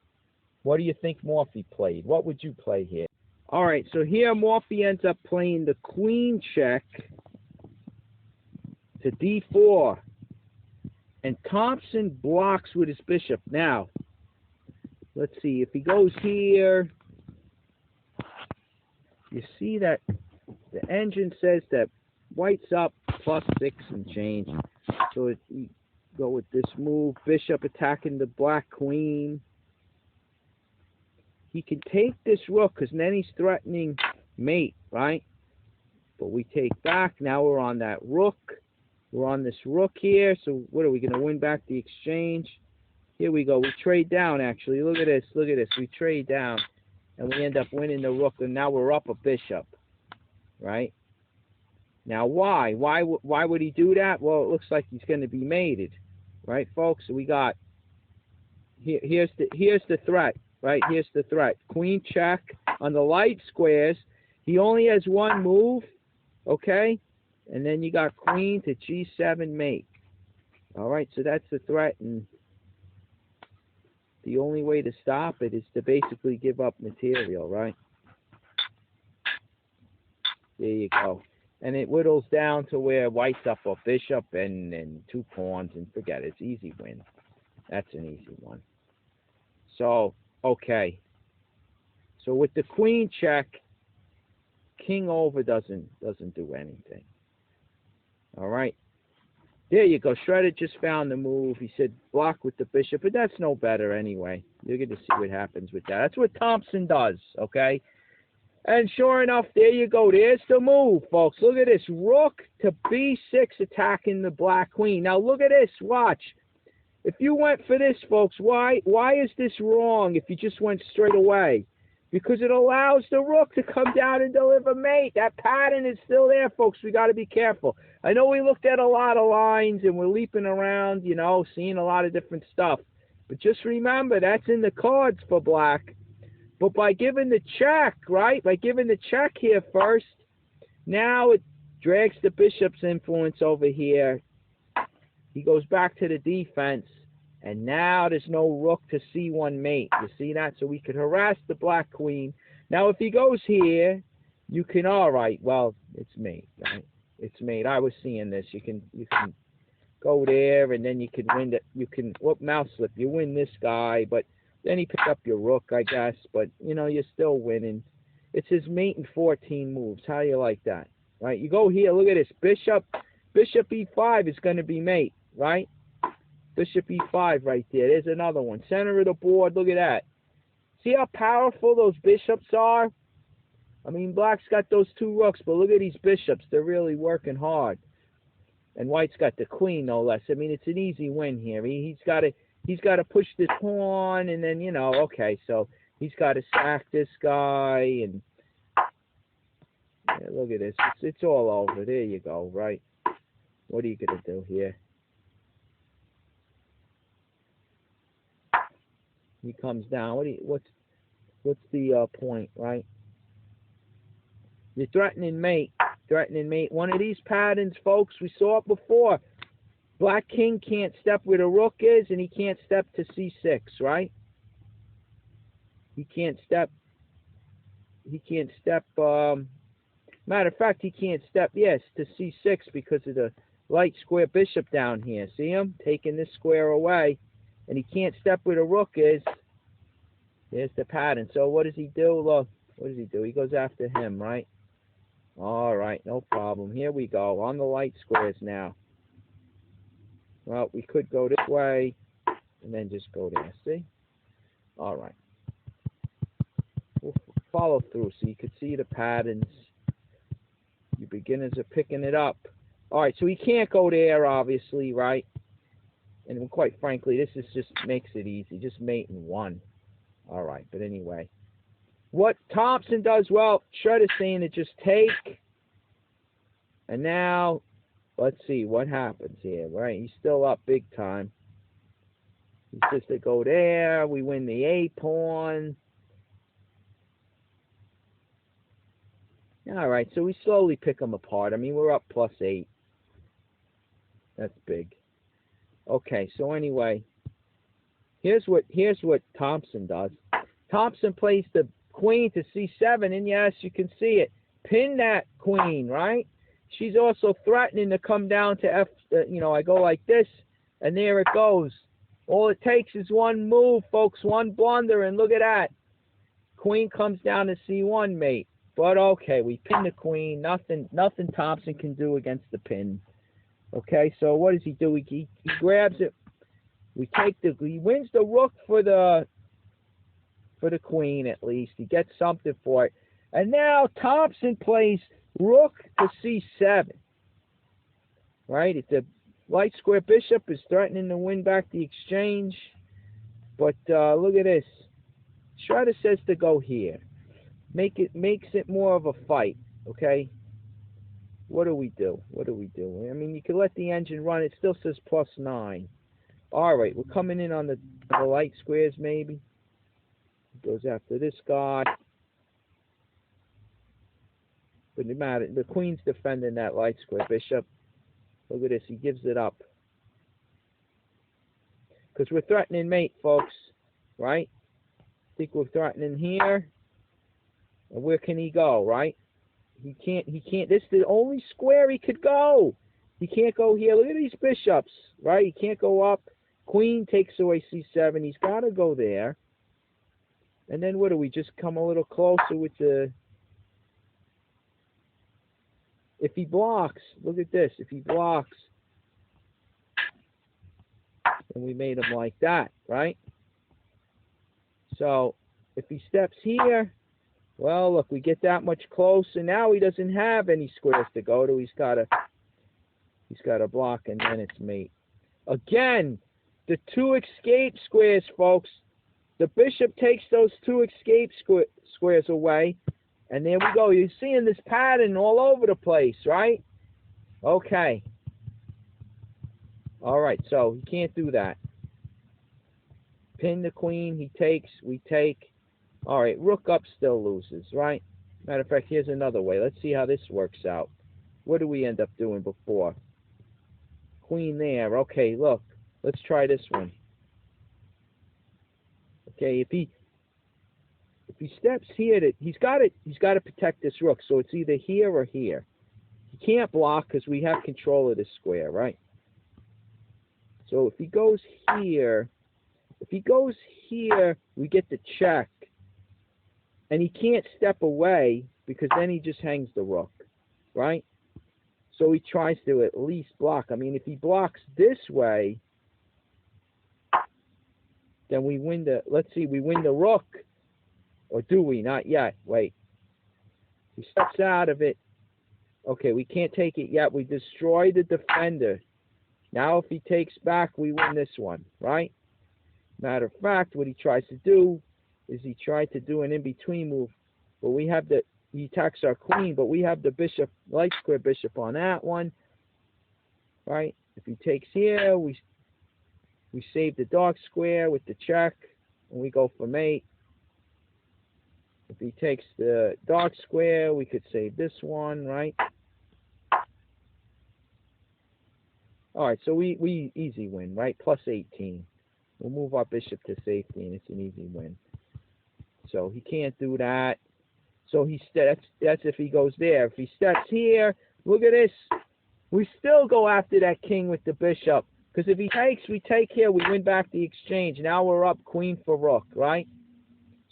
B: What do you think Morphy played? What would you play here? All right, so here Morphy ends up playing the queen check to d4. And Thompson blocks with his bishop. Now, let's see. If he goes here, you see that the engine says that white's up plus 6 and change. So you go with this move, bishop attacking the black queen. He can take this rook because then he's threatening mate, right? But we take back. Now we're on that rook. We're on this rook here. So what are we going to win back the exchange? Here we go. We trade down, actually. Look at this. Look at this. We trade down. And we end up winning the rook. And now we're up a bishop. Right? Now why? Why would he do that? Well, it looks like he's going to be mated. Right, folks? So we got... Here's the threat. Right, here's the threat. Queen check on the light squares. He only has one move, okay? And then you got queen to g7 mate. All right, so that's the threat, and the only way to stop it is to basically give up material, right? There you go. And it whittles down to where white's up a bishop and 2 pawns, and forget it. It's easy win. That's an easy one. So... okay, so with the queen check, king over doesn't do anything. All right, there you go. Shredder just found the move. He said block with the bishop, but that's no better anyway. You're going to see what happens with that. That's what Thompson does, okay? And sure enough, there you go. There's the move, folks. Look at this. Rook to b6 attacking the black queen. Now look at this. Watch. If you went for this, folks, why is this wrong if you just went straight away? Because it allows the rook to come down and deliver mate. That pattern is still there, folks. We got to be careful. I know we looked at a lot of lines and we're leaping around, you know, seeing a lot of different stuff. But just remember, that's in the cards for black. But by giving the check, right, by giving the check here first, now it drags the bishop's influence over here. He goes back to the defense, and now there's no rook to c1 mate. You see that? So we could harass the black queen. Now, if he goes here, you can, all right, well, it's mate, right? It's mate. I was seeing this. You can go there, and then you can win that. You can, mouse slip. You win this guy, but then he picked up your rook, I guess. But, you know, you're still winning. It's his mate in 14 moves. How do you like that? Right? You go here. Look at this. Bishop e5 is going to be mate. Right? Bishop e5 right there. There's another one. Center of the board. Look at that. See how powerful those bishops are? I mean, black's got those 2 rooks, but look at these bishops. They're really working hard. And white's got the queen, no less. I mean, it's an easy win here. He's got to push this pawn, and then, you know, okay. So He's got to sack this guy, and yeah, look at this. It's all over. There you go, right? What are you going to do here? He comes down. What's the point, right? You're threatening mate. Threatening mate. One of these patterns, folks, we saw it before. Black king can't step where the rook is, and he can't step to c6, right? He can't step. Matter of fact, he can't step, yes, to c6 because of the light square bishop down here. See him? Taking this square away. And he can't step where the rook is. There's the pattern. So what does he do? Look, what does he do? He goes after him, right? All right, no problem. Here we go. On the light squares now. Well, we could go this way and then just go there. See? All right. We'll follow through so you can see the patterns. You beginners are picking it up. All right, so he can't go there, obviously, right? And quite frankly, this is just makes it easy. Just mate in one. All right, but anyway. What Thompson does well, Shredder's saying to just take. And now, let's see what happens here, right? He's still up big time. He's just to go there. We win the A pawn. All right, so we slowly pick them apart. I mean, we're up +8. That's big. Okay, so anyway, here's what Thompson does. Thompson plays the queen to c7, and yes, you can see it. Pin that queen, right? She's also threatening to come down to F. I go like this, and there it goes. All it takes is one move, folks, one blunder, and look at that. Queen comes down to c1, mate. But okay, we pin the queen. Nothing Thompson can do against the pin. Okay, so what does he do? He grabs it. He wins the rook for the queen at least. He gets something for it. And now Thompson plays rook to c7. Right? It's a light square bishop is threatening to win back the exchange. But look at this. Shredder says to go here. Makes it more of a fight, okay? What do we do? I mean, you can let the engine run. It still says +9. All right, we're coming in on the light squares, maybe. Goes after this guy. But no matter, the queen's defending that light square bishop. Look at this. He gives it up. Because we're threatening mate, folks, right? I think we're threatening here. And where can he go, right? He can't, this is the only square he could go. He can't go here. Look at these bishops, right? He can't go up. Queen takes away c7. He's got to go there. And then what do we just come a little closer with the... If he blocks, look at this. If he blocks, then we made him like that, right? So if he steps here... Well, look, we get that much closer. Now he doesn't have any squares to go to. He's got to block, and then it's mate. Again, the 2 escape squares, folks. The bishop takes those 2 escape squares away, and there we go. You're seeing this pattern all over the place, right? Okay. All right, so he can't do that. Pin the queen. He takes. We take. All right, rook up still loses, right? Matter of fact, here's another way. Let's see how this works out. What do we end up doing before? Queen there. Okay, look. Let's try this one. Okay, if he steps here, he's got to protect this rook. So it's either here or here. He can't block because we have control of this square, right? So if he goes here, we get the check. And he can't step away because then he just hangs the rook, right? So he tries to at least block. I mean, if he blocks this way, then we win the, let's see, we win the rook. Or do we? Not yet. Wait. He steps out of it. Okay, we can't take it yet. We destroy the defender. Now if he takes back, we win this one, right? Matter of fact, what he tries to do, is he tried to do an in-between move, but we have the, he attacks our queen, but we have the bishop, light square bishop on that one, right? If he takes here, we save the dark square with the check, and we go for mate. If he takes the dark square, we could save this one, right? All right, so we easy win, right? Plus 18. We'll move our bishop to safety, and it's an easy win. So he can't do that. So he that's if he goes there. If he steps here, look at this. We still go after that king with the bishop. Because if he takes, we take here, we win back the exchange. Now we're up queen for rook, right?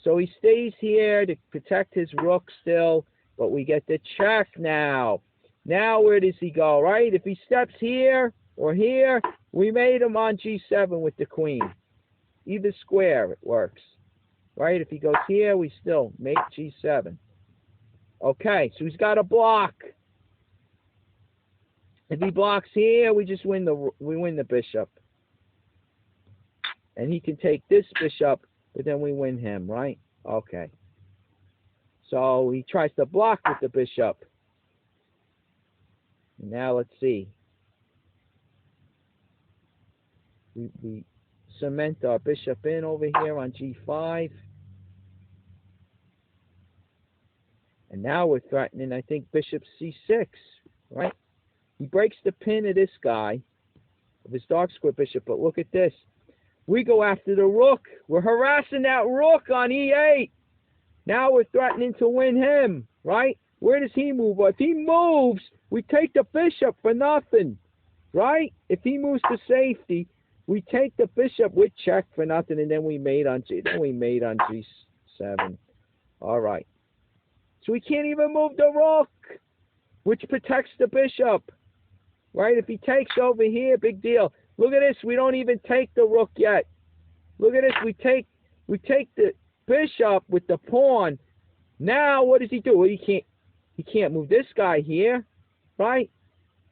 B: So he stays here to protect his rook still, but we get the check now. Now where does he go, right? If he steps here or here, we made him on g7 with the queen. Either square, it works. Right? If he goes here, we still make g7. Okay, so he's got a block. If he blocks here, we just win the bishop. And he can take this bishop, but then we win him, right? Okay. So he tries to block with the bishop. Now let's see. We cement our bishop in over here on g5. And now we're threatening, I think, bishop c6, right? He breaks the pin of this guy, of his dark square bishop, but look at this. We go after the rook. We're harassing that rook on e8. Now we're threatening to win him, right? Where does he move? Well, if he moves, we take the bishop for nothing, right? If he moves to safety, we take the bishop with check for nothing, and then we mate on g7. All right. So we can't even move the rook, which protects the bishop, right? If he takes over here, big deal. Look at this. We don't even take the rook yet. Look at this. We take the bishop with the pawn. Now what does he do? Well, he can't move this guy here, right?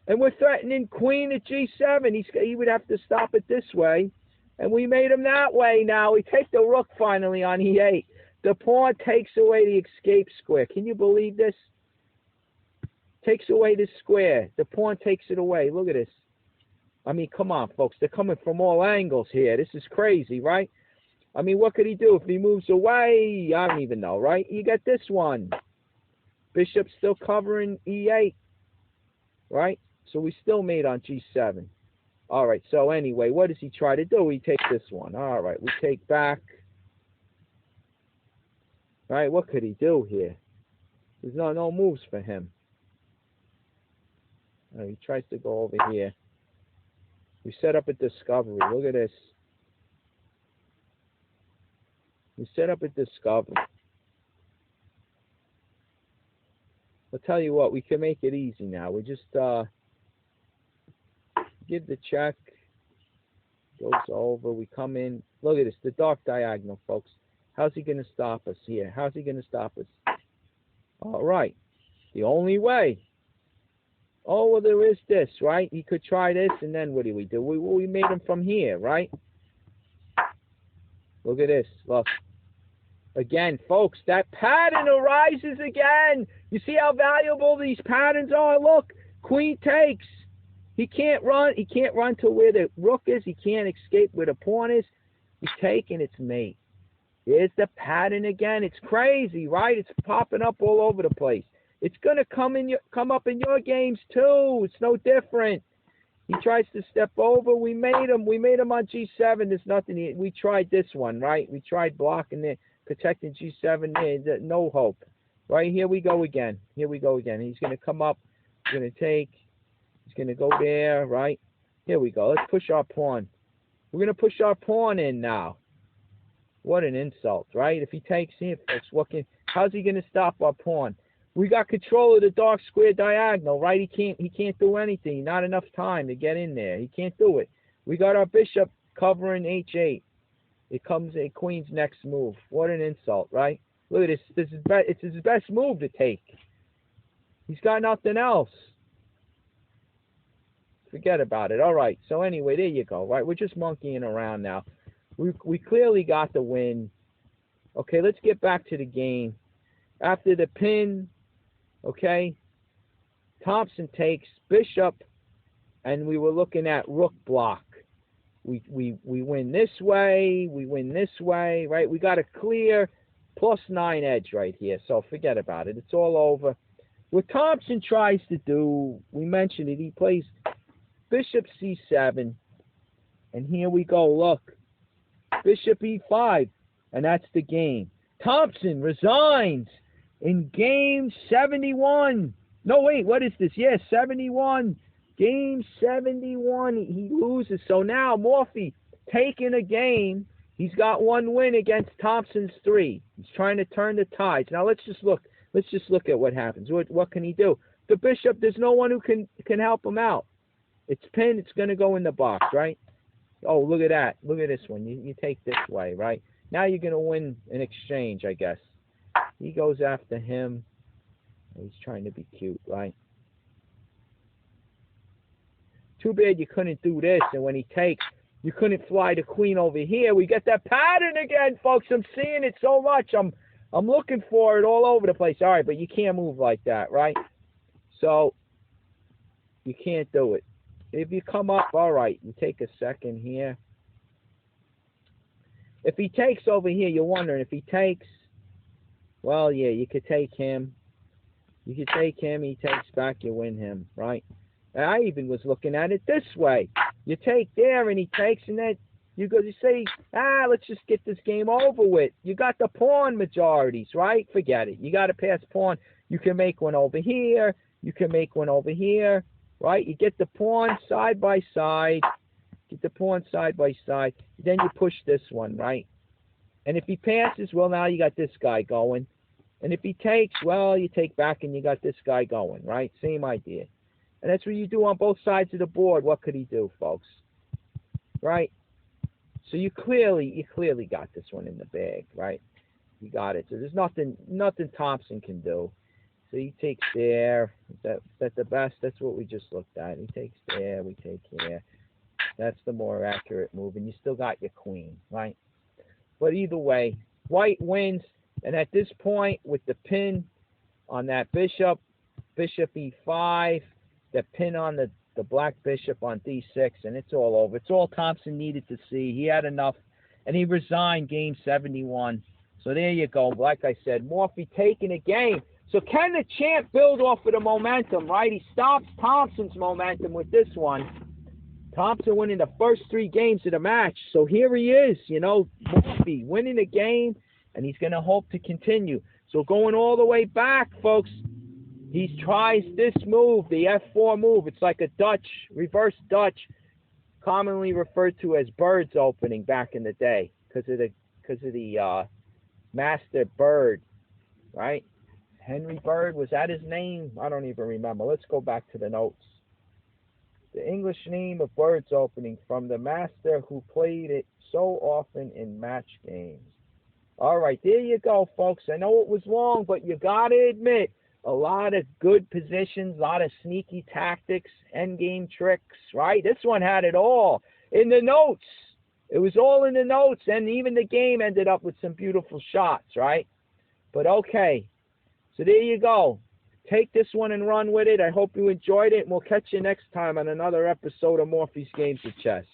B: And we're threatening queen at g7. He would have to stop it this way, and we made him that way. Now we take the rook finally on e8. The pawn takes away the escape square. Can you believe this? Takes away this square. The pawn takes it away. Look at this. I mean, come on, folks. They're coming from all angles here. This is crazy, right? I mean, what could he do if he moves away? I don't even know, right? You got this one. Bishop still covering e8, right? So we still made on g7. All right, so anyway, what does he try to do? He takes this one. All right, we take back. All right, what could he do here? There's no moves for him. All right, he tries to go over here. We set up a discovery. Look at this. We set up a discovery. I'll tell you what, we can make it easy now. We just give the check. Goes over. We come in. Look at this, the dark diagonal, folks. How's he going to stop us here? How's he going to stop us? All right. The only way. Oh, well, there is this, right? He could try this, and then what do? We made him from here, right? Look at this. Look. Again, folks, that pattern arises again. You see how valuable these patterns are? Look, queen takes. He can't run. He can't run to where the rook is. He can't escape where the pawn is. He's taking its mate. There's the pattern again. It's crazy, right? It's popping up all over the place. It's gonna come up in your games too. It's no different. He tries to step over. We made him on g7. There's nothing. We tried this one, right? We tried blocking it, protecting g7. There's no hope. Right, here we go again. Here we go again. He's gonna come up. He's gonna take. He's gonna go there, right? Here we go. Let's push our pawn. We're gonna push our pawn in now. What an insult, right? If he takes here, folks, how's he gonna stop our pawn? We got control of the dark square diagonal, right? He can't do anything. Not enough time to get in there. He can't do it. We got our bishop covering h8. It comes a queen's next move. What an insult, right? Look at this. It's his best move to take. He's got nothing else. Forget about it. All right. So anyway, there you go. Right? We're just monkeying around now. We clearly got the win.
A: Okay, let's get back to the game. After the pin, okay, Thompson takes bishop, and we were looking at rook block. We win this way, we win this way, right? We got a clear +9 edge right here, so forget about it. It's all over. What Thompson tries to do, we mentioned it, he plays bishop c7, and here we go, look, bishop e5, and that's the game. Thompson resigns in game 71. No, wait, what is this? Yeah, 71. Game 71, he loses. So now Morphy taking a game. He's got one win against Thompson's 3. He's trying to turn the tides. Now let's just look. Let's just look at what happens. What can he do? The bishop, there's no one who can help him out. It's pinned. It's going to go in the box, right? Oh, look at that. Look at this one. You take this way, right? Now you're going to win an exchange, I guess. He goes after him. He's trying to be cute, right? Too bad you couldn't do this, and when he takes, you couldn't fly the queen over here. We get that pattern again, folks. I'm seeing it so much. I'm looking for it all over the place. All right, but you can't move like that, right? So you can't do it. If you come up, all right, you take a second here. If he takes over here, you're wondering if he takes, well, yeah, you could take him. You could take him, he takes back, you win him, right? And I even was looking at it this way. You take there and he takes, and then you say, let's just get this game over with. You got the pawn majorities, right? Forget it. You got to pass pawn. You can make one over here. You can make one over here, right? You get the pawn side by side. Get the pawn side by side. Then you push this one, right? And if he passes, well, now you got this guy going. And if he takes, well, you take back and you got this guy going, right? Same idea. And that's what you do on both sides of the board. What could he do, folks? Right? So you clearly got this one in the bag, right? You got it. So there's nothing Thompson can do. So he takes there. Is that the best? That's what we just looked at. He takes there. We take here. That's the more accurate move. And you still got your queen, right? But either way, white wins. And at this point, with the pin on that bishop e5, the pin on the black bishop on d6, and it's all over. It's all Thompson needed to see. He had enough, and he resigned game 71. So there you go. Like I said, Morphy taking a game. So can the champ build off of the momentum, right? He stops Thompson's momentum with this one. Thompson winning the first 3 games of the match. So here he is, Morphy winning a game, and he's going to hope to continue. So going all the way back, folks, he tries this move, the F4 move. It's like a Dutch, reverse Dutch, commonly referred to as Bird's opening back in the day because of the master Bird, right? Henry Bird, was that his name? I don't even remember. Let's go back to the notes. The English name of Bird's opening from the master who played it so often in match games. All right, there you go, folks. I know it was long, but you got to admit, a lot of good positions, a lot of sneaky tactics, endgame tricks, right? This one had it all in the notes. It was all in the notes, and even the game ended up with some beautiful shots, right? But okay, so there you go. Take this one and run with it. I hope you enjoyed it, and we'll catch you next time on another episode of Morphy's Games of Chess.